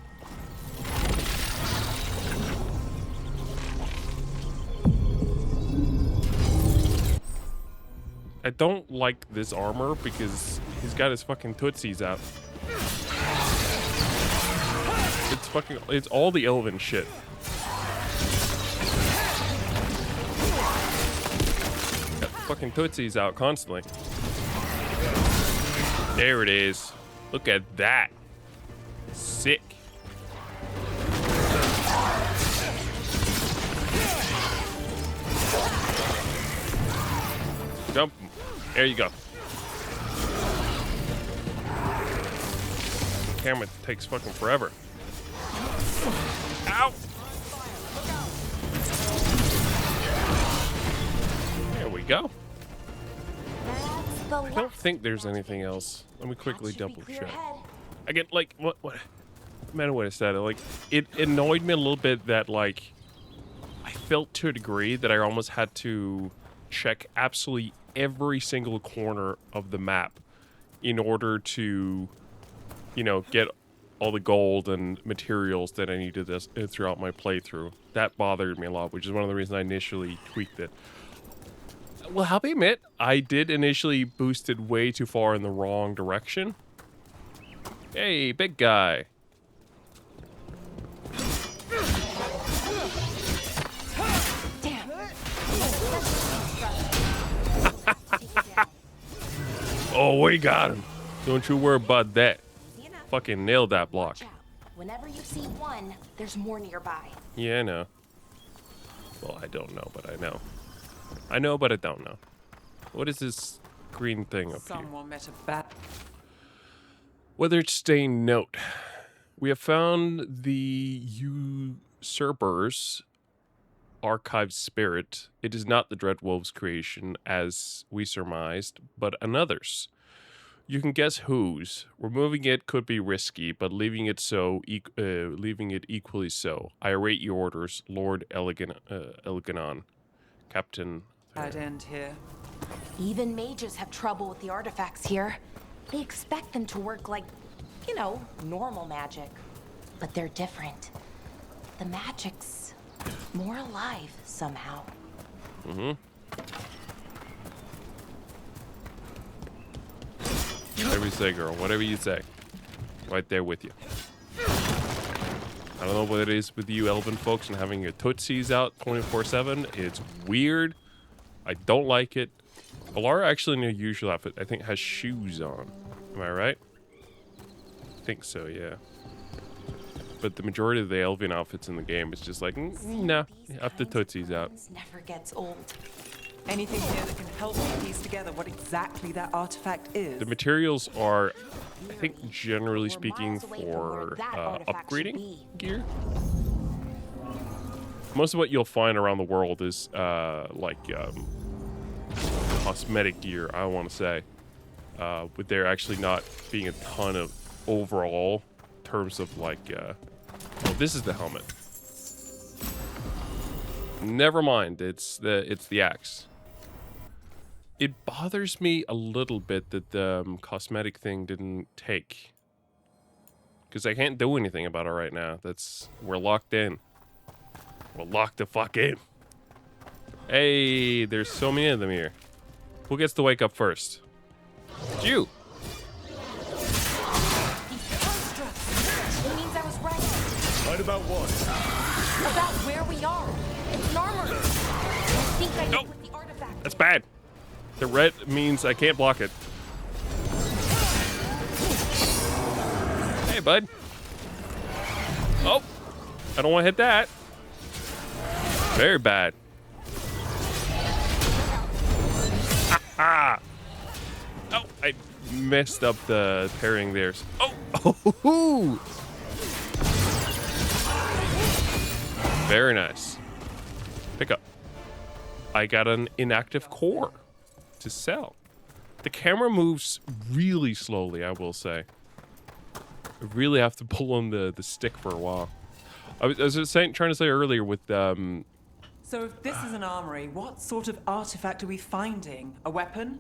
I don't like this armor because he's got his fucking tootsies out. It's all the elven shit. Got fucking tootsies out constantly. There it is. Look at that. Sick. Jump. There you go. Camera takes fucking forever. Ow! There we go. I don't think there's anything else. Let me quickly double check. I get like what matter what I said. Like it annoyed me a little bit that like I felt to a degree that I almost had to check absolutely every single corner of the map in order to, you know, get all the gold and materials that I needed this throughout my playthrough. That bothered me a lot, which is one of the reasons I initially tweaked it. Well, I'll admit, I did initially boost it way too far in the wrong direction. Hey, big guy. Damn. Oh, we got him. Don't you worry about that. Fucking nailed that block. Whenever you see one, there's more nearby. Yeah, I know. Well, I don't know, but I know. I know, but I don't know. What is this green thing up here? Someone met a bat. Whether it's staying note. We have found the usurper's archived spirit. It is not the Dreadwolf's creation, as we surmised, but another's. You can guess whose. Removing it could be risky, but leaving it equally so. I await your orders, Lord Elganon, Captain. I'd end here. Even mages have trouble with the artifacts here. They expect them to work like, you know, normal magic. But they're different. The magic's more alive somehow. Mm-hmm. Whatever you say, girl. Whatever you say. Right there with you. I don't know what it is with you elven folks and having your tootsies out 24/7. It's weird. I don't like it. Valara actually in her usual outfit, I think, has shoes on. Am I right? I think so, yeah. But the majority of the elven outfits in the game is just like, no, up the tootsies out. Never gets old. Anything here that can help me piece together what exactly that artifact is? The materials are, I think, generally speaking, for upgrading gear. Most of what you'll find around the world is cosmetic gear, I want to say. With there actually not being a ton of overall terms of like, well, this is the helmet. Never mind, it's the axe. It bothers me a little bit that the cosmetic thing didn't take. Because I can't do anything about it right now. We're locked in. We're locked the fuck in. Hey, there's so many of them here. Who gets to wake up first? It's you. It means I was right. Right about what? About where we are. an armor. I think I know what the artifact That's bad. The red means I can't block it. Hey, bud. Oh, I don't want to hit that. Very bad. Ah! Oh, I messed up the parrying there. Oh! Very nice. Pick up. I got an inactive core to sell. The camera moves really slowly, I will say. I really have to pull on the stick for a while. I was trying to say earlier with So if this is an armory, what sort of artifact are we finding? A weapon?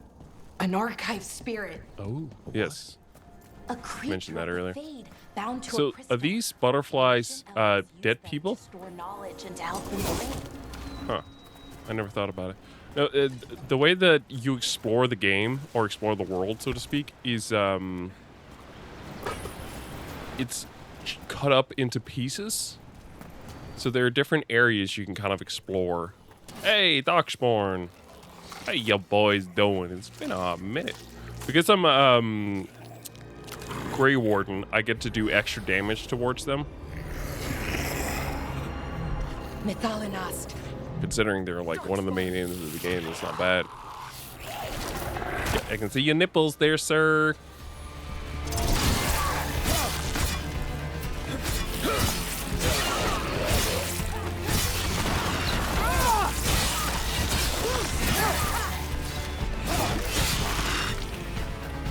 An archive spirit. Oh, yes. A creature Mentioned that of the earlier. Fade, bound to So a crystal. are these butterflies dead people? Store knowledge and to help them away. Huh. I never thought about it. No, the way that you explore the game, or explore the world, so to speak, is it's cut up into pieces. So there are different areas you can kind of explore. Hey, Darkspawn! How you boys doing? It's been a minute. Because I'm Grey Warden, I get to do extra damage towards them. Methalinast. Considering they're like one of the main enemies of the game, it's not bad. Yeah, I can see your nipples there, sir.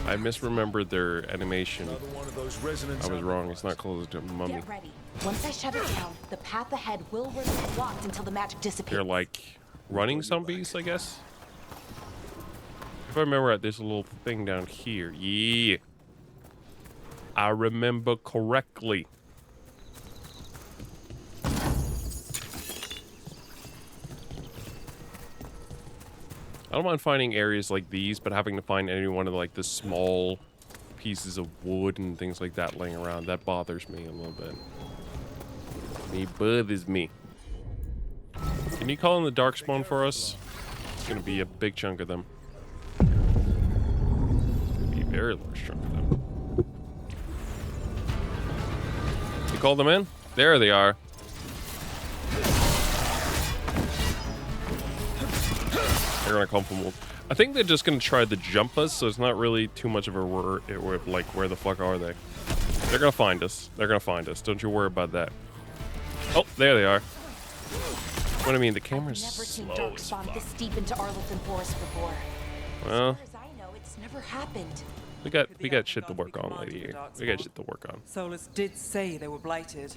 I misremembered their animation. I was wrong. It's not close to Mummy. Get ready. Once I shut it down, the path ahead will remain blocked until the magic disappears. They're like running zombies, I guess. If I remember right, there's a little thing down here. Yeah. I remember correctly. I don't mind finding areas like these, but having to find any one of like the small pieces of wood and things like that laying around, that bothers me a little bit. It bothers me. Can you call in the Darkspawn for us? It's gonna be a big chunk of them. Be a very large chunk of them. You call them in? There they are. They're gonna come from. I think they're just gonna try to jump us, so it's not really too much of a like where the fuck are they? They're gonna find us. They're gonna find us. Don't you worry about that. Oh, there they are. What I mean, the camera's I've never seen slow as Darkspawn fuck. this deep into Arlington Forest before. Well, As far as I know, it's never happened. we got shit to work on, lady. We got shit to work on. Solus did say they were blighted.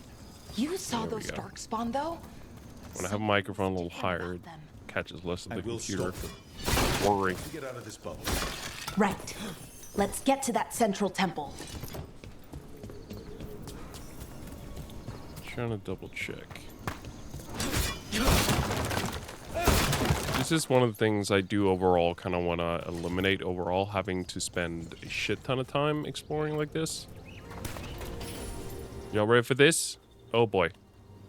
You saw There we those go. Darkspawn, though? When I have a microphone a little higher, it catches less of the computer. Worry. Get out of this bubble. Right. Let's get to that central temple. Trying to double check. This is one of the things I do overall kind of want to eliminate overall, having to spend a shit ton of time exploring like this. Y'all ready for this? Oh boy.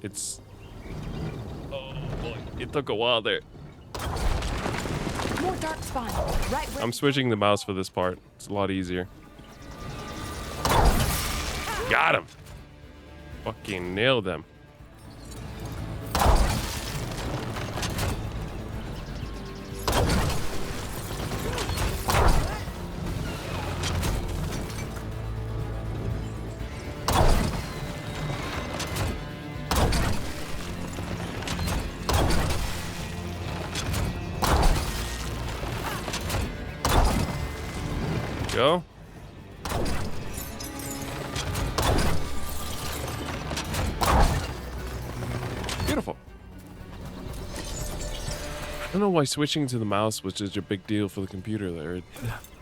It's... Oh boy. It took a while there. More Darkspawn. Right where I'm switching the mouse for this part. It's a lot easier. Got him. Fucking nailed them. Go. Beautiful. I don't know why switching to the mouse was such a big deal for the computer there.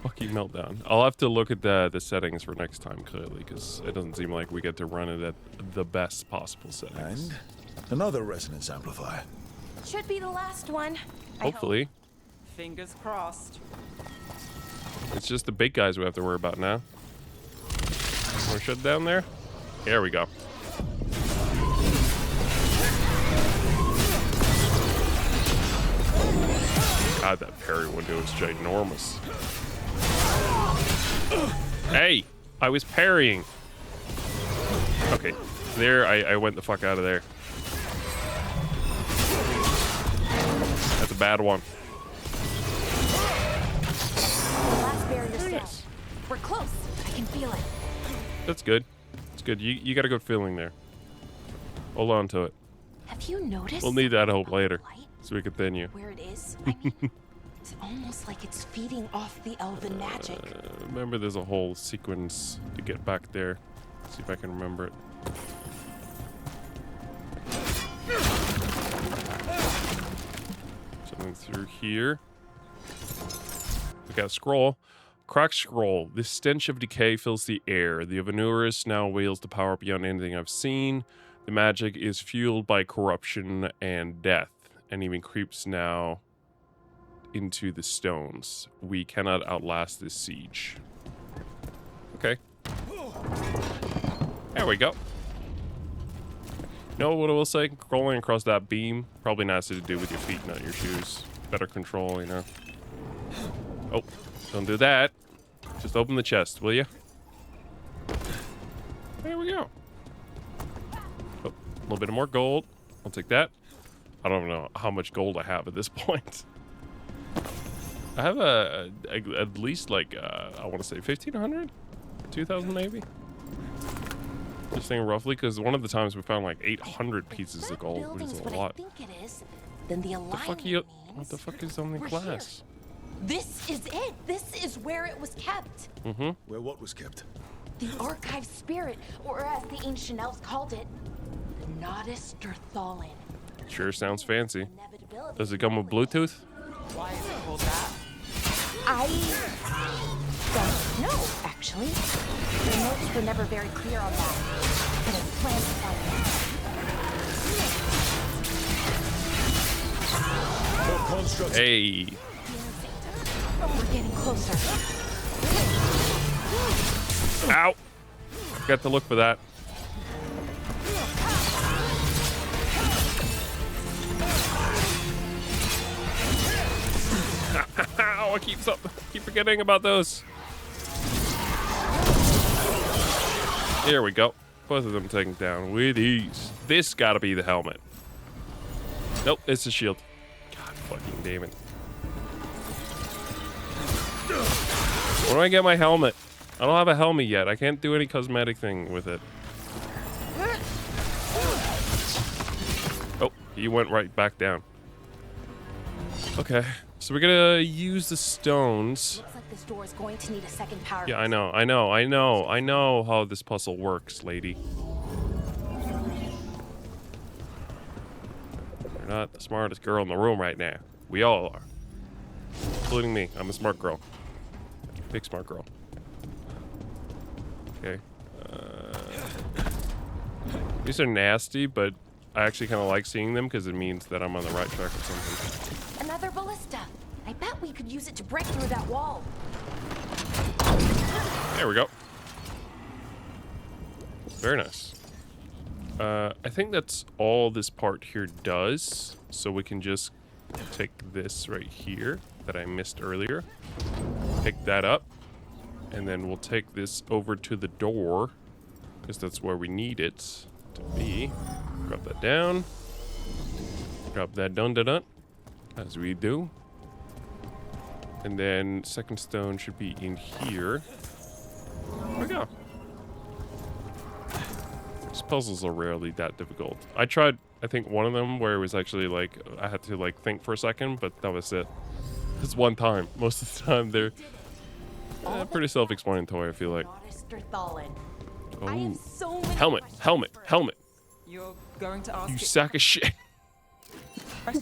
Fucking meltdown. I'll have to look at the settings for next time, clearly, because it doesn't seem like we get to run it at the best possible settings. And another resonance amplifier. Should be the last one. Hopefully. Fingers crossed. It's just the big guys we have to worry about now. We're shut down there? There we go. God, that parry window is ginormous. Hey, I was parrying. Okay, there, I went the fuck out of there. That's a bad one. The last barrier's down. We're close. I can feel it. That's good. It's good. You got a good feeling there. Hold on to it. Have you noticed? We'll need that hope later, so we continue. Where it is? I mean, it's almost like it's feeding off the elven magic. Remember, there's a whole sequence to get back there. See if I can remember it. Something through here. We got a scroll. Cracked scroll. This stench of decay fills the air. The Veilguard now wields the power beyond anything I've seen. The magic is fueled by corruption and death, and even creeps now into the stones. We cannot outlast this siege. Okay. There we go. Know what I will say? Crawling across that beam probably not to do with your feet, not your shoes. Better control, you know. Oh, don't do that. Just open the chest, will you? There we go. Oh, a little bit of more gold. I'll take that. I don't know how much gold I have at this point. I have at least like I want to say 1,500, 2,000 maybe. Just saying roughly, because one of the times we found like 800 pieces of gold, which is a lot. I think it is. Then the alignment What the fuck is on the glass? This is it. This is where it was kept. Mm-hmm. Where what was kept? The archive spirit, or as the ancient elves called it, the Nodus Durthalin. Sure sounds fancy. Does it come with Bluetooth? Why is it called that? I don't know, actually. The notes were never very clear on that. But I plan to find out. More constructs. Hey. We're getting closer. Ow. Got to look for that. Ow, I keep forgetting about those. Here we go. Both of them taken down with ease. This gotta be the helmet. Nope, it's the shield. God fucking damn it. Where do I get my helmet? I don't have a helmet yet. I can't do any cosmetic thing with it. Oh, he went right back down. Okay, so we're gonna use the stones. Looks like this door is going to need a second power. Yeah, I know how this puzzle works, lady. You're not the smartest girl in the room right now. We all are. Including me. I'm a smart girl. Big smart girl. Okay. These are nasty, but I actually kind of like seeing them because it means that I'm on the right track or something. Another ballista. I bet we could use it to break through that wall. There we go. Very nice. I think that's all this part here does. So we can just take this right here that I missed earlier. Pick that up. And then we'll take this over to the door. Because that's where we need it to be. Drop that down. Drop that dun-dun-dun. As we do. And then second stone should be in here. There we go. These puzzles are rarely that difficult. I tried, I think, one of them where it was actually like, I had to like think for a second, but that was it. It's one time. Most of the time they're pretty self-explanatory, I feel like. Oh. Helmet. You're going to ask You sack of shit.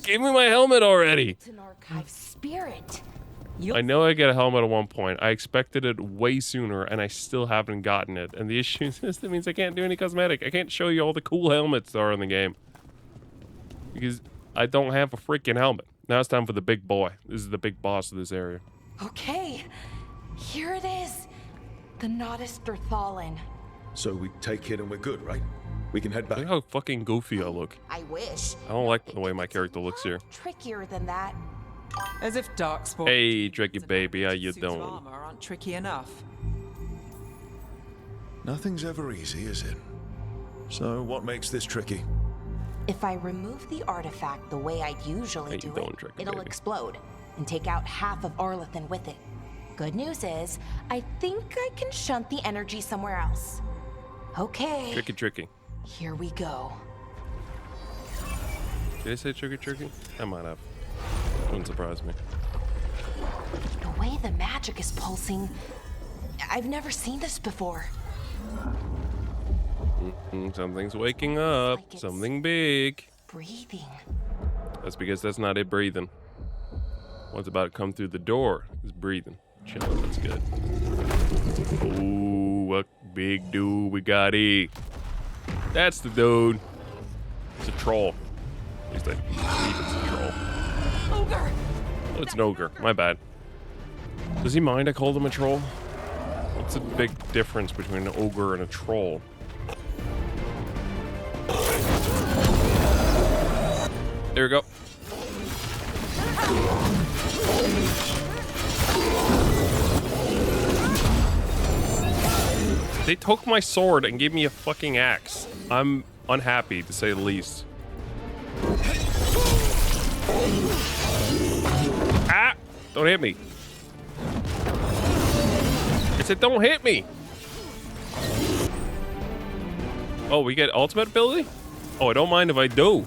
Give me my helmet already. It's an archive spirit. I know I get a helmet at one point. I expected it way sooner, and I still haven't gotten it. And the issue is that means I can't do any cosmetic. I can't show you all the cool helmets that are in the game. Because I don't have a freaking helmet. Now it's time for the big boy. This is the big boss of this area. Okay, here it is. The Nodus Durthalin. So we take it and we're good, right? We can head back. Look how fucking goofy I look. I wish. I don't like the way my character looks here. Trickier than that. As if Darkspawn Hey, Tricky and baby, how outdated you suits of doing? armor aren't tricky enough. Nothing's ever easy, is it? So, what makes this tricky? If I remove the artifact the way I'd usually Hey, do don't it, trick it, it'll baby. explode and take out half of Arlathan with it. Good news is, I think I can shunt the energy somewhere else. Okay, Tricky. here we go. Did I say tricky? I might have. Wouldn't surprise me. The way the magic is pulsing, I've never seen this before. Something's waking up. like it's- Something big. Breathing. That's because that's not it breathing. What's about to come through the door is breathing. Chill, that's good. Ooh, what big dude we got here. That's the dude. It's a troll. At least I believe it's a troll. Ogre! Oh, it's an ogre. My bad. Does he mind I called him a troll? What's the big difference between an ogre and a troll? There we go. They took my sword and gave me a fucking axe. I'm unhappy, to say the least. Ah! Don't hit me. I said don't hit me. Oh, we get ultimate ability? Oh, I don't mind if I do.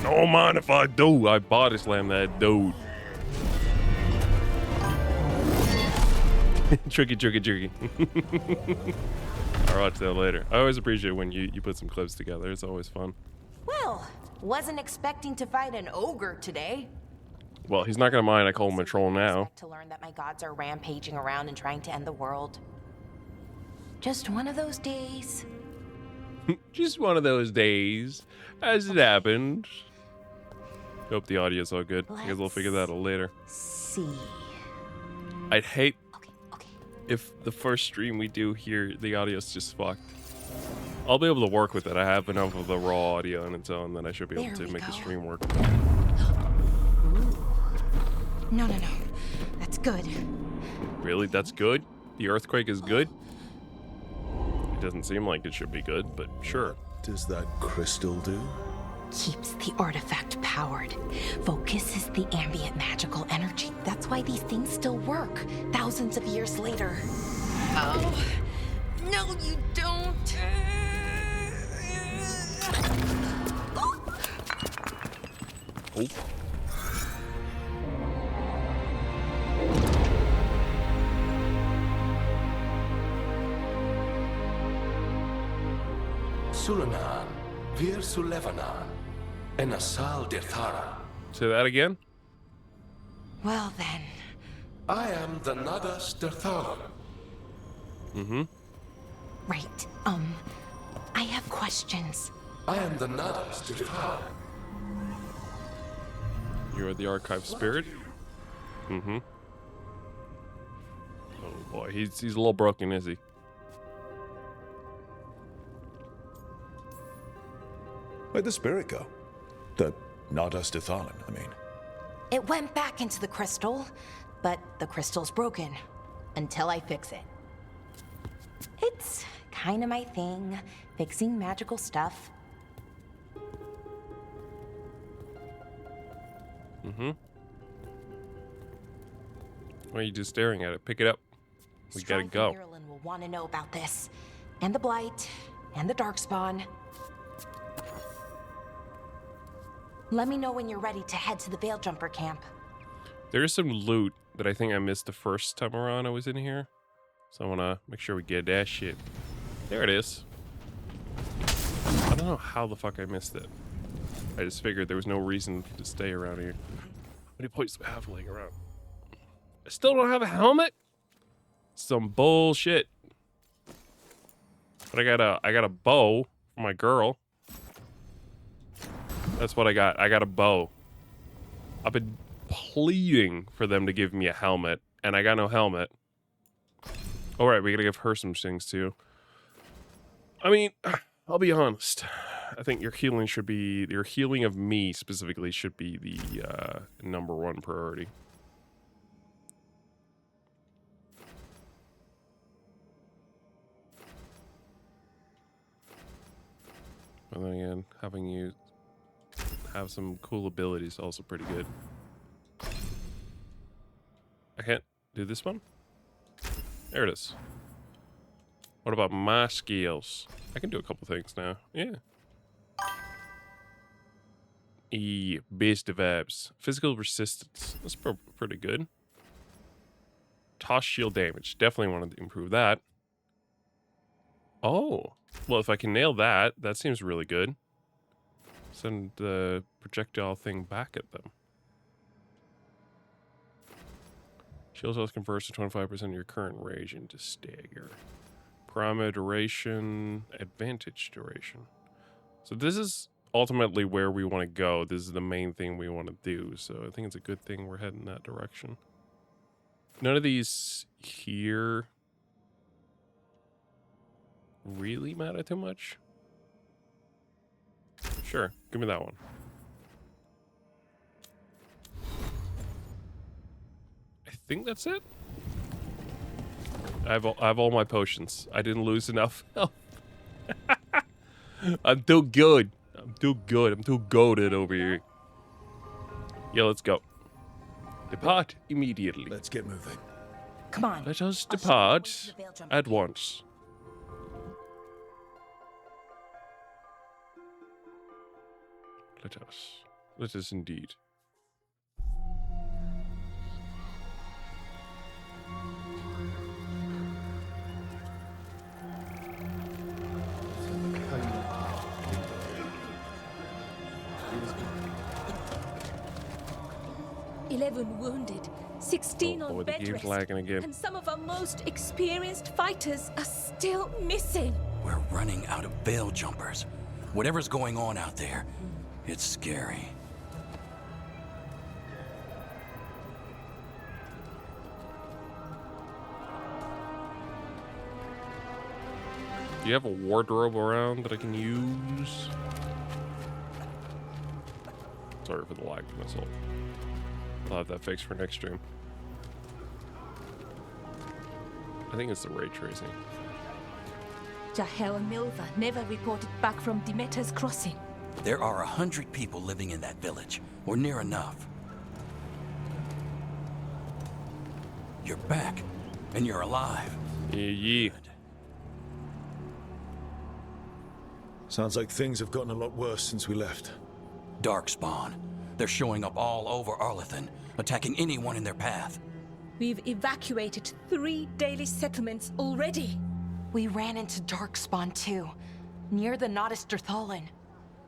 Don't mind if I do. I body slam that dude. Tricky. I'll watch that later. I always appreciate when you put some clips together. It's always fun. Well, wasn't expecting to fight an ogre today. Well, he's not gonna mind I call him a troll now. Expect to learn that my gods are rampaging around and trying to end the world. Just one of those days. Just one of those days, as it happened. Hope the audio's all good. I guess we'll figure that out later. See. I'd hate Okay. if the first stream we do here, the audio's just fucked. I'll be able to work with it. I have enough of the raw audio on its own that I should be able There to we make the go. stream work. No. That's good. Really? That's good? The earthquake is good? It doesn't seem like it should be good, but sure. Does that crystal do? Keeps the artifact powered. Focuses the ambient magical energy. That's why these things still work, thousands of years later. Oh, no, you don't. Oh. Sulanan, Vir Sulevanan, and Asal Dirthara. Say that again? Well then. I am the Nadas Dirtharan. Mm-hmm. Right. I have questions. I am the Nadas Dirtharan. You are the archive spirit? Mm-hmm. Oh boy, he's a little broken, is he? Where'd the spirit go? The Nadas Dithalin, I mean. It went back into the crystal, but the crystal's broken. Until I fix it. It's kind of my thing, fixing magical stuff. Mm-hmm. Why are you just staring at it? Pick it up. We gotta Strife go. and Irulan will want to know about this. And the Blight, and the Darkspawn. Let me know when you're ready to head to the Veil Jumper camp. There is some loot that I think I missed the first time around I was in here. So I want to make sure we get that shit. There it is. I don't know how the fuck I missed it. I just figured there was no reason to stay around here. How many points do I have laying around? I still don't have a helmet? Some bullshit. But I got a bow for my girl. That's what I got. I got a bow. I've been pleading for them to give me a helmet, and I got no helmet. All right, we gotta give her some things too. I mean, I'll be honest. I think your healing should be, your healing of me specifically should be the #1 priority. But then again, having you have some cool abilities is also pretty good. I can't do this one? There it is. What about my skills? I can do a couple things now. Yeah. Base vibes. Physical resistance. That's pretty good. Toss shield damage. Definitely want to improve that. Oh. Well, if I can nail that, that seems really good. Send the projectile thing back at them. Shield health converts to 25% of your current rage into stagger. Prima duration, advantage duration. So this is ultimately where we want to go. This is the main thing we want to do. So I think it's a good thing we're heading that direction. None of these here really matter too much. Sure, give me that one. I think that's it. I have all my potions. I didn't lose enough health. I'm too good. I'm too good. I'm too goated over here. Yeah, let's go. Depart immediately. Let's get moving. Come on. Let us depart at once. Let us indeed. "11 wounded, 16 Oh boy, on the bed game's rest, lagging again. and some of our most experienced fighters are still missing." We're running out of veil jumpers. Whatever's going on out there, it's scary. Do you have a wardrobe around that I can use? Sorry for the lag missile. I'll have that fixed for next stream. I think it's the ray tracing. Jahel and Milva never reported back from Demeter's crossing. There are 100 people living in that village, or near enough. You're back, and you're alive. Yeah. Sounds like things have gotten a lot worse since we left. Darkspawn. They're showing up all over Arlethan, attacking anyone in their path. We've evacuated 3 daily settlements already. We ran into Darkspawn too, near the Nodus Dirthalin.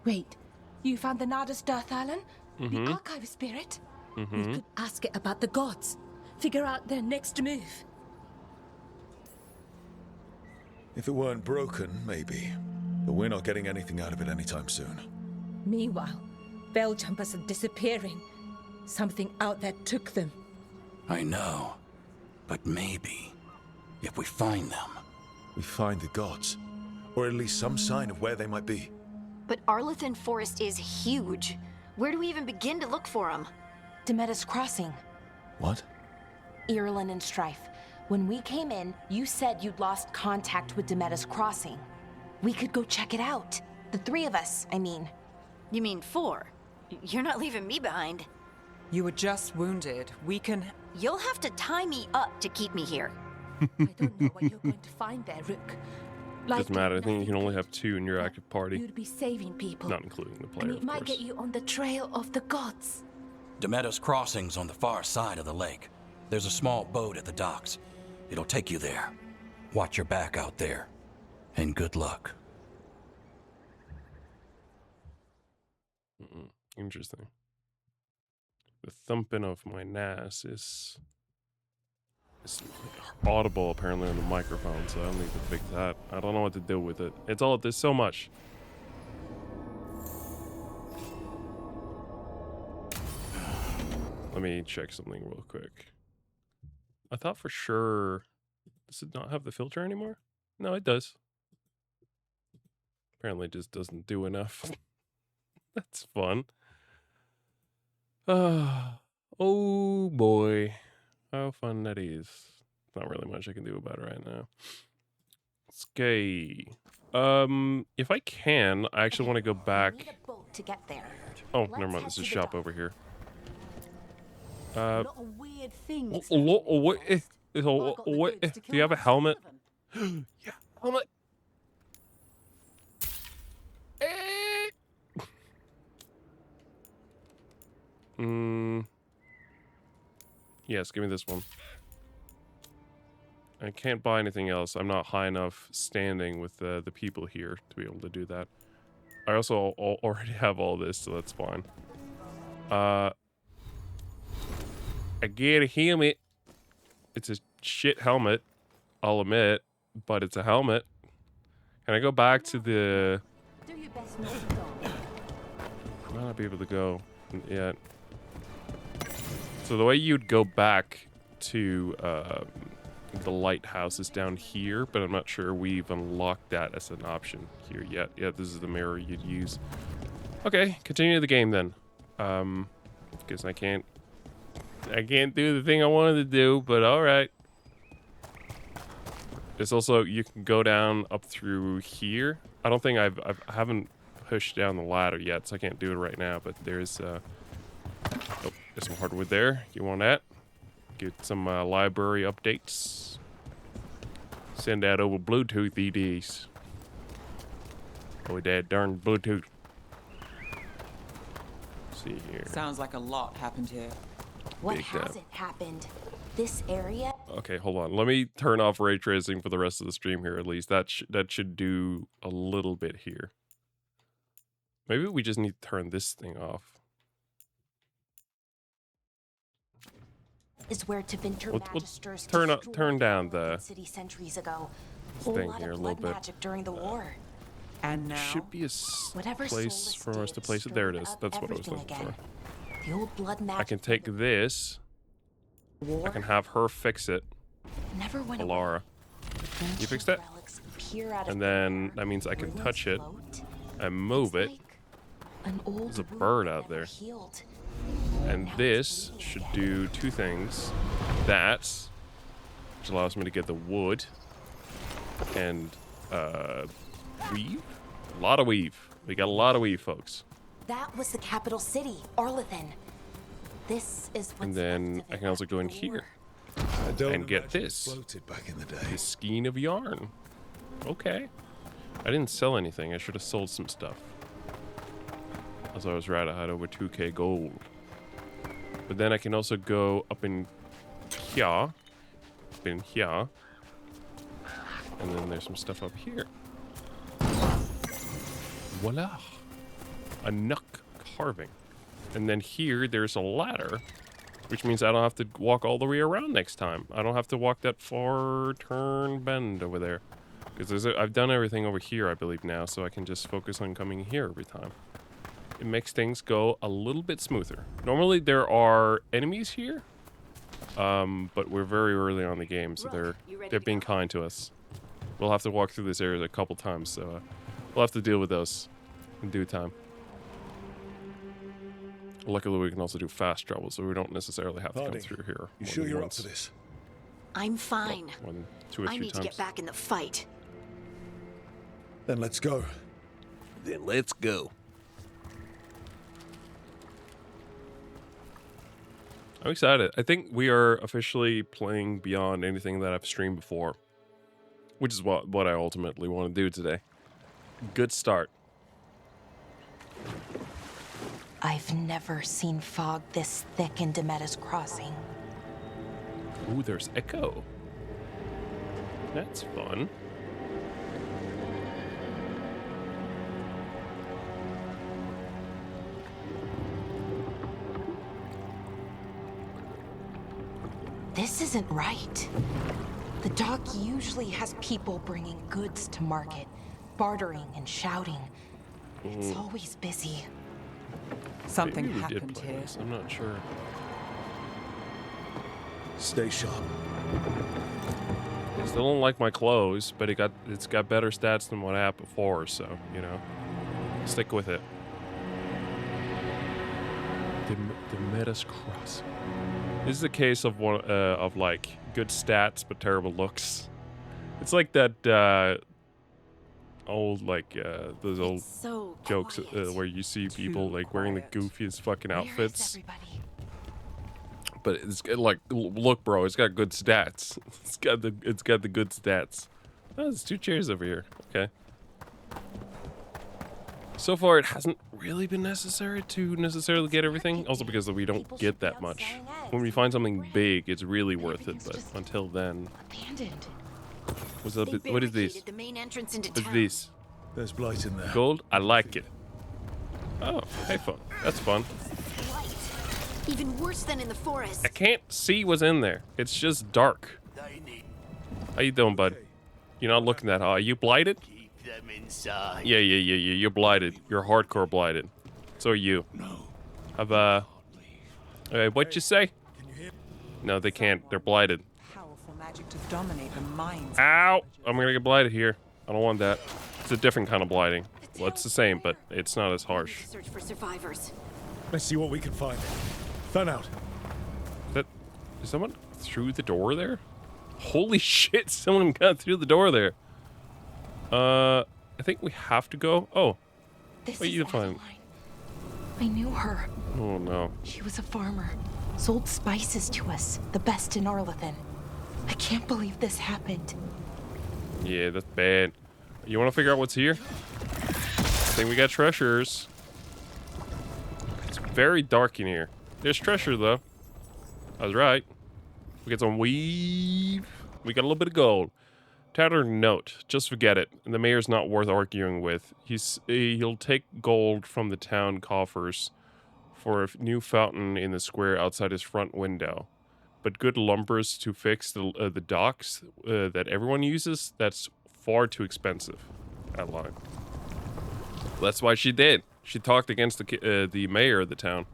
Wait, you found the Nodus Dirthalin? Mm-hmm. The archive spirit? Mm-hmm. We could ask it about the gods. Figure out their next move. If it weren't broken, maybe. But we're not getting anything out of it anytime soon. Meanwhile, veil jumpers are disappearing. Something out there took them. I know. But maybe, if we find them... We find the gods. Or at least some sign of where they might be. But Arlethan Forest is huge. Where do we even begin to look for them? Demeter's Crossing. What? Irulan and Strife. When we came in, you said you'd lost contact with Demeter's Crossing. We could go check it out. The 3 of us, I mean. You mean 4? You're not leaving me behind. You were just wounded. We can... You'll have to tie me up to keep me here. I don't know what you're going to find there, Rook. Doesn't matter. I think you can only have 2 in your active party. You'd be saving people. Not including the player, And it of might course. get you on the trail of the gods. Demeter's Crossing's on the far side of the lake. There's a small boat at the docks. It'll take you there. Watch your back out there. And good luck. Interesting. The thumping of my NAS is audible apparently on the microphone, so I need to fix that. I don't know what to do with it. It's all, there's so much. Let me check something real quick. I thought for sure, does it not have the filter anymore? No, it does. Apparently it just doesn't do enough. That's fun. Oh boy. How fun that is. Not really much I can do about it right now. Okay. If I can, I actually want to go back. Need a boat to get there. Oh, Let's never mind. head There's to a the shop dock. over here. A lot of weird things. Do you have a helmet? Yeah, helmet. Yes, give me this one. I can't buy anything else. I'm not high enough standing with the people here to be able to do that. I also already have all this, so that's fine. I get a helmet. It's a shit helmet, I'll admit, but it's a helmet. Can I go back to the... Do your best not to go. I might not be able to go yet. So the way you'd go back to the lighthouse is down here, but I'm not sure we've unlocked that as an option here yet. Yeah, this is the mirror you'd use. Okay, continue the game then. Guess I can't do the thing I wanted to do, but all right. There's also, you can go down up through here. I don't think I haven't pushed down the ladder yet, so I can't do it right now, but there's oh, there's some hardwood there. You want that? Get some library updates. Send that over Bluetooth EDs. Oh, that darn Bluetooth. See here. Sounds like a lot happened here. What hasn't happened? This area? Okay, hold on. Let me turn off ray tracing for the rest of the stream here at least. That should do a little bit here. Maybe we just need to turn this thing off. Is where Tevinter Magisters turn down the city centuries ago. thing here a little bit. Magic during the war. And now should be a place for us to place it. There it is. That's what I was looking for. The old blood magic. I can take this. I can have her fix it. Never went Alara. You fixed it? And then that means I can touch it and move it. There's a bird out there. And this should do two things. That, which allows me to get the wood and weave. A lot of weave. We got a lot of weave, folks. That was the capital city, Arlethan. This is what's and then I can also go in here and get this. Back in the day. This skein of yarn. Okay. I didn't sell anything. I should have sold some stuff. As I was right, I had over 2k gold. But then I can also go up in here. Up in here. And then there's some stuff up here. Voila. A Nook carving. And then here, there's a ladder, which means I don't have to walk all the way around next time. I don't have to walk that far turn bend over there. Because I've done everything over here, I believe, now, so I can just focus on coming here every time. It makes things go a little bit smoother. Normally, there are enemies here, but we're very early on the game, so they're being kind to us. We'll have to walk through this area a couple times, so we'll have to deal with those in due time. Luckily, we can also do fast travel, so we don't necessarily have to come through here. You sure you're up for this? I'm fine. More than 2 or 3 I need times. to get back in the fight. Then let's go. Then let's go. I'm excited. I think we are officially playing beyond anything that I've streamed before, which is what I ultimately want to do today. Good start. I've never seen fog this thick in Demetta's Crossing. Ooh, there's Echo. That's fun. This isn't right. The dock usually has people bringing goods to market, bartering and shouting. It's always busy. Something Maybe we did happened play here. this, I'm not sure. Stay sharp. I still don't like my clothes, but it's got better stats than what I had before, so, you know, stick with it. The Metis Cross. This is a case of one of like good stats but terrible looks. It's like that old like those old jokes where you see people like wearing the goofiest fucking outfits. But it's like, look, bro, it's got good stats. It's got the good stats. Oh, there's 2 chairs over here. Okay. So far, it hasn't really been necessary to necessarily get everything. Also because we don't get that much. When we find something big, it's really worth it. But until then, what's up? What is this? What's this? There's blight in there. Gold? I like it. Oh, hey, fun. That's fun. Even worse than in the forest. I can't see what's in there. It's just dark. How you doing, bud? You're not looking that high. Are you blighted? Them inside. Yeah. You're blighted. You're hardcore blighted. So are you. No. What'd you say? No, they can't. They're blighted. Powerful magic to dominate the minds. Ow! I'm gonna get blighted here. I don't want that. It's a different kind of blighting. Well, it's the same, but it's not as harsh. Search for survivors. Let's see what we can find. Fan out. Is someone through the door there? Holy shit! Someone got through the door there. I think we have to go. Oh, This what is you find? Adeline. I knew her. Oh no. She was a farmer. Sold spices to us, the best in Arlathan. I can't believe this happened. Yeah, that's bad. You want to figure out what's here? I think we got treasures. It's very dark in here. There's treasure though. I was right. We got some weave. We got a little bit of gold. Tattered note. Just forget it. The mayor's not worth arguing with. He'll take gold from the town coffers for a new fountain in the square outside his front window. But good lumbers to fix the docks that everyone uses, that's far too expensive. Adeline. That's why she did. She talked against the mayor of the town.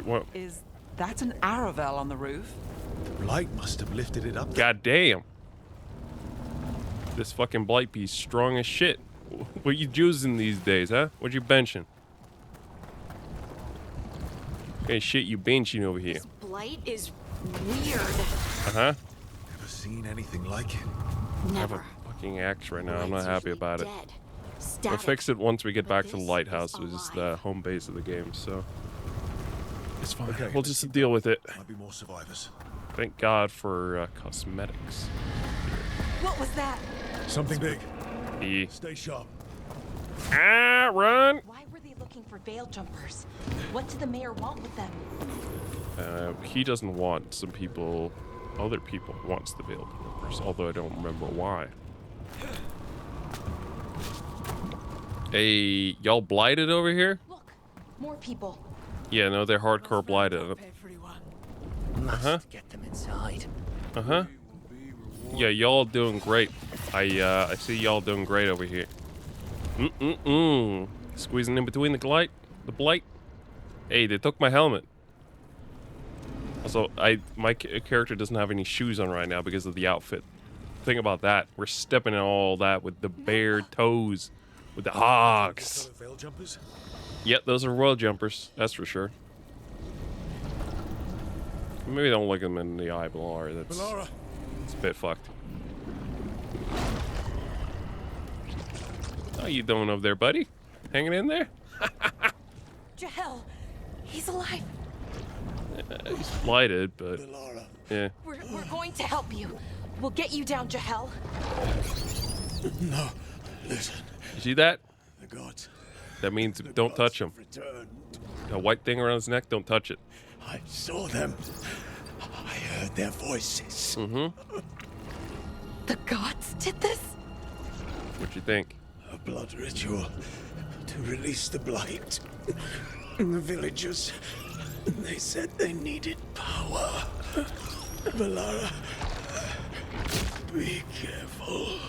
What? Is that an Aravel on the roof? The blight must have lifted it up. God damn. This fucking blight piece strong as shit. What you juicing these days, huh? What you benching? Okay, shit you benching over here. This blight is weird. Uh-huh. Never seen anything like it. I have a fucking axe right now. I'm not happy about it. We'll fix it once we get back to the lighthouse, which is the home base of the game, so it's fine. Okay, We'll just deal with it. Might be more survivors. Thank God for cosmetics. What was that? Something big. Stay sharp. Ah, run! Why were they looking for veil jumpers? What did the mayor want with them? He doesn't want some people, other people wants the veiled jumpers, although I don't remember why. Hey, y'all blighted over here? Look, more people. Yeah, no, they're hardcore blighted. Uh-huh. Get them inside. Uh-huh. Yeah, y'all doing great. I see y'all doing great over here. Squeezing in between the blight. Hey, they took my helmet. Also, my character doesn't have any shoes on right now because of the outfit. Think about that. We're stepping in all that with the bare toes, with the hogs. Veil jumpers? Yep, those are royal jumpers. That's for sure. Maybe don't look them in the eye, Valara. That's it's a bit fucked. How you doing over there, buddy? Hanging in there? Jahel, he's alive. He's blighted, but yeah. We're going to help you. We'll get you down, Jahel. No, listen. You see that? The gods. That means don't touch him. A white thing around his neck, don't touch it. I saw them. I heard their voices. Mm-hmm. The gods did this? What you think? A blood ritual to release the blight. The villagers, they said they needed power. Valara, be careful.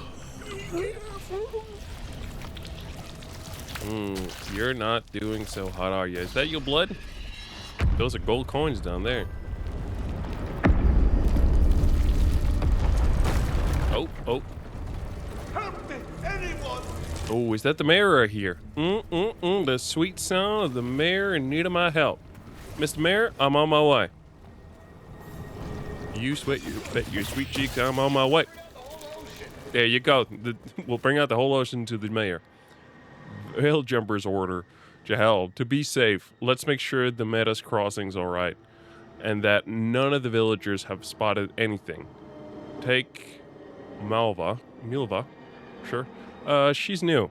You're not doing so hot, are you? Is that your blood? Those are gold coins down there. Oh, oh. Help me, anyone! Oh, is that the mayor here? The sweet sound of the mayor in need of my help. Mr. Mayor, I'm on my way. You bet your sweet cheeks, I'm on my way. There you go. We'll bring out the whole ocean to the mayor. Veil Jumper's order, Jahel, to be safe, let's make sure the Meadows crossing's alright. And that none of the villagers have spotted anything. Take Milva, sure. She's new.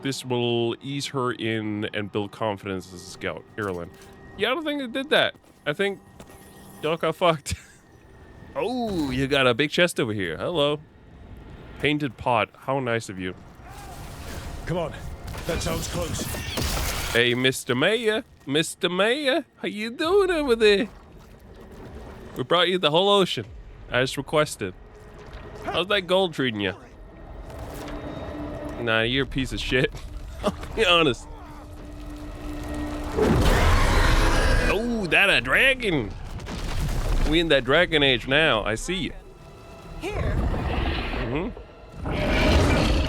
This will ease her in and build confidence as a scout. Ireland. Yeah, I don't think they did that. I think y'all got fucked. Oh, you got a big chest over here. Hello. Painted pot. How nice of you. Come on. That sounds close. Hey, Mr. Mayor. Mr. Mayor. How you doing over there? We brought you the whole ocean, as requested. How's that gold treating you? Nah, you're a piece of shit. I'll be honest. Oh, that a dragon. We in that dragon age now. I see you. Here? Mm-hmm.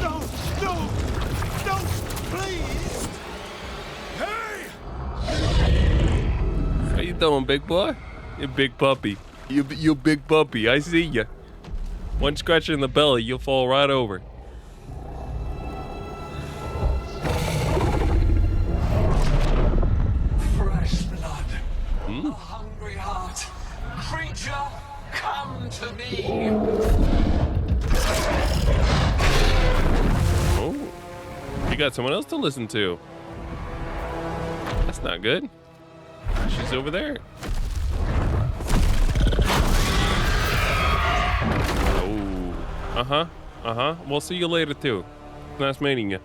No, please! Hey! How you doing, big boy? You big puppy. You big puppy. I see you. One scratch in the belly, you'll fall right over. Fresh blood. A hungry heart. Creature, come to me. Oh, you got someone else to listen to. That's not good. She's over there. Oh, We'll see you later too. Nice meeting you.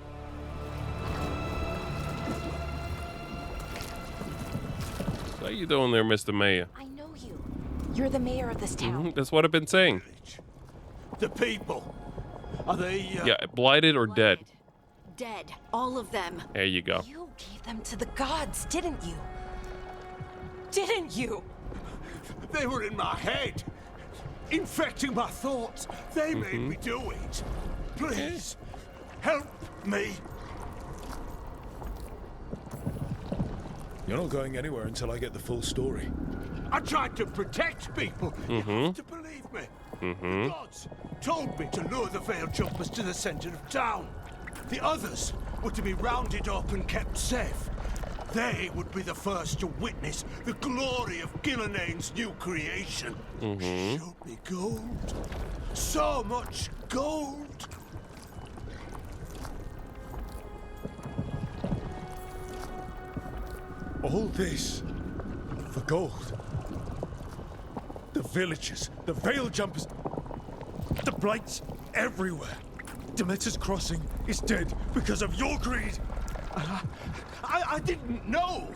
So how you doing there, Mr. Mayor? I know you. You're the mayor of this town. That's what I've been saying. The people. Are they, Yeah, blighted or dead. Dead. All of them. There you go. You gave them to the gods, didn't you? Didn't you? They were in my head. Infecting my thoughts. They made me do it. Please, help me. You're not going anywhere until I get the full story. I tried to protect people. You have to believe me. The gods told me to lure the Veiled Jumpers to the center of town. The others were to be rounded up and kept safe. They would be the first to witness the glory of Gilnenane's new creation. Showed me gold. So much gold. All this for gold. The villagers, the Veil Jumpers, the blights everywhere. Demeter's Crossing is dead because of your greed. I didn't know.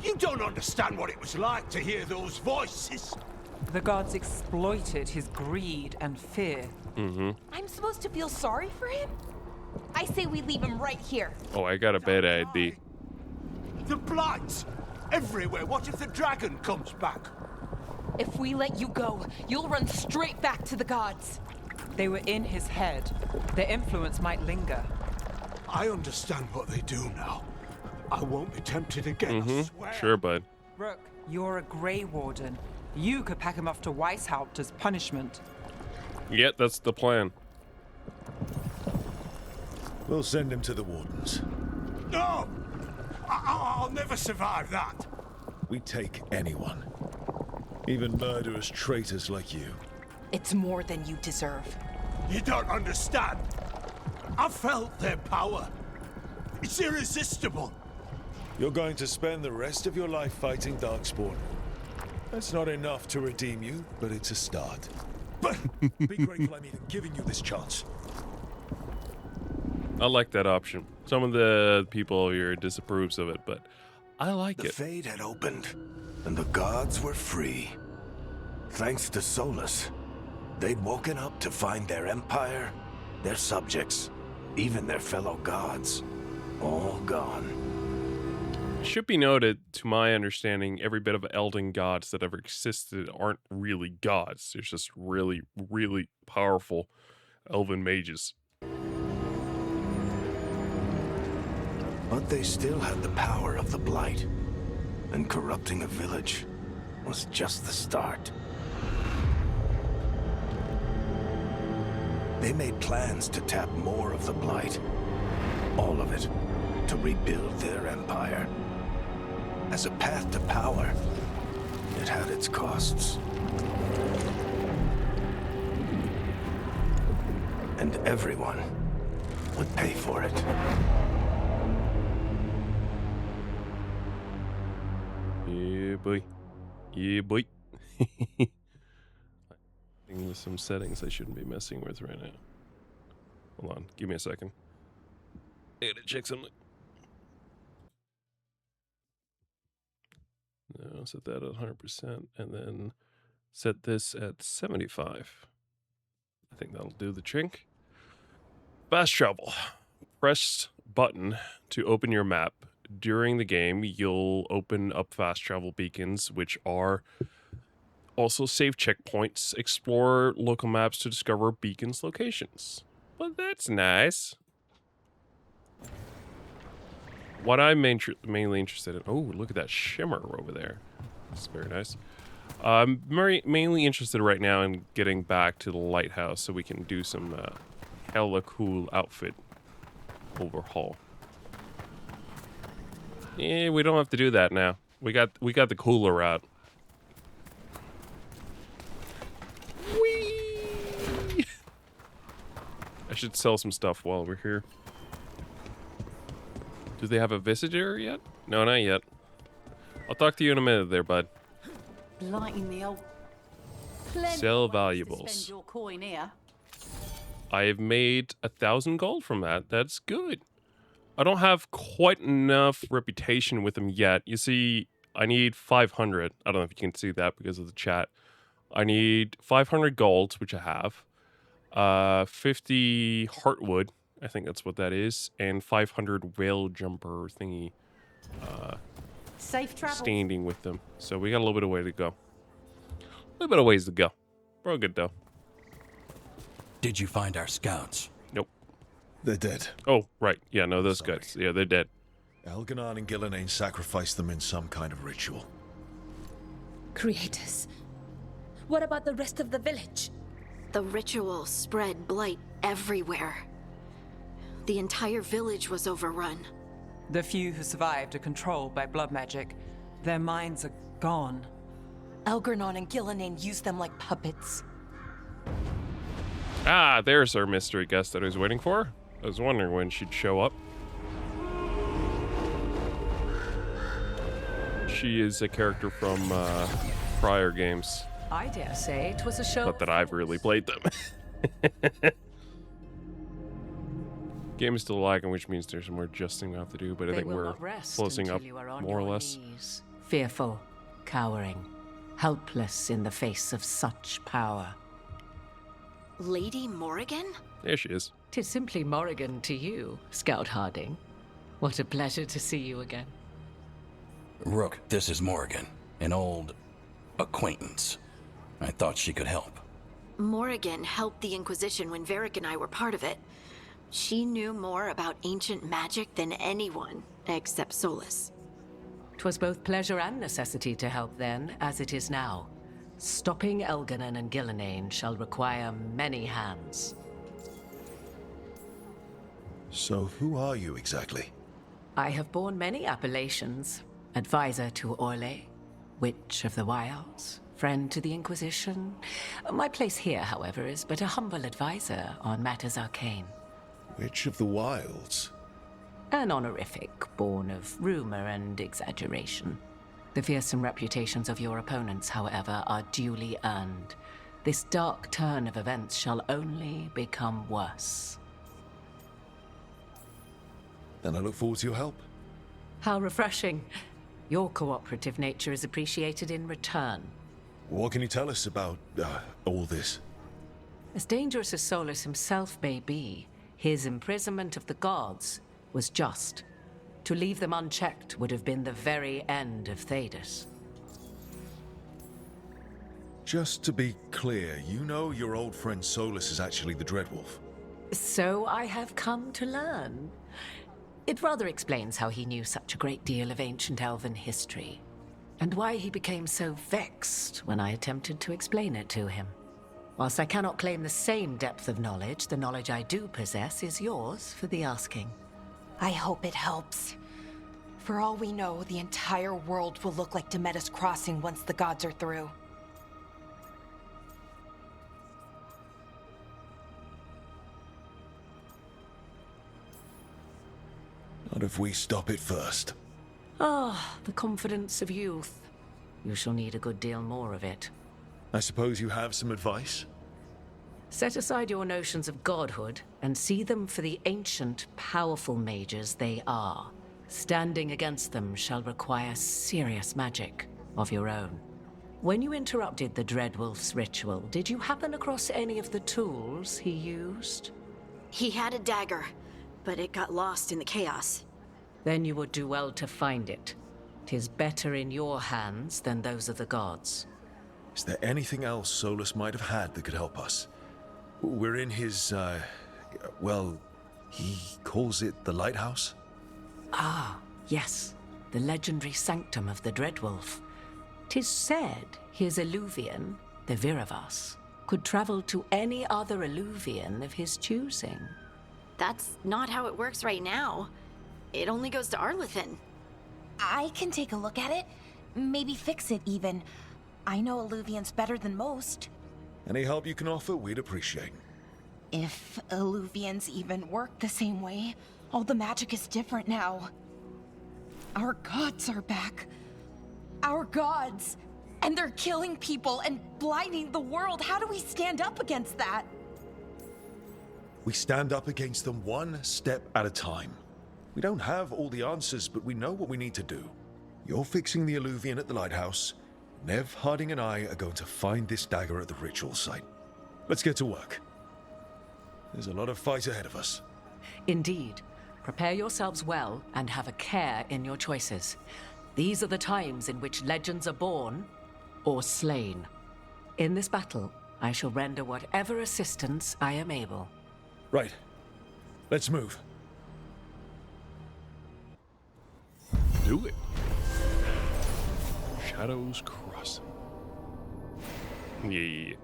You don't understand what it was like to hear those voices. The gods exploited his greed and fear. I'm supposed to feel sorry for him? I say we leave him right here. Oh, I got a bad idea. The blights everywhere. What if the dragon comes back? If we let you go, you'll run straight back to the gods. They were in his head. Their influence might linger. I understand what they do now. I won't be tempted again, I swear. Sure, bud. Rook, you're a Grey Warden. You could pack him off to Weishaupt as punishment. Yeah, that's the plan. We'll send him to the Wardens. No! I'll never survive that. We take anyone. Even murderous traitors like you. It's more than you deserve. You don't understand. I felt their power. It's irresistible. You're going to spend the rest of your life fighting Darkspawn. That's not enough to redeem you, but it's a start. But be grateful I'm even giving you this chance. I like that option. Some of the people here disapproves of it, but I like the it. Fade had opened, and the gods were free. Thanks to Solus, they'd woken up to find their empire, their subjects, even their fellow gods, all gone. Should be noted, to my understanding, every bit of elden gods that ever existed aren't really gods. They're just really, really powerful elven mages. But they still had the power of the Blight. And corrupting a village was just the start. They made plans to tap more of the Blight. All of it. To rebuild their empire. As a path to power, it had its costs. And everyone would pay for it. Yeah, boy. Yeah, boy. There's some settings I shouldn't be messing with right now. Hold on, give me a second. I gotta check something. No, set that at 100%, and then set this at 75. I think that'll do the trick. Fast travel. Press button to open your map. During the game, you'll open up fast travel beacons, which are also save checkpoints. Explore local maps to discover beacons' locations. Well, that's nice. What I'm mainly interested in... Oh, look at that shimmer over there. That's very nice. I'm mainly interested right now in getting back to the lighthouse so we can do some hella cool outfit overhaul. Yeah, we don't have to do that now. We got the cooler out. Whee! I should sell some stuff while we're here. Do they have a visitor yet? No, not yet. I'll talk to you in a minute there, bud. Lighting the old. Sell valuables. Spend your coin here. I have made 1,000 gold from that. That's good. I don't have quite enough reputation with them yet. You see, I need 500. I don't know if you can see that because of the chat. I need 500 gold, which I have. 50 heartwood. I think that's what that is. And 500 whale jumper thingy. Safe travel. Standing with them. So we got a little bit of way to go. A little bit of ways to go. We're all good, though. Did you find our scouts? Nope. They're dead. Oh, right. Yeah, no, those guys. Yeah, they're dead. Elganon and Gillenane sacrificed them in some kind of ritual. Creators. What about the rest of the village? The ritual spread blight everywhere. The entire village was overrun. The few who survived are controlled by blood magic. Their minds are gone. Elgarnon and Gillenane used them like puppets. Ah, there's our mystery guest that I was waiting for. I was wondering when she'd show up. She is a character from prior games. I dare say it was a show. Not that I've really played them. Game is still lagging, which means there's some more adjusting we have to do, but I think we're closing up more or less. Knees. Fearful, cowering, helpless in the face of such power. Lady Morrigan? There she is. 'Tis simply Morrigan to you, Scout Harding. What a pleasure to see you again. Rook, this is Morrigan, an old acquaintance. I thought she could help. Morrigan helped the Inquisition when Varric and I were part of it. She knew more about ancient magic than anyone, except Solus. 'Twas both pleasure and necessity to help then, as it is now. Stopping Elganon and Gillenane shall require many hands. So who are you exactly? I have borne many appellations. Advisor to Orlais, Witch of the Wilds, friend to the Inquisition. My place here, however, is but a humble advisor on matters arcane. Witch of the Wilds? An honorific born of rumor and exaggeration. The fearsome reputations of your opponents, however, are duly earned. This dark turn of events shall only become worse. Then I look forward to your help. How refreshing. Your cooperative nature is appreciated in return. What can you tell us about all this? As dangerous as Solus himself may be, his imprisonment of the gods was just. To leave them unchecked would have been the very end of Thedas. Just to be clear, you know your old friend Solus is actually the Dreadwolf. So I have come to learn. It rather explains how he knew such a great deal of ancient elven history, and why he became so vexed when I attempted to explain it to him. Whilst I cannot claim the same depth of knowledge, the knowledge I do possess is yours for the asking. I hope it helps. For all we know, the entire world will look like Demetus Crossing once the gods are through. Not if we stop it first. Ah, the confidence of youth. You shall need a good deal more of it. I suppose you have some advice? Set aside your notions of godhood and see them for the ancient, powerful mages they are. Standing against them shall require serious magic of your own. When you interrupted the Dreadwolf's ritual, did you happen across any of the tools he used? He had a dagger, but it got lost in the chaos. Then you would do well to find it. 'Tis better in your hands than those of the gods. Is there anything else Solus might have had that could help us? We're in his, well, he calls it the lighthouse? Ah, yes. The legendary sanctum of the Dreadwolf. 'Tis said his Illuvian, the Veilguard, could travel to any other Illuvian of his choosing. That's not how it works right now. It only goes to Arlethan. I can take a look at it. Maybe fix it, even. I know Illuvians better than most. Any help you can offer, we'd appreciate. If Illuvians even work the same way, all the magic is different now. Our gods are back. Our gods! And they're killing people and blinding the world. How do we stand up against that? We stand up against them one step at a time. We don't have all the answers, but we know what we need to do. You're fixing the Illuvian at the lighthouse. Nev, Harding, and I are going to find this dagger at the ritual site. Let's get to work. There's a lot of fight ahead of us. Indeed. Prepare yourselves well and have a care in your choices. These are the times in which legends are born or slain. In this battle, I shall render whatever assistance I am able. Right. Let's move. Do it. Shadows Crossing. Yeah.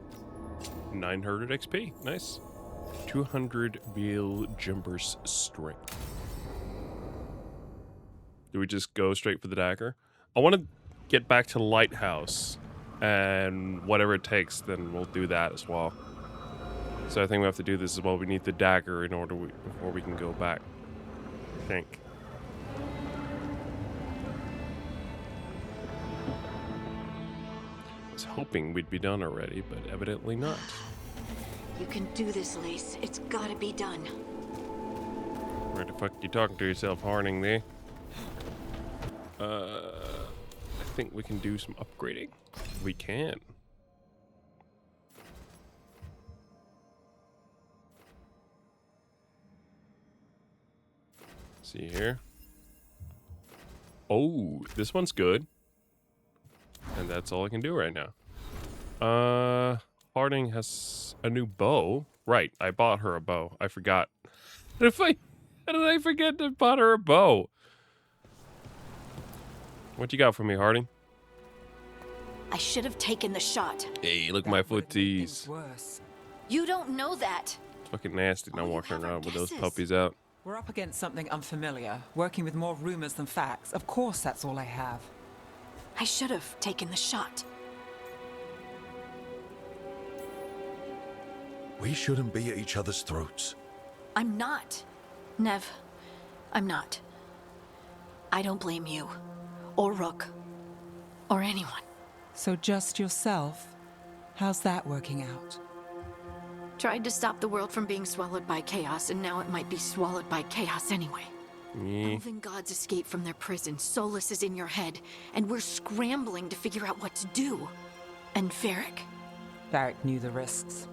900 XP. Nice. 200 Veilguard's strength. Do we just go straight for the dagger? I want to get back to Lighthouse, and whatever it takes, then we'll do that as well. So I think we have to do this as well. We need the dagger in order before we can go back, I think. I was hoping we'd be done already, but evidently not. You can do this, Lace. It's gotta be done. Where the fuck you talking to yourself, Harding, there? I think we can do some upgrading. We can. See here. Oh, this one's good. And that's all I can do right now. Harding has a new bow. Right, I bought her a bow. I forgot. How did I forget to buy her a bow? What you got for me, Harding? I should have taken the shot. Hey, look at my footies. Worse. You don't know that. It's fucking nasty now walking around with those guesses. puppies out. We're up against something unfamiliar, working with more rumors than facts. Of course, that's all I have. I should have taken the shot. We shouldn't be at each other's throats. I'm not. Nev, I'm not. I don't blame you, or Rook, or anyone. So just yourself? How's that working out? Tried to stop the world from being swallowed by chaos, and now it might be swallowed by chaos anyway. Elven gods escape from their prison, Solus is in your head, and we're scrambling to figure out what to do. And Varric knew the risks.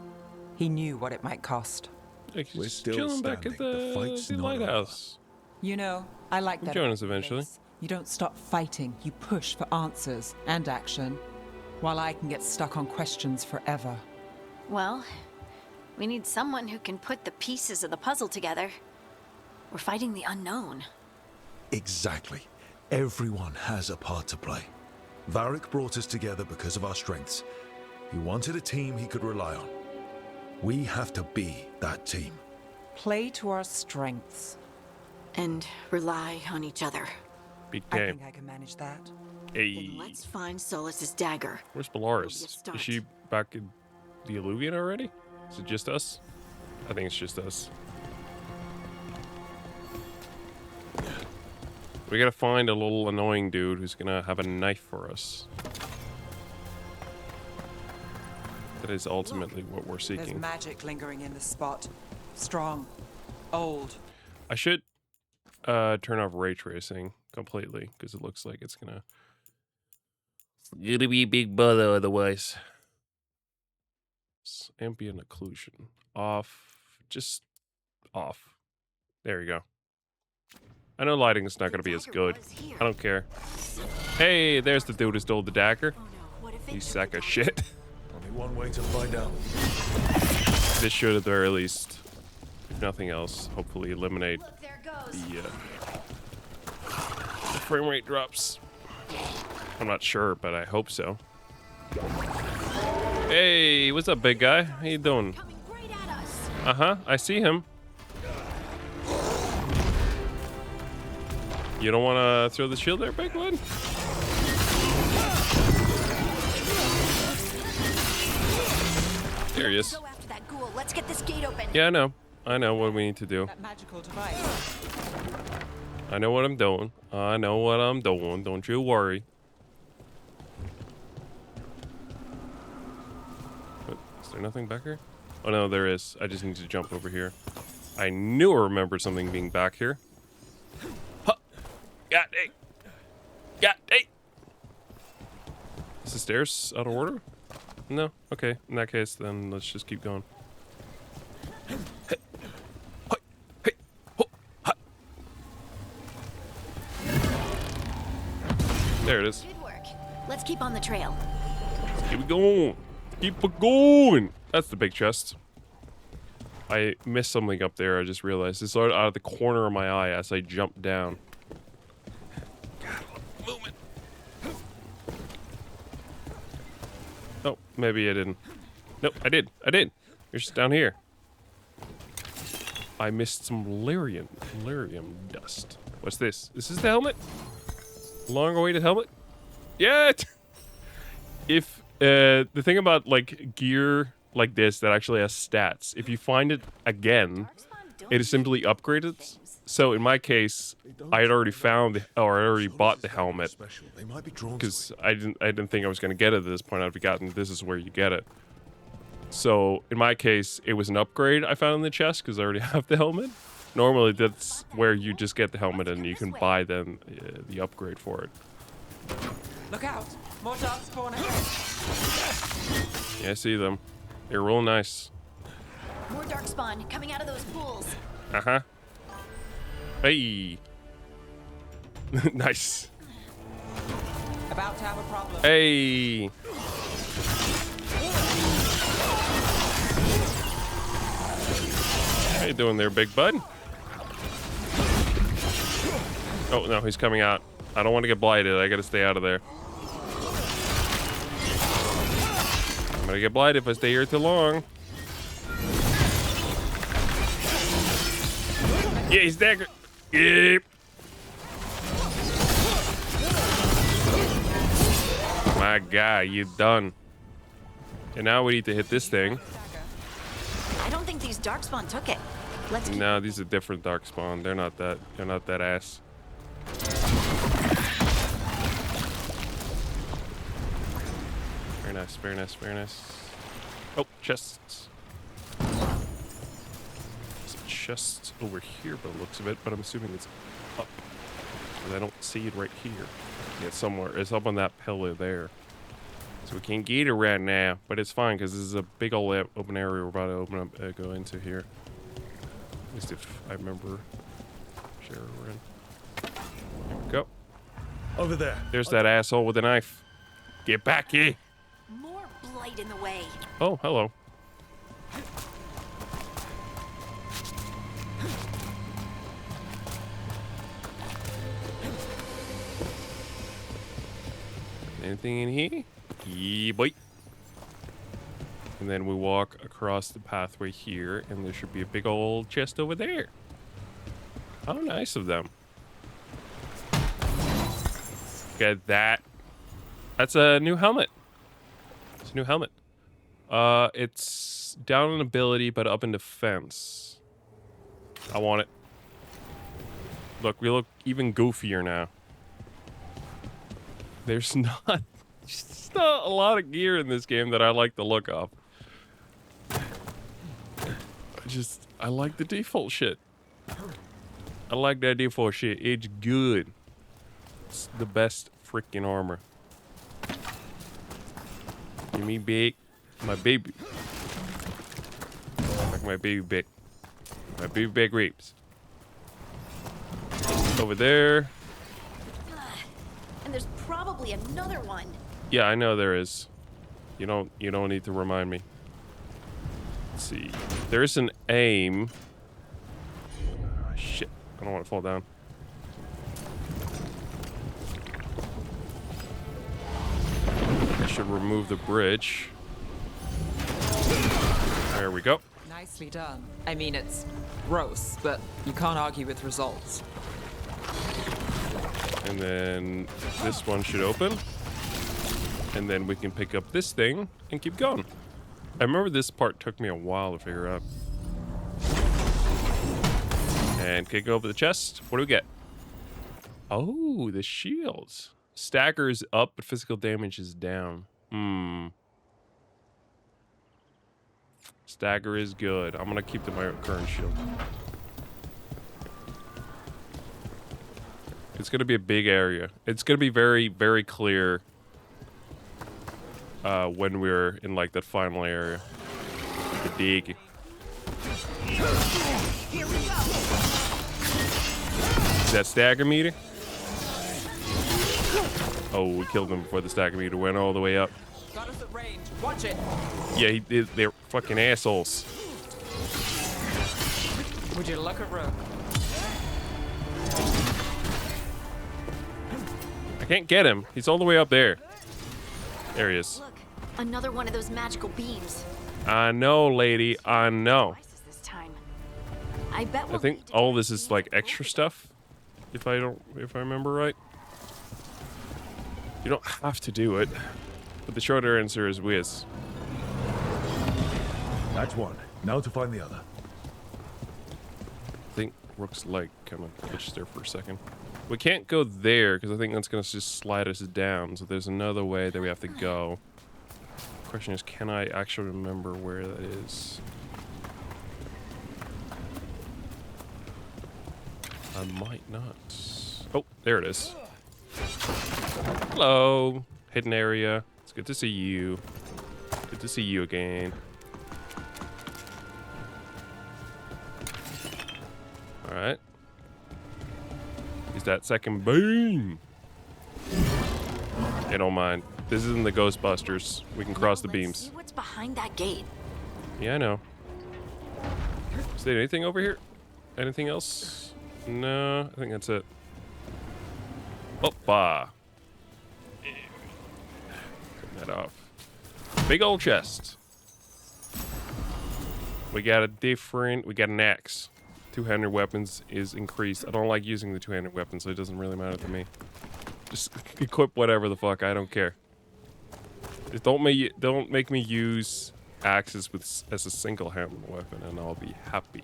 He knew what it might cost. Like, We're he's still chilling back at standing. The fight's the not lighthouse. You know, I like that. Join us eventually. You don't stop fighting. You push for answers and action, while I can get stuck on questions forever. Well, we need someone who can put the pieces of the puzzle together. We're fighting the unknown. Exactly. Everyone has a part to play. Varric brought us together because of our strengths. He wanted a team he could rely on. We have to be that team. Play to our strengths. And rely on each other. Big I game. think I can manage that. Hey. Then let's find Solus's dagger. Where's It'll Bellaris? be a start. Is she back in the Illuvian already? Is it just us? I think it's just us. We gotta find a little annoying dude who's gonna have a knife for us. That is ultimately what we're There's seeking. magic lingering in this spot. Strong. Old. I should turn off ray tracing completely because it looks like it's gonna be a big bother otherwise. Ambient occlusion off, just off. There you go. I know lighting is not gonna be as good. I don't care. Hey, there's the dude who stole the dagger. You sack of shit. Only one way to find out. This should at the very least, if nothing else, hopefully eliminate the frame rate drops. I'm not sure, but I hope so. Hey, what's up, big guy? How you doing? Uh-huh, I see him. You don't want to throw the shield there, big one? There he is. Go after that ghoul. Let's get this gate open. Yeah, I know. I know what we need to do. That magical device. I know what I'm doing. I know what I'm doing. Don't you worry. But is there nothing back here? Oh no, there is. I just need to jump over here. I knew I remembered something being back here. Huh. Got it. Got it. Is the stairs out of order? No? Okay. In that case, then let's just keep going. Hey. Hey. Ho. Ha. There it is. Good work. Let's keep on the trail. Keep it going. Keep it going. That's the big chest. I missed something up there. I just realized it's out of the corner of my eye as I jumped down. Movement. Oh, maybe I didn't. Nope, I did. I did. You're just down here. I missed some lyrium dust. What's this? This is the helmet? Long-awaited helmet? Yeah. If the thing about like gear like this that actually has stats, if you find it again, it is simply upgraded. So in my case, I had already found or I already bought the helmet because I didn't think I was going to get it at this point. I'd forgotten this is where you get it. So in my case, it was an upgrade I found in the chest because I already have the helmet. Normally, that's where you just get the helmet and you can buy then the upgrade for it. Look out! More dark spawn ahead. Yeah, I see them. They're real nice. More darkspawn coming out of those pools. Uh-huh. Hey. Nice. About to have a problem. Hey. How you doing there, big bud? Oh, no, he's coming out. I don't want to get blighted. I gotta stay out of there. I'm gonna get blighted if I stay here too long. Yeah, he's dagger. Yep. My guy, you done. And now we need to hit this thing. I don't think these darkspawn took it. Let's keep No, these are different darkspawn. They're not that ass. Very nice, very nice, very nice. Oh, chests. There's a chest over here by the looks of it, but I'm assuming it's up. And I don't see it right here. Yeah, it's somewhere. It's up on that pillar there. So we can't get it right now, but it's fine because this is a big old open area we're about to open up, go into here. At least if I remember. area we're in. There we go. Over there. There's that asshole with a knife. Get back here. More blight in the way. Oh, hello. Anything in here? Yeah, boy. And then we walk across the pathway here, and there should be a big old chest over there. How nice of them. Look at that. That's a new helmet. It's a new helmet. It's down in ability, but up in defense. I want it. Look, we look even goofier now. There's not a lot of gear in this game that I like the look of. I like the default shit. I like that default shit. It's good. It's the best freaking armor. Give me big, my baby. Like my baby back. My baby back rapes. Over there. And there's probably another one. Yeah, I know there is. You don't need to remind me. Let's see. There's an aim. Oh, shit. I don't want to fall down. I should remove the bridge. There we go. Nicely done. I mean, it's gross, but you can't argue with results. And then this one should open. And then we can pick up this thing and keep going. I remember this part took me a while to figure out. And kick over the chest. What do we get? Oh, the shields. Stagger is up, but physical damage is down. Stagger is good. I'm gonna keep my current shield. It's gonna be a big area. It's gonna be very, very clear when we're in like that final area. The dig. Here we go. Is that stagger meter? Oh, we killed him before the stagger meter went all the way up. Got us at range. Watch it. Yeah, they're fucking assholes. Would you look at Rook? I can't get him. He's all the way up there. There he is. Look, another one of those magical beams. I know, lady. I know. This time. I bet I think all this is like extra stuff. If I remember right. You don't have to do it. But the shorter answer is whiz. That's one. Now to find the other. I think Rook's leg kind of glitched there for a second. We can't go there because I think that's going to just slide us down. So there's another way that we have to go. Question is, can I actually remember where that is? I might not. Oh, there it is. Hello. Hidden area. It's good to see you. Good to see you again. Alright. Use that second beam. Hey, don't mind. This isn't the Ghostbusters. We can cross the beams. See what's behind that gate. Yeah, I know. Is there anything over here? Anything else? No, I think that's it. Oppa. Turn that off. Big old chest. We got an axe. Two-handed weapons is increased. I don't like using the two-handed weapon, so it doesn't really matter to me. Just equip whatever the fuck. I don't care. Just don't make me use axes as a single-handed weapon, and I'll be happy.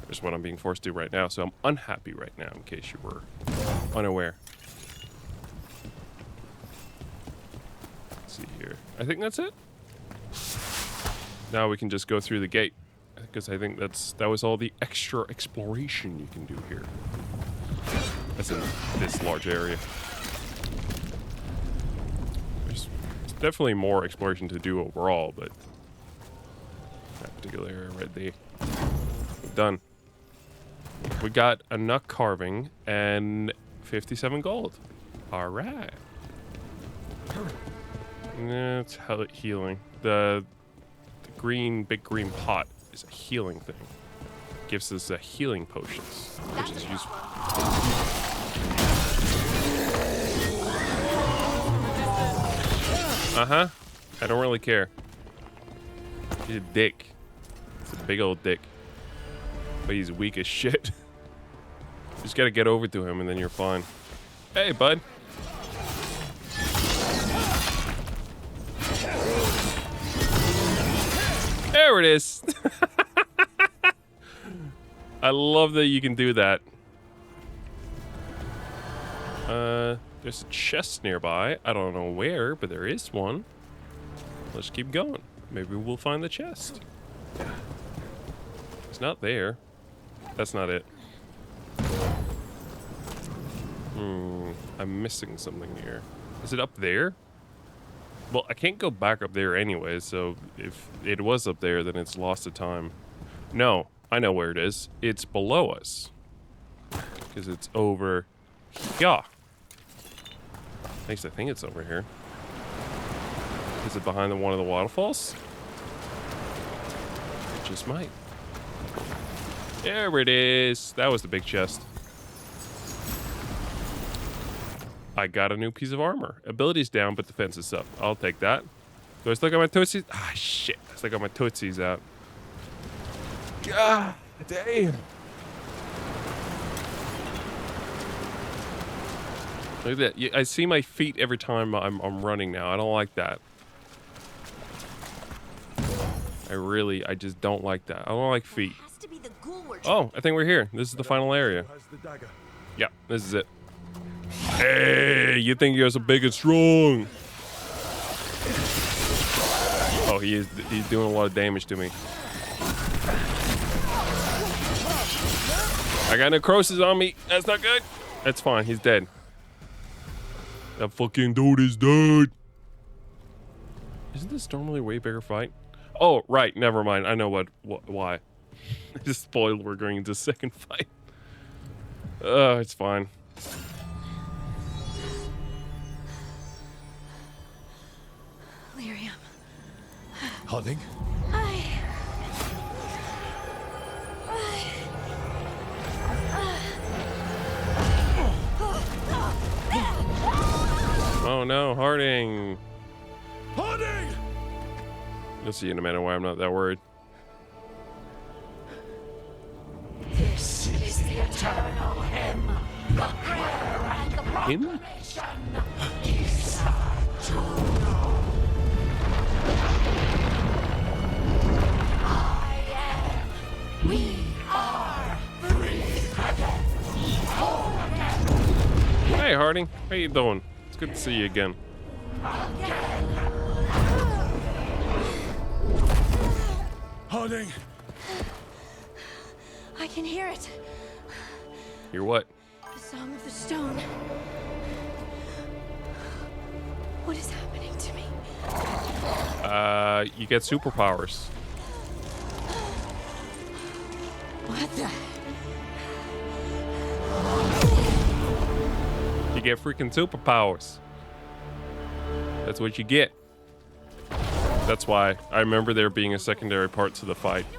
That's what I'm being forced to right now, so I'm unhappy right now, in case you were unaware. Let's see here. I think that's it. Now we can just go through the gate, because I think that was all the extra exploration you can do here. That's in this large area. There's definitely more exploration to do overall, but that particular area right there. Done. We got a nut carving and 57 gold. All right. It's healing. The big green pot is a healing thing. Gives us a healing potions, which is useful. Uh-huh. I don't really care. He's a dick. It's a big old dick. But he's weak as shit. Just gotta get over to him and then you're fine. Hey, bud. There it is. I love that you can do that. There's a chest nearby. I don't know where, but there is one. Let's keep going. Maybe we'll find the chest. It's not there. That's not it. I'm missing something here. Is it up there? Well, I can't go back up there anyway, so if it was up there, then it's lost to time. No, I know where it is. It's below us. Because it's over here. At least I think it's over here. Is it behind one of the waterfalls? It just might. There it is. That was the big chest. I got a new piece of armor. Ability's down, but defense is up. I'll take that. Do I still got my tootsies? Ah, shit. I still got my tootsies out. God damn. Look at that. I see my feet every time I'm running now. I don't like that. I just don't like that. I don't like feet. Oh, I think we're here. This is the final area. Yeah, this is it. Hey, you think you're so big and strong? Oh, he's doing a lot of damage to me. I got necrosis on me. That's not good. That's fine. He's dead. That fucking dude is dead. Isn't this normally a way bigger fight? Oh, right. Never mind. I know why. I just spoiled we're going into a second fight. It's fine. Lyrium. Harding? Oh no, Harding. Harding! You'll see in a minute why I'm not that worried. This is the eternal hymn, the prayer and the Hymn? proclamation. I am. We are free again. Whole again. Hey Harding, how you doing? It's good to see you again. Harding! I can hear it. Hear what? The Song of the Stone. What is happening to me? You get superpowers. What the? You get freaking superpowers. That's what you get. That's why I remember there being a secondary part to the fight. I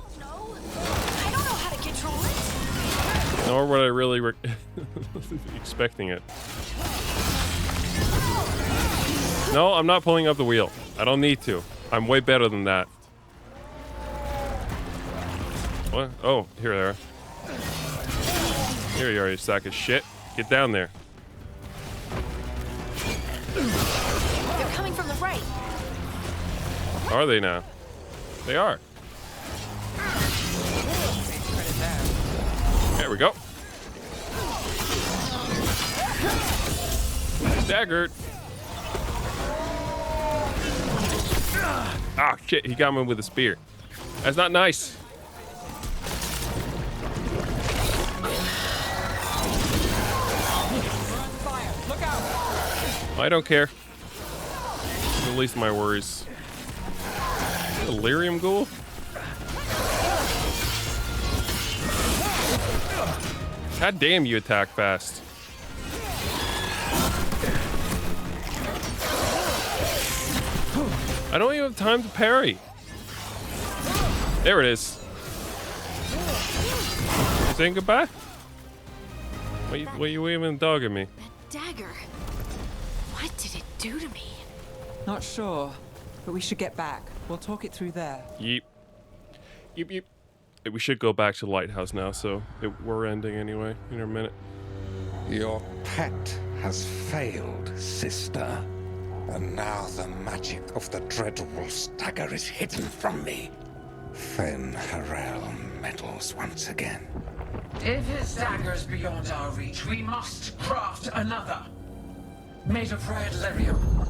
don't know how to control it. Nor would I really expecting it. No, I'm not pulling up the wheel. I don't need to. I'm way better than that. What? Oh, here they are. Here you are, you sack of shit. Get down there. They're coming from the right. Are they now? They are. There we go. Staggered. Ah, shit. He got me with a spear. That's not nice. I don't care. The least of my worries. Delirium ghoul? God damn, you attack fast. I don't even have time to parry. There it is. Saying goodbye? What you waving dog at me? Dagger. What did it do to me? Not sure, but we should get back. We'll talk it through there. Yeep. Yeep, yeep. We should go back to the lighthouse now, so we're ending anyway in a minute. Your pet has failed, sister. And now the magic of the Dreadwolf's dagger is hidden from me. Fen Harel meddles once again. If his dagger's beyond our reach, we must craft another. Made of red lyrium.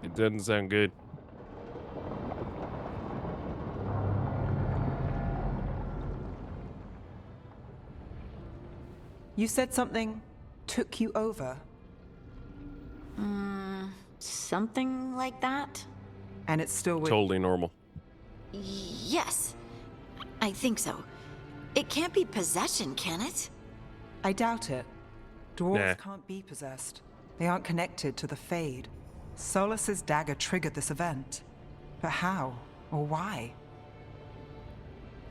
It doesn't sound good. You said something took you over. Something like that? And it's still with... Totally normal. Yes. I think so. It can't be possession, can it? I doubt it. Dwarves Nah. can't be possessed. They aren't connected to the Fade. Solus's dagger triggered this event. But how? Or why?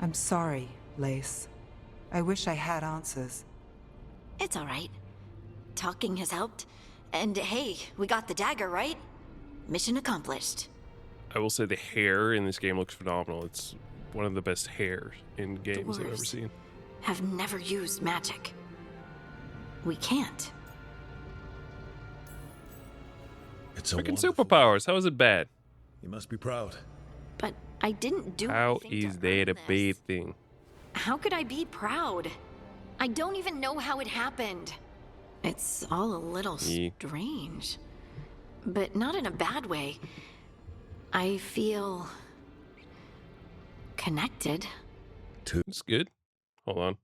I'm sorry, Lace. I wish I had answers. It's all right. Talking has helped. And hey, we got the dagger, right? Mission accomplished. I will say the hair in this game looks phenomenal. It's one of the best hair in games I've ever Dwarves seen. have never used magic. We can't. It's a Freaking wonderful- superpowers. How is it bad? You must be proud. But I didn't do How anything is to that a earn bad this. thing? How could I be proud? I don't even know how it happened. It's all a little Yeah. strange. But not in a bad way. I feel... connected It's good. Hold on.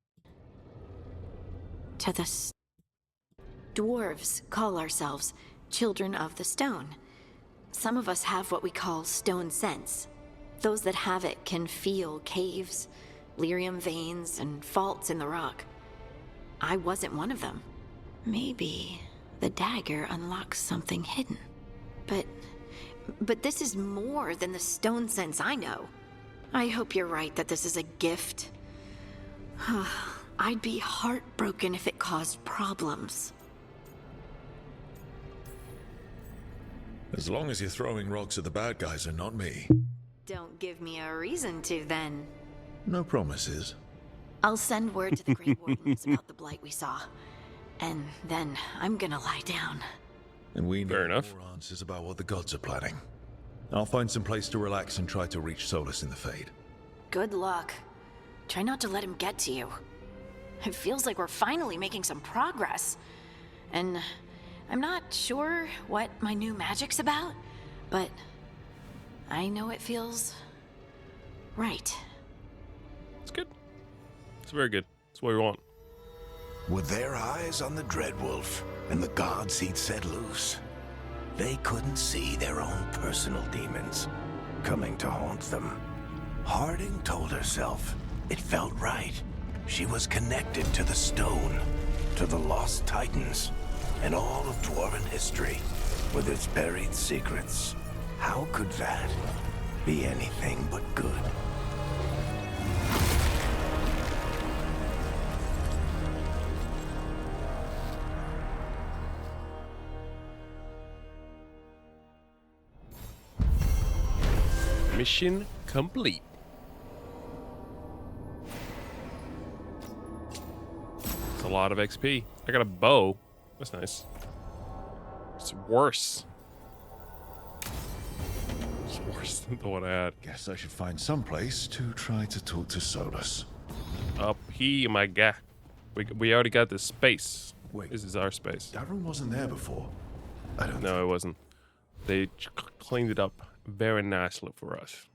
to the... Dwarves call ourselves Children of the Stone. Some of us have what we call stone sense. Those that have it can feel caves, lyrium veins, and faults in the rock. I wasn't one of them. Maybe the dagger unlocks something hidden. But this is more than the stone sense I know. I hope you're right that this is a gift. I'd be heartbroken if it caused problems. As long as you're throwing rocks at the bad guys and not me. Don't give me a reason to, then. No promises. I'll send word to the Grey Wardens about the blight we saw. And then I'm gonna lie down. And we need Fair enough. more answers about what the gods are planning. I'll find some place to relax and try to reach Solus in the Fade. Good luck. Try not to let him get to you. It feels like we're finally making some progress. And I'm not sure what my new magic's about, but I know it feels right. It's good. It's very good. It's what we want. With their eyes on the Dreadwolf and the gods he'd set loose, they couldn't see their own personal demons coming to haunt them. Harding told herself it felt right. She was connected to the stone, to the lost titans, and all of Dwarven history with its buried secrets. How could that be anything but good? Mission complete. It's a lot of XP. I got a bow. That's nice. It's worse. It's worse than the one I had. Guess I should find some place to try to talk to Solus. Up here, my guy. We already got this space. Wait. This is our space. That room wasn't there before. I don't No, it wasn't. They cleaned it up very nicely for us.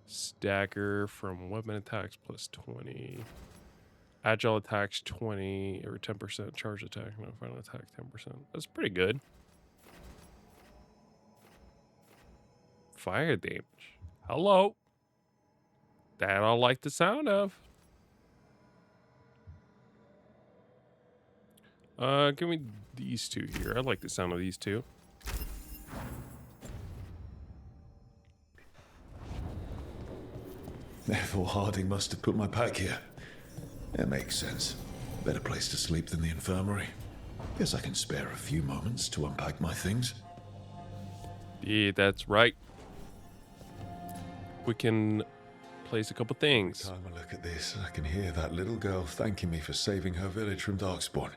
Stagger from weapon attacks plus 20. Agile attacks 20 or 10%. Charge attack, no final attack 10%. That's pretty good. Fire damage. Hello. That I like the sound of. Give me these two here. I like the sound of these two. Therefore, Harding must have put my pack here. That makes sense. Better place to sleep than the infirmary. Guess I can spare a few moments to unpack my things. Yeah, that's right. We can place a couple things. Every time I look at this, I can hear that little girl thanking me for saving her village from Darkspawn.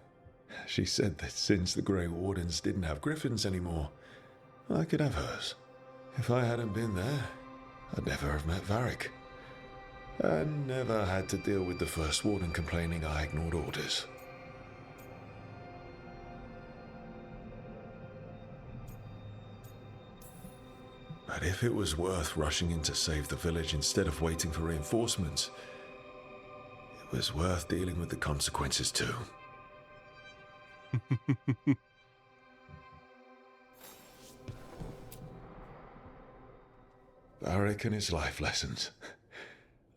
She said that since the Grey Wardens didn't have griffins anymore, I could have hers. If I hadn't been there, I'd never have met Varric. I never had to deal with the First Warden complaining I ignored orders. But if it was worth rushing in to save the village instead of waiting for reinforcements, it was worth dealing with the consequences too. Varric and his life lessons.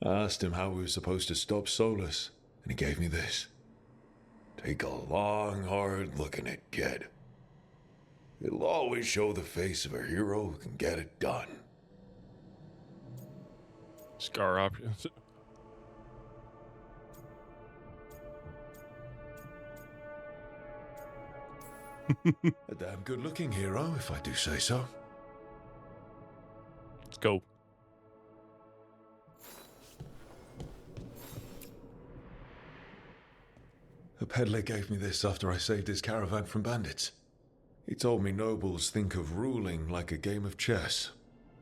I asked him how we were supposed to stop Solus, and he gave me this. Take a long, hard look at it, kid. It'll always show the face of a hero who can get it done. Scar options. A damn good-looking hero, if I do say so. Let's go. A peddler gave me this after I saved his caravan from bandits. He told me nobles think of ruling like a game of chess,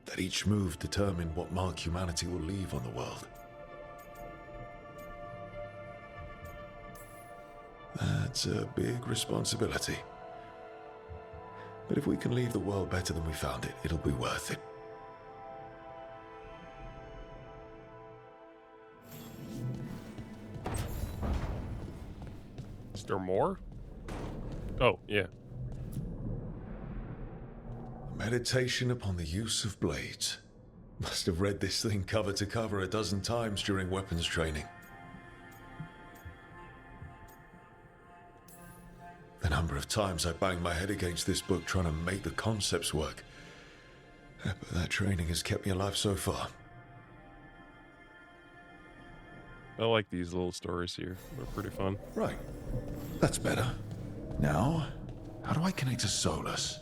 that each move determines what mark humanity will leave on the world. That's a big responsibility. But if we can leave the world better than we found it, it'll be worth it. Is there more? Oh, yeah. Meditation upon the use of blades. Must have read this thing cover to cover a dozen times during weapons training. The number of times I banged my head against this book trying to make the concepts work. But that training has kept me alive so far. I like these little stories here. They're pretty fun. Right. That's better. Now, how do I connect to Solus?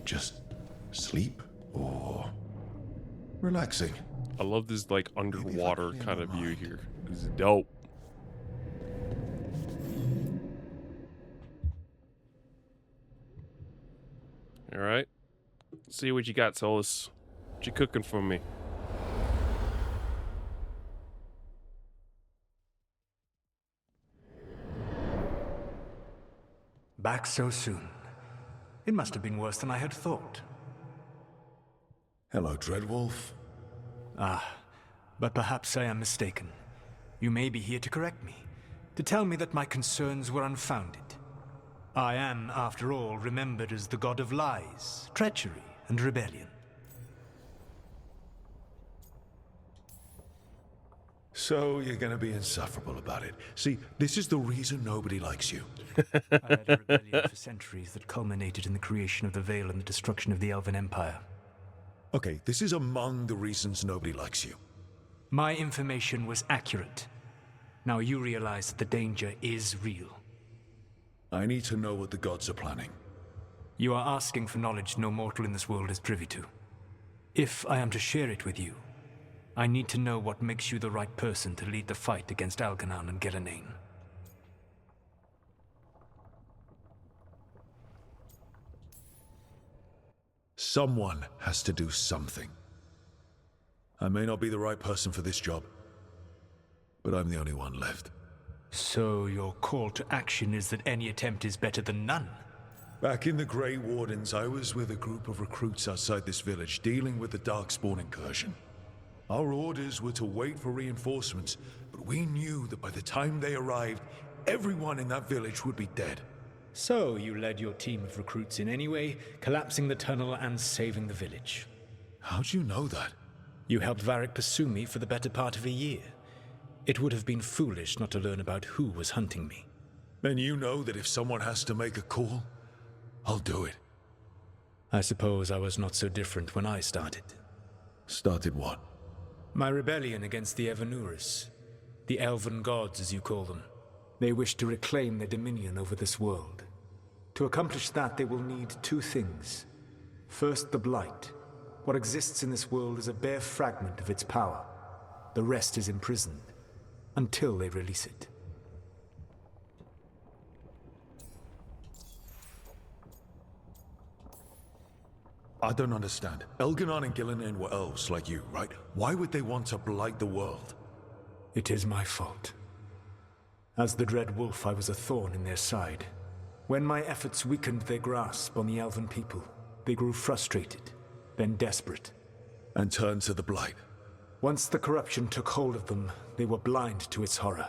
Just sleep or relaxing? I love this like underwater kind of view here. This is dope. All right. See what you got, Solus. What you cooking for me? Back so soon. It must have been worse than I had thought. Hello, Dreadwolf. But perhaps I am mistaken. You may be here to correct me, to tell me that my concerns were unfounded. I am, after all, remembered as the god of lies, treachery, and rebellion. So you're gonna be insufferable about it. See, this is the reason nobody likes you. I led a rebellion for centuries that culminated in the creation of the Veil and the destruction of the Elven Empire. Okay, this is among the reasons nobody likes you. My information was accurate. Now you realize that the danger is real. I need to know what the gods are planning. You are asking for knowledge no mortal in this world is privy to. If I am to share it with you, I need to know what makes you the right person to lead the fight against Algernon and Geranane. Someone has to do something. I may not be the right person for this job, but I'm the only one left. So your call to action is that any attempt is better than none? Back in the Grey Wardens, I was with a group of recruits outside this village dealing with the Darkspawn incursion. Our orders were to wait for reinforcements, but we knew that by the time they arrived, everyone in that village would be dead. So you led your team of recruits in anyway, collapsing the tunnel and saving the village. How'd you know that? You helped Varric pursue me for the better part of a year. It would have been foolish not to learn about who was hunting me. Then you know that if someone has to make a call, I'll do it. I suppose I was not so different when I started. Started what? My rebellion against the Evanurus. The Elven Gods, as you call them. They wish to reclaim their dominion over this world. To accomplish that, they will need two things. First, the Blight. What exists in this world is a bare fragment of its power. The rest is imprisoned, until they release it. I don't understand. Elganon and Gillinan were elves like you, right? Why would they want to blight the world? It is my fault. As the Dread Wolf, I was a thorn in their side. When my efforts weakened their grasp on the Elven people, they grew frustrated, then desperate. And turned to the Blight. Once the corruption took hold of them, they were blind to its horror.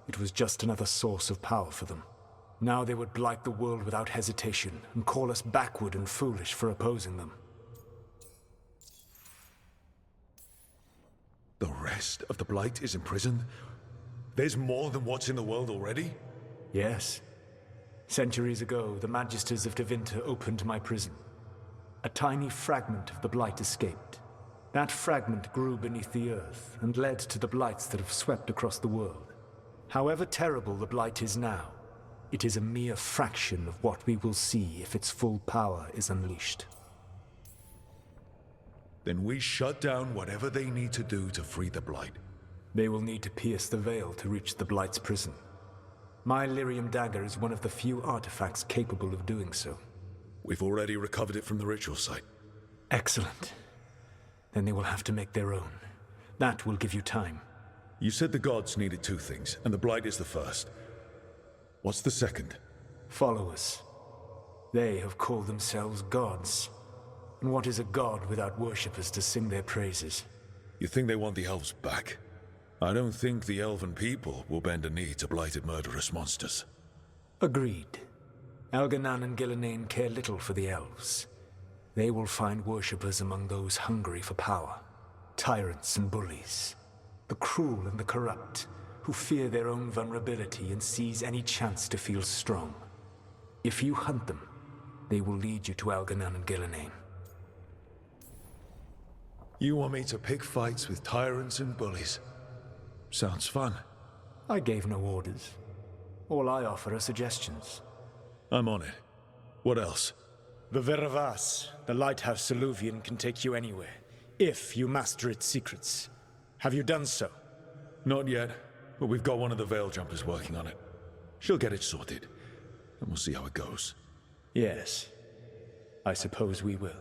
It was just another source of power for them. Now they would blight the world without hesitation, and call us backward and foolish for opposing them. The rest of the Blight is imprisoned? There's more than what's in the world already? Yes. Centuries ago, the Magisters of Tevinter opened my prison. A tiny fragment of the Blight escaped. That fragment grew beneath the earth, and led to the Blights that have swept across the world. However terrible the Blight is now, it is a mere fraction of what we will see if its full power is unleashed. Then we shut down whatever they need to do to free the Blight. They will need to pierce the veil to reach the Blight's prison. My Lyrium dagger is one of the few artifacts capable of doing so. We've already recovered it from the ritual site. Excellent. Then they will have to make their own. That will give you time. You said the gods needed two things, and the Blight is the first. What's the second? Followers. They have called themselves gods. And what is a god without worshippers to sing their praises? You think they want the elves back? I don't think the elven people will bend a knee to blighted murderous monsters. Agreed. Elganon and Gillinan care little for the elves. They will find worshippers among those hungry for power. Tyrants and bullies. The cruel and the corrupt, who fear their own vulnerability and seize any chance to feel strong. If you hunt them, they will lead you to Elganon and Gillinan. You want me to pick fights with tyrants and bullies? Sounds fun. I gave no orders. All I offer are suggestions. I'm on it. What else? The Veilguard, the lighthouse Soluvian, can take you anywhere, if you master its secrets. Have you done so? Not yet, but we've got one of the Veil Jumpers working on it. She'll get it sorted, and we'll see how it goes. Yes, I suppose we will.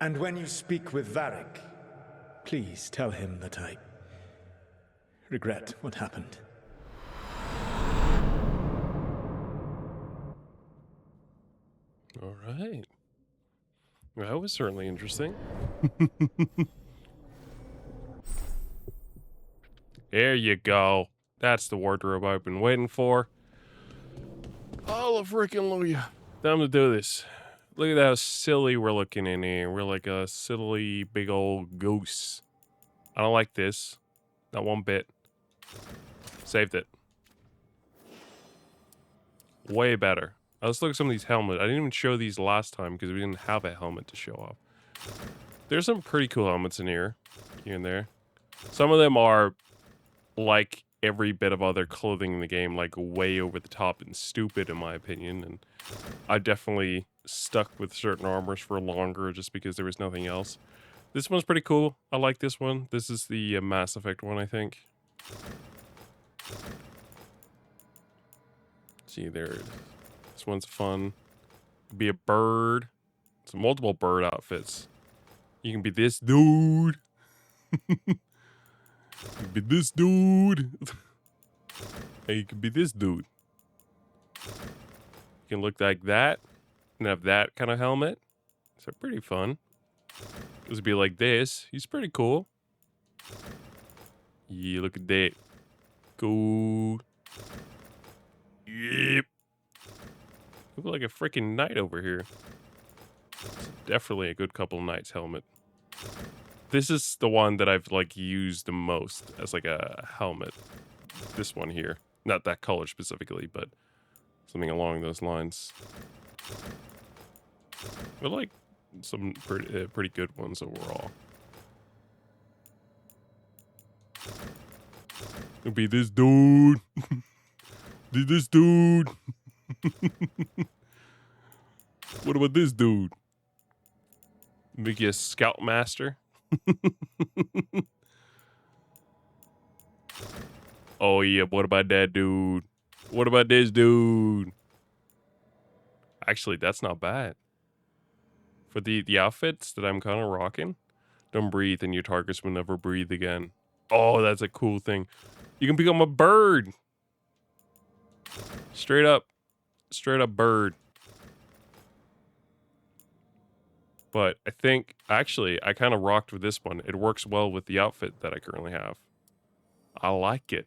And when you speak with Varric, please tell him that I regret what happened. All right. Well, that was certainly interesting. There you go. That's the wardrobe I've been waiting for. Hallelujah. Time to do this. Look at how silly we're looking in here. We're like a silly big old goose. I don't like this. Not one bit. Saved it. Way better. Let's look at some of these helmets. I didn't even show these last time because we didn't have a helmet to show off. There's some pretty cool helmets in here and there. Some of them are like every bit of other clothing in the game, like way over the top and stupid in my opinion. And I definitely stuck with certain armors for longer just because there was nothing else. This one's pretty cool. I like this one. This is the Mass Effect one, I think. See there. This one's fun. Be a bird. It's multiple bird outfits. You can be this dude. You can be this dude. And you can be this dude. You can look like that and have that kind of helmet. So pretty fun. This would be like this. He's pretty cool. Yeah, look at that. Gold. Yep. Look like a freaking knight over here. It's definitely a good couple knights helmet. This is the one that I've like used the most as like a helmet. This one here. Not that color specifically, but something along those lines. I like some pretty good ones overall. It'll be this dude. This dude. What about this dude? Make you a scoutmaster. Oh yeah, what about that dude? What about this dude? Actually, that's not bad. For the outfits that I'm kind of rocking, don't breathe and your targets will never breathe again. Oh, that's a cool thing. You can become a bird. Straight up bird. But I think, actually, I kind of rocked with this one. It works well with the outfit that I currently have. I like it.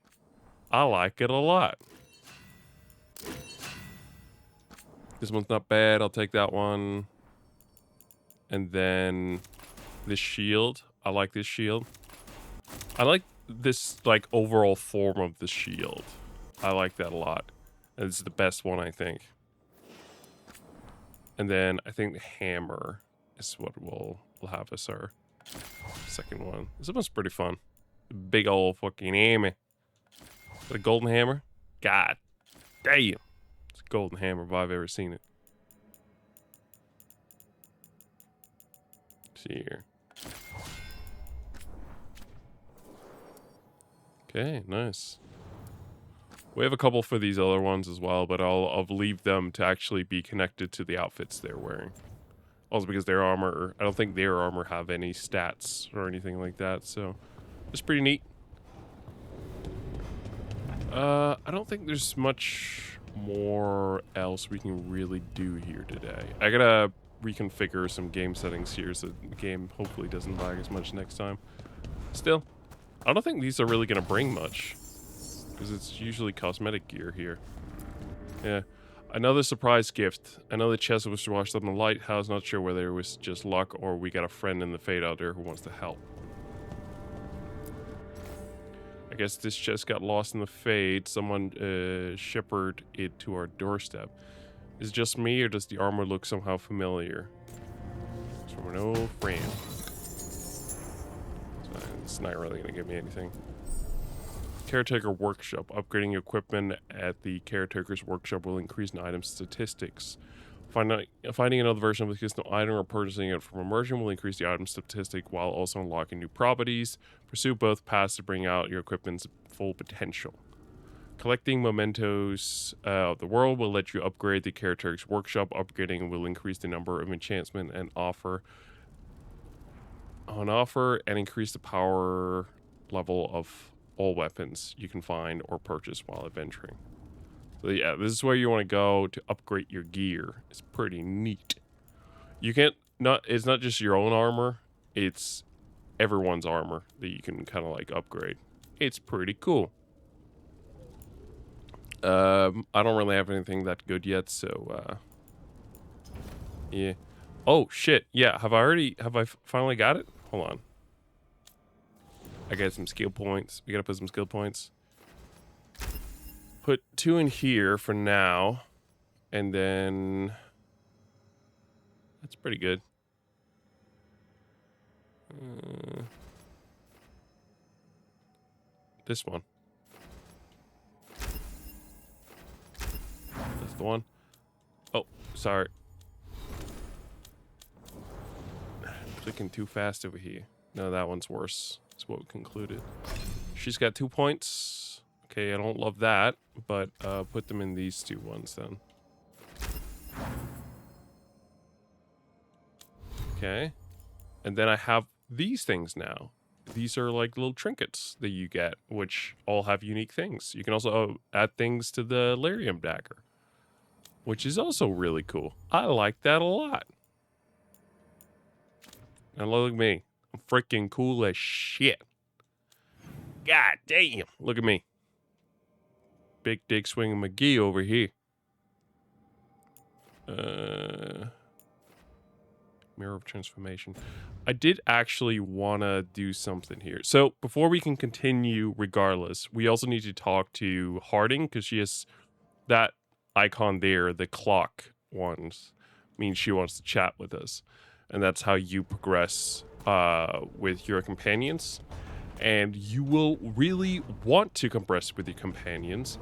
I like it a lot. This one's not bad. I'll take that one. And then this shield. I like this shield. I like this, like, overall form of the shield. I like that a lot. And it's the best one, I think. And then I think the hammer is what we'll have as our second one. This one's pretty fun. Big old fucking hammer. A golden hammer? God damn. It's a golden hammer if I've ever seen it. Let's see here. Okay, nice. We have a couple for these other ones as well, but I'll leave them to actually be connected to the outfits they're wearing. Also because their armor, I don't think their armor have any stats or anything like that, so it's pretty neat. I don't think there's much more else we can really do here today. I gotta reconfigure some game settings here so the game hopefully doesn't lag as much next time. Still, I don't think these are really gonna bring much, because it's usually cosmetic gear here. Yeah. Another surprise gift. Another chest was washed up in the lighthouse. Not sure whether it was just luck or we got a friend in the Fade out there who wants to help. I guess this chest got lost in the Fade. Someone shepherded it to our doorstep. Is it just me or does the armor look somehow familiar? It's from an old friend. It's not really going to give me anything. Caretaker Workshop. Upgrading equipment at the Caretaker's Workshop will increase an item's statistics. Finding another version of the custom item or purchasing it from a merchant will increase the item's statistic while also unlocking new properties. Pursue both paths to bring out your equipment's full potential. Collecting mementos of the world will let you upgrade the Caretaker's Workshop. Upgrading will increase the number of enchantment and offer and increase the power level of all weapons you can find or purchase while adventuring. So yeah, this is where you want to go to upgrade your gear. It's pretty neat. You can't it's not just your own armor, it's everyone's armor that you can kind of like upgrade. It's pretty cool. I don't really have anything that good yet, so yeah. Oh shit, yeah, have I finally got it? Hold on. I got some skill points. We gotta put some skill points. Put 2 in here for now. And then... That's pretty good. This one. That's the one. Oh, sorry. Clicking too fast over here. No, that one's worse. That's what we concluded. She's got 2 points. Okay, I don't love that, but put them in these 2 ones then. Okay. And then I have these things now. These are like little trinkets that you get, which all have unique things. You can also add things to the Lyrium dagger, which is also really cool. I like that a lot. And look at me. I'm freaking cool as shit. God damn. Look at me. Big dick swinging McGee over here. Mirror of Transformation. I did actually want to do something here. So before we can continue regardless, we also need to talk to Harding because she has that icon there, the clock ones, means she wants to chat with us. And that's how you progress with your companions. And you will really want to progress with your companions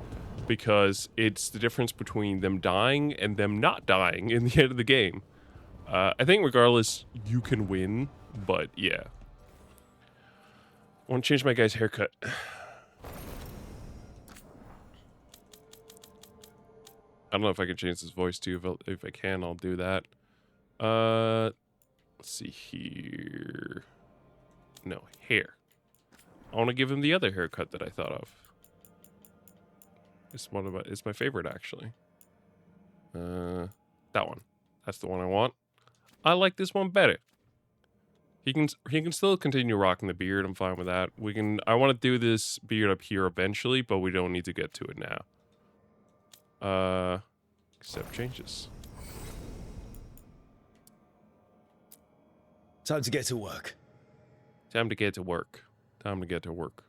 because it's the difference between them dying and them not dying in the end of the game. I think regardless, you can win, but yeah. I want to change my guy's haircut. I don't know if I can change his voice too. If I can, I'll do that. Let's see here. No, hair. I want to give him the other haircut that I thought of. It's my favorite, actually. That one. That's the one I want. I like this one better. He can still continue rocking the beard. I'm fine with that. I want to do this beard up here eventually, but we don't need to get to it now. Accept changes. Time to get to work. Time to get to work. Time to get to work.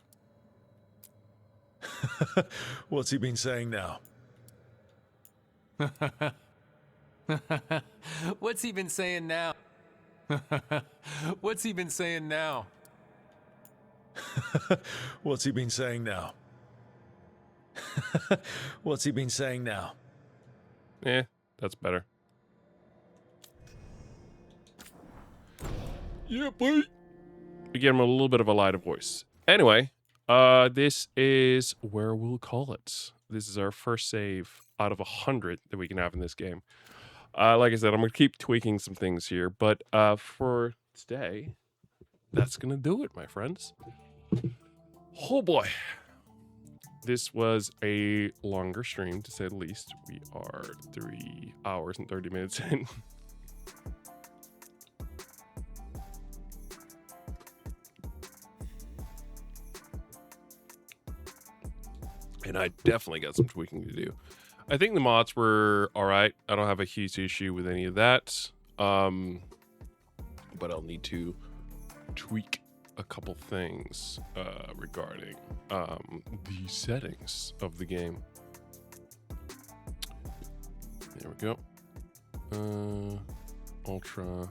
What's he been saying now? What's he been saying now? What's he been saying now? What's he been saying now? What's he been saying now? Eh, that's better. Yeah, boy. We give him a little bit of a lighter voice. Anyway, this is where we'll call it. This is our first save out of 100 that we can have in this game. Like I said, I'm going to keep tweaking some things here, but for today, that's going to do it, my friends. Oh boy. This was a longer stream, to say the least. We are 3 hours and 30 minutes in. And I definitely got some tweaking to do. I think the mods were all right. I don't have a huge issue with any of that. But I'll need to tweak a couple things regarding the settings of the game. There we go. Ultra.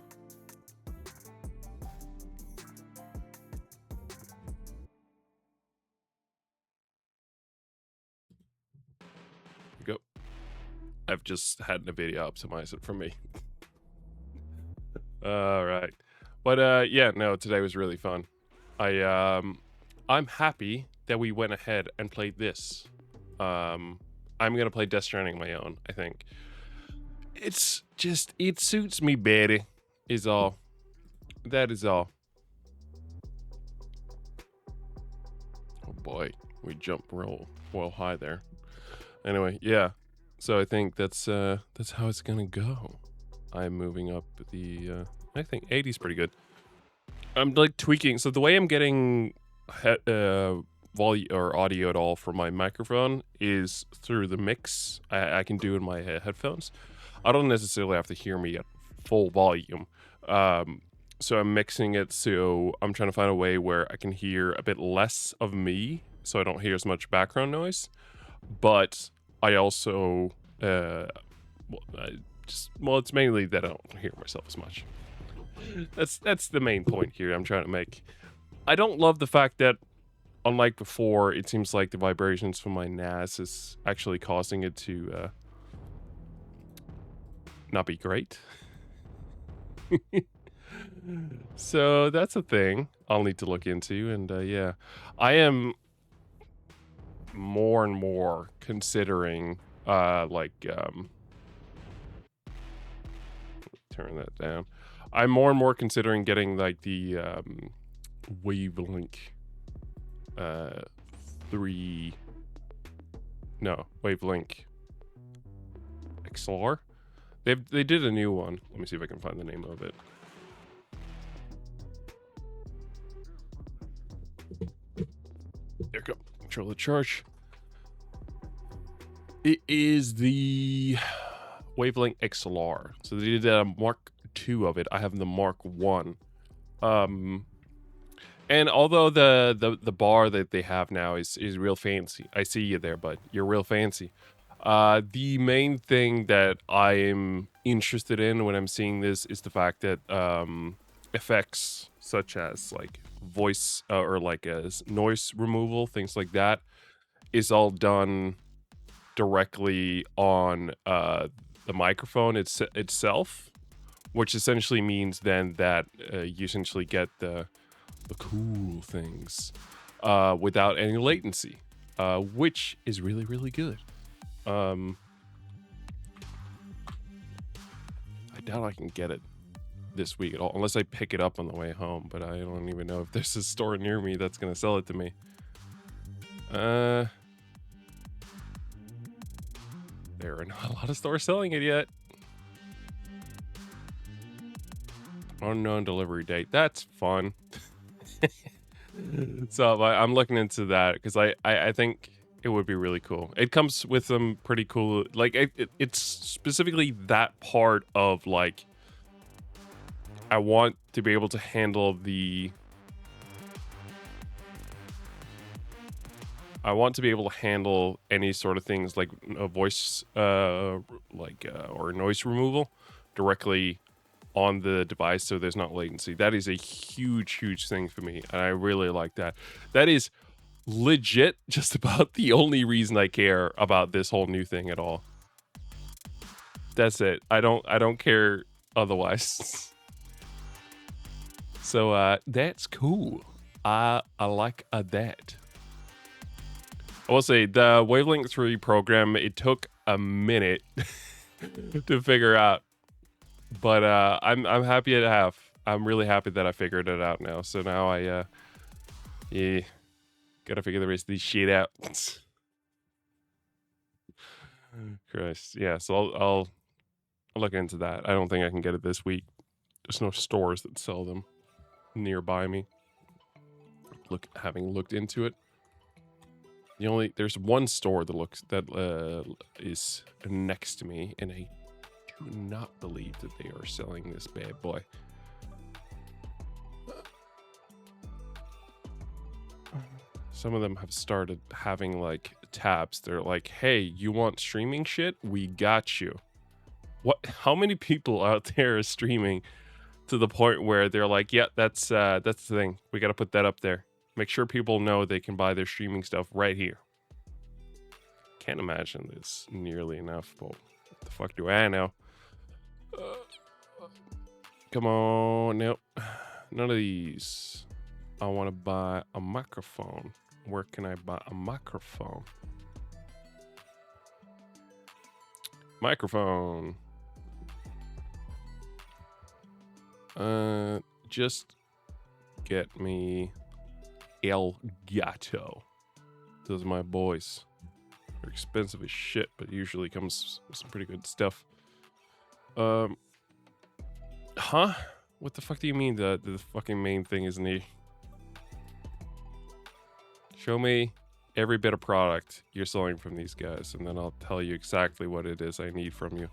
Go. I've just had NVIDIA optimize it for me. All right. But yeah, no, today was really fun. I'm happy that we went ahead and played this. I'm gonna play Death Stranding on my own, I think. It's just, it suits me better, is all. That is all. Oh boy, we jumped real high there. Anyway, yeah. So I think that's how it's gonna go. I'm moving up the I think 80's pretty good. I'm like tweaking. So the way I'm getting volume or audio at all from my microphone is through the mix I can do in my headphones. I don't necessarily have to hear me at full volume. So I'm mixing it, so I'm trying to find a way where I can hear a bit less of me, so I don't hear as much background noise. But I also, it's mainly that I don't hear myself as much. That's the main point here I'm trying to make. I don't love the fact that, unlike before, it seems like the vibrations from my NAS is actually causing it to not be great. So that's a thing I'll need to look into, and yeah, I am more and more considering turn that down. I'm more and more considering getting like the Wavelink Wavelink XLR. They did a new one. Let me see if I can find the name of it. control the charge. It is the Wavelength XLR. So they did a Mark II of it. I have the Mark I. And although the bar that they have now is real fancy, I see you there, bud. You're real fancy. The main thing that I am interested in when I'm seeing this is the fact that effects such as like voice or like noise removal, things like that, is all done directly on the microphone itself, which essentially means then that you essentially get the cool things without any latency, which is really, really good. I doubt I can get it this week at all, unless I pick it up on the way home, but I don't even know if there's a store near me that's going to sell it to me. There are not a lot of stores selling it yet. Unknown delivery date. That's fun. So I'm looking into that because I think it would be really cool. It comes with some pretty cool, like it's specifically that part of like, I want to be able to handle any sort of things like a voice or noise removal directly on the device, so there's not latency. That is a huge thing for me, and I really like that. That is legit just about the only reason I care about this whole new thing at all. That's it. I don't care otherwise. So that's cool. I like that. I will say the Wavelength 3 program, it took a minute to figure out, but I'm happy to have. I'm really happy that I figured it out now. So now I gotta figure the rest of these shit out. Christ, yeah. So I'll look into that. I don't think I can get it this week. There's no stores that sell them nearby me. Having looked into it, there's one store that is next to me, and I do not believe that they are selling this bad boy. Some of them have started having like tabs. They're like, hey, you want streaming shit? We got you. What? How many people out there are streaming to the point where they're like, yeah, that's the thing. We got to put that up there. Make sure people know they can buy their streaming stuff right here. Can't imagine this nearly enough, but what the fuck do I know? Come on, nope. None of these. I want to buy a microphone. Where can I buy a microphone? Microphone. Just get me El Gato. Those are my boys. They're expensive as shit, but usually comes with some pretty good stuff. Huh? What the fuck do you mean the fucking main thing isn't here? Show me every bit of product you're selling from these guys, and then I'll tell you exactly what it is I need from you.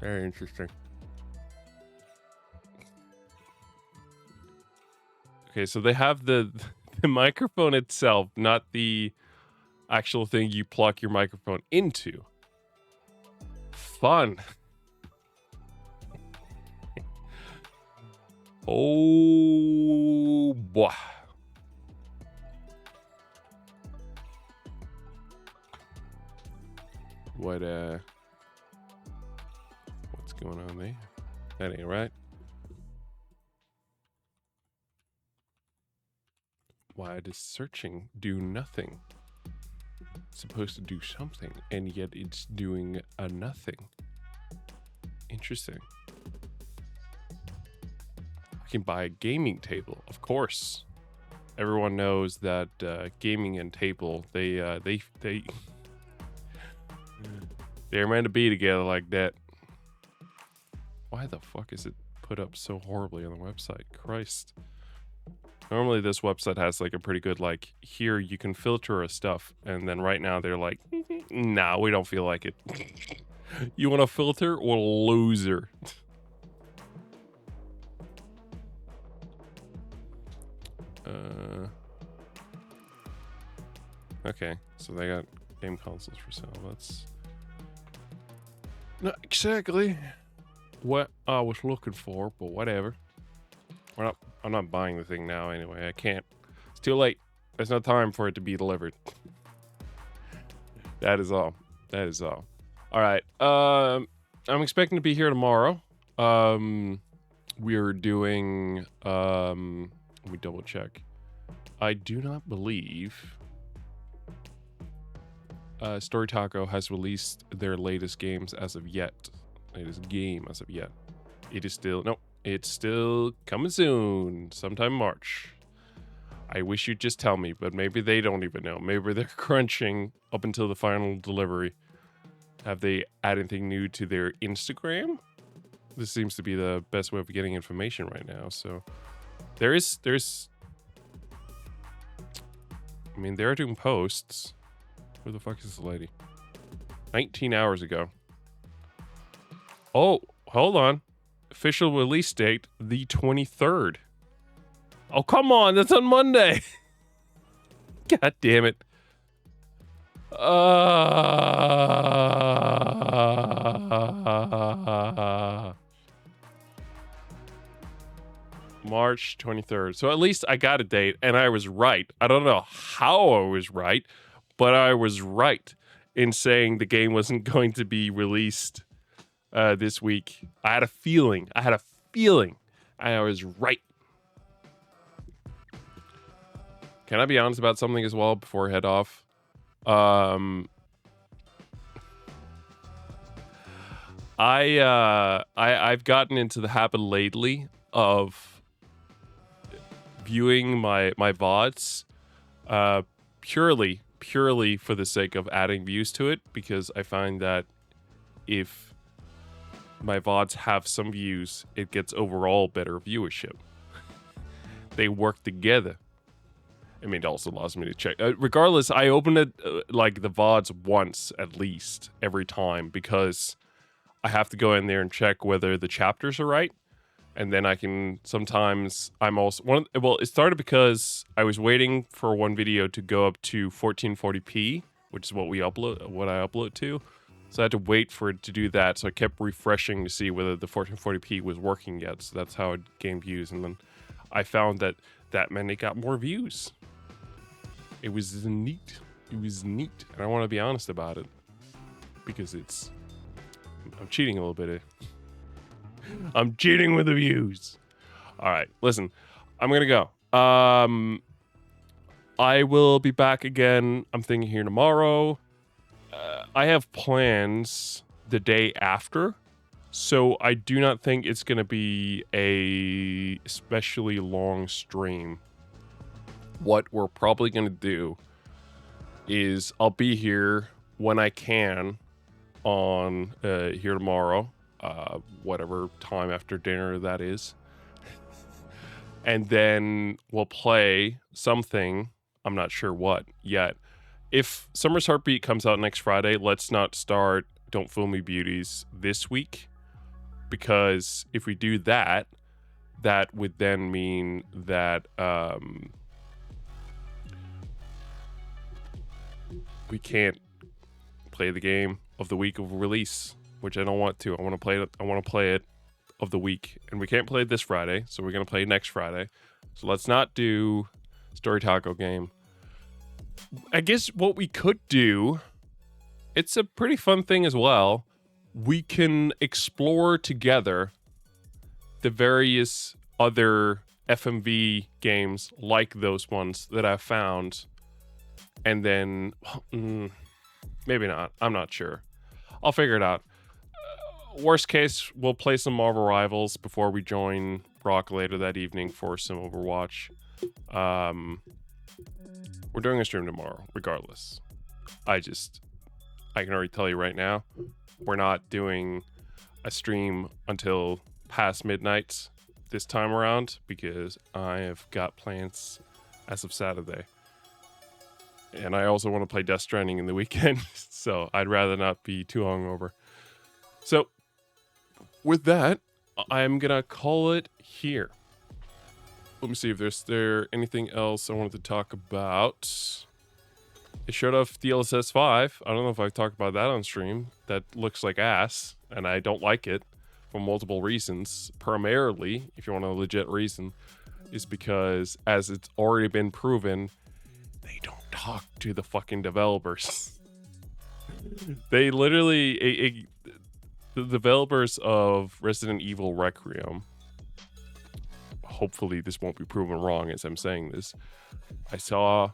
Very interesting. Okay, so they have the microphone itself, not the actual thing you plug your microphone into. Fun. Oh boy. What's going on there? That ain't right. Why does searching do nothing? It's supposed to do something, and yet it's doing a nothing. Interesting. I can buy a gaming table, of course. Everyone knows that gaming and table, they're meant to be together like that. Why the fuck is it put up so horribly on the website. Christ. Normally this website has like a pretty good, like, here you can filter a stuff. And then right now they're like, nah, we don't feel like it. You want a filter or loser? Okay, so they got game consoles for sale. That's not exactly what I was looking for, but whatever. I'm not buying the thing now anyway. I can't. It's too late. There's no time for it to be delivered. That is all. That is all. All right. I'm expecting to be here tomorrow. We're doing. Let me double check. I do not believe Story Taco has released their latest games as of yet. Latest game as of yet. It is still it's still coming soon, sometime March. I wish you'd just tell me, but maybe they don't even know. Maybe they're crunching up until the final delivery. Have they added anything new to their Instagram? This seems to be the best way of getting information right now. So there's I mean, they're doing posts. Where the fuck is this lady? 19 hours ago. Oh, hold on. Official release date, the 23rd. Oh, come on. That's on Monday. God damn it. March 23rd. So at least I got a date and I was right. I don't know how I was right, but I was right in saying the game wasn't going to be released this week. I had a feeling. I was right. Can I be honest about something as well before I head off? I've gotten into the habit lately of viewing my VODs purely for the sake of adding views to it, because I find that if my VODs have some views, it gets overall better viewership. They work together. I mean, it also allows me to check. Regardless, I open it like the VODs once at least every time, because I have to go in there and check whether the chapters are right. And then I can sometimes, it started because I was waiting for one video to go up to 1440p, which is what I upload to. So I had to wait for it to do that. So I kept refreshing to see whether the 1440p was working yet. So that's how it gained views. And then I found that meant it got more views. It was neat. It was neat. And I want to be honest about it, because I'm cheating a little bit. I'm cheating with the views. All right, listen, I'm gonna go. I will be back again. I'm thinking here tomorrow. I have plans the day after, so I do not think it's gonna be a especially long stream. What we're probably gonna do is I'll be here when I can on here tomorrow. Whatever time after dinner that is. And then we'll play something. I'm not sure what yet. If Summer's Heartbeat comes out next Friday, let's not start Don't Fool Me Beauties this week. Because if we do that, that would then mean that we can't play the game of the week of release, which I don't want to. I want to play it of the week, and we can't play it this Friday, so we're gonna play it next Friday. So let's not do Story Taco game. I guess what we could do, it's a pretty fun thing as well. We can explore together the various other FMV games like those ones that I've found, and then maybe not. I'm not sure. I'll figure it out. Worst case, we'll play some Marvel Rivals before we join Brock later that evening for some Overwatch. We're doing a stream tomorrow, regardless. I can already tell you right now, we're not doing a stream until past midnight this time around because I have got plans as of Saturday. And I also want to play Death Stranding in the weekend, so I'd rather not be too hungover. So, with that, I'm gonna call it here. Let me see if there's anything else I wanted to talk about. It showed off DLSS 5. I don't know if I've talked about that on stream. That looks like ass, and I don't like it for multiple reasons. Primarily, if you want a legit reason, is because, as it's already been proven, they don't talk to the fucking developers. They literally... the developers of Resident Evil Requiem, hopefully this won't be proven wrong as I'm saying this, I saw,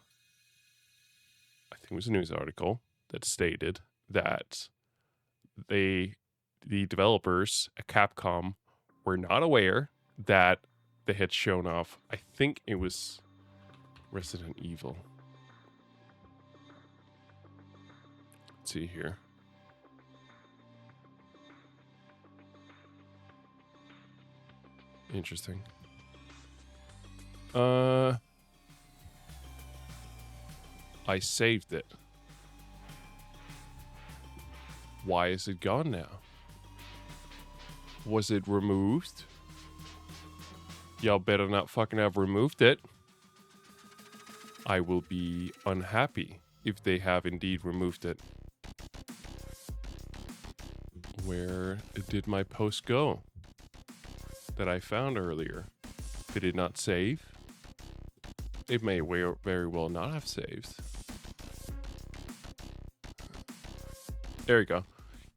I think it was a news article that stated that the developers at Capcom were not aware that they had shown off, I think it was Resident Evil. Let's see here. Interesting. I saved it. Why is it gone now? Was it removed? Y'all better not fucking have removed it. I will be unhappy if they have indeed removed it. Where did my post go that I found earlier? Did it not save? It may very well not have saved. There we go.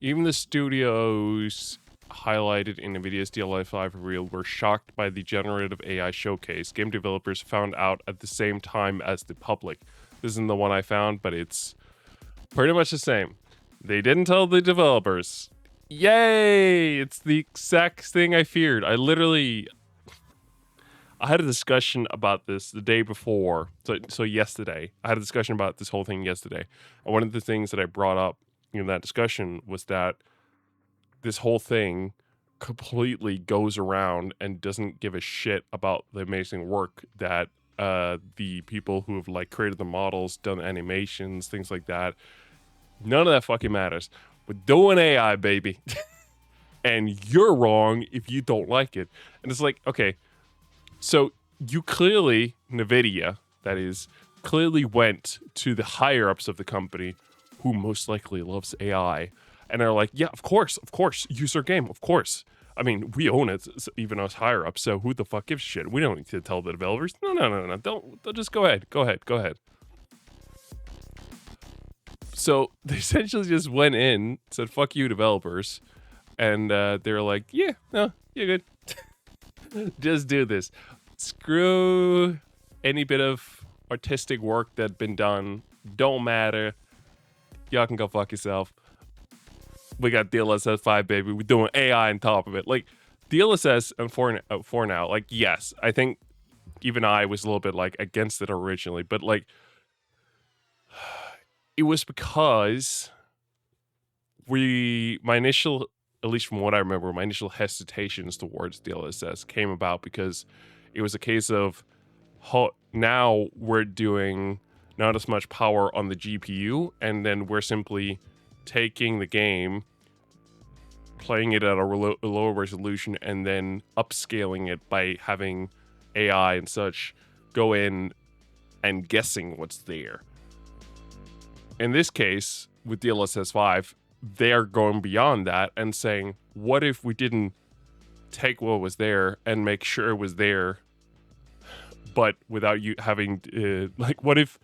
Even the studios highlighted in NVIDIA's DLSS5 reveal were shocked by the generative AI showcase. Game developers found out at the same time as the public. This isn't the one I found, but it's pretty much the same. They didn't tell the developers. Yay! It's the exact thing I feared. I had a discussion about this the day before. So yesterday. I had a discussion about this whole thing yesterday. And one of the things that I brought up in that discussion was that this whole thing completely goes around and doesn't give a shit about the amazing work that the people who have like created the models, done animations, things like that. None of that fucking matters. We're doing AI, baby. And you're wrong if you don't like it. And it's like, okay, so you clearly, NVIDIA, that is, clearly went to the higher-ups of the company who most likely loves AI. And they're like, yeah, of course, use our game, of course. I mean, we own it, even us higher-ups, so who the fuck gives a shit? We don't need to tell the developers. No, don't just go ahead. So they essentially just went in, said, fuck you, developers. And they were like, yeah, no, you're good. Just do this. Screw any bit of artistic work that's been done. Don't matter. Y'all can go fuck yourself. We got DLSS 5, baby. We're doing AI on top of it. Like, DLSS, and for now, like, yes, I think even I was a little bit, like, against it originally. But, like, it was because my initial, at least from what I remember, my initial hesitations towards DLSS came about because it was a case of now we're doing not as much power on the GPU, and then we're simply taking the game, playing it at a lower resolution, and then upscaling it by having AI and such go in and guessing what's there. In this case, with DLSS 5, they're going beyond that and saying, what if we didn't take what was there and make sure it was there, but without you having, what if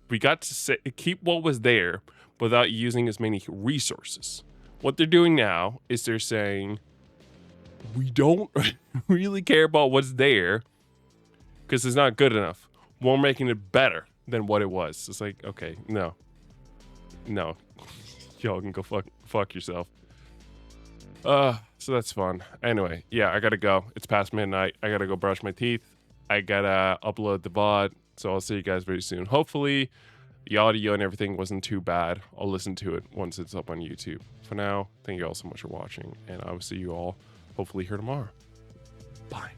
we got to keep what was there without using as many resources? What they're doing now is they're saying, we don't really care about what's there because it's not good enough. We're making it better than what it was. It's like, okay, no. Y'all can go fuck yourself. So that's fun. Anyway, yeah, I gotta go. It's past midnight. I gotta go brush my teeth. I gotta upload the VOD. So I'll see you guys very soon. Hopefully the audio and everything wasn't too bad. I'll listen to it once it's up on YouTube. For now, thank you all so much for watching, and I will see you all hopefully here tomorrow. Bye.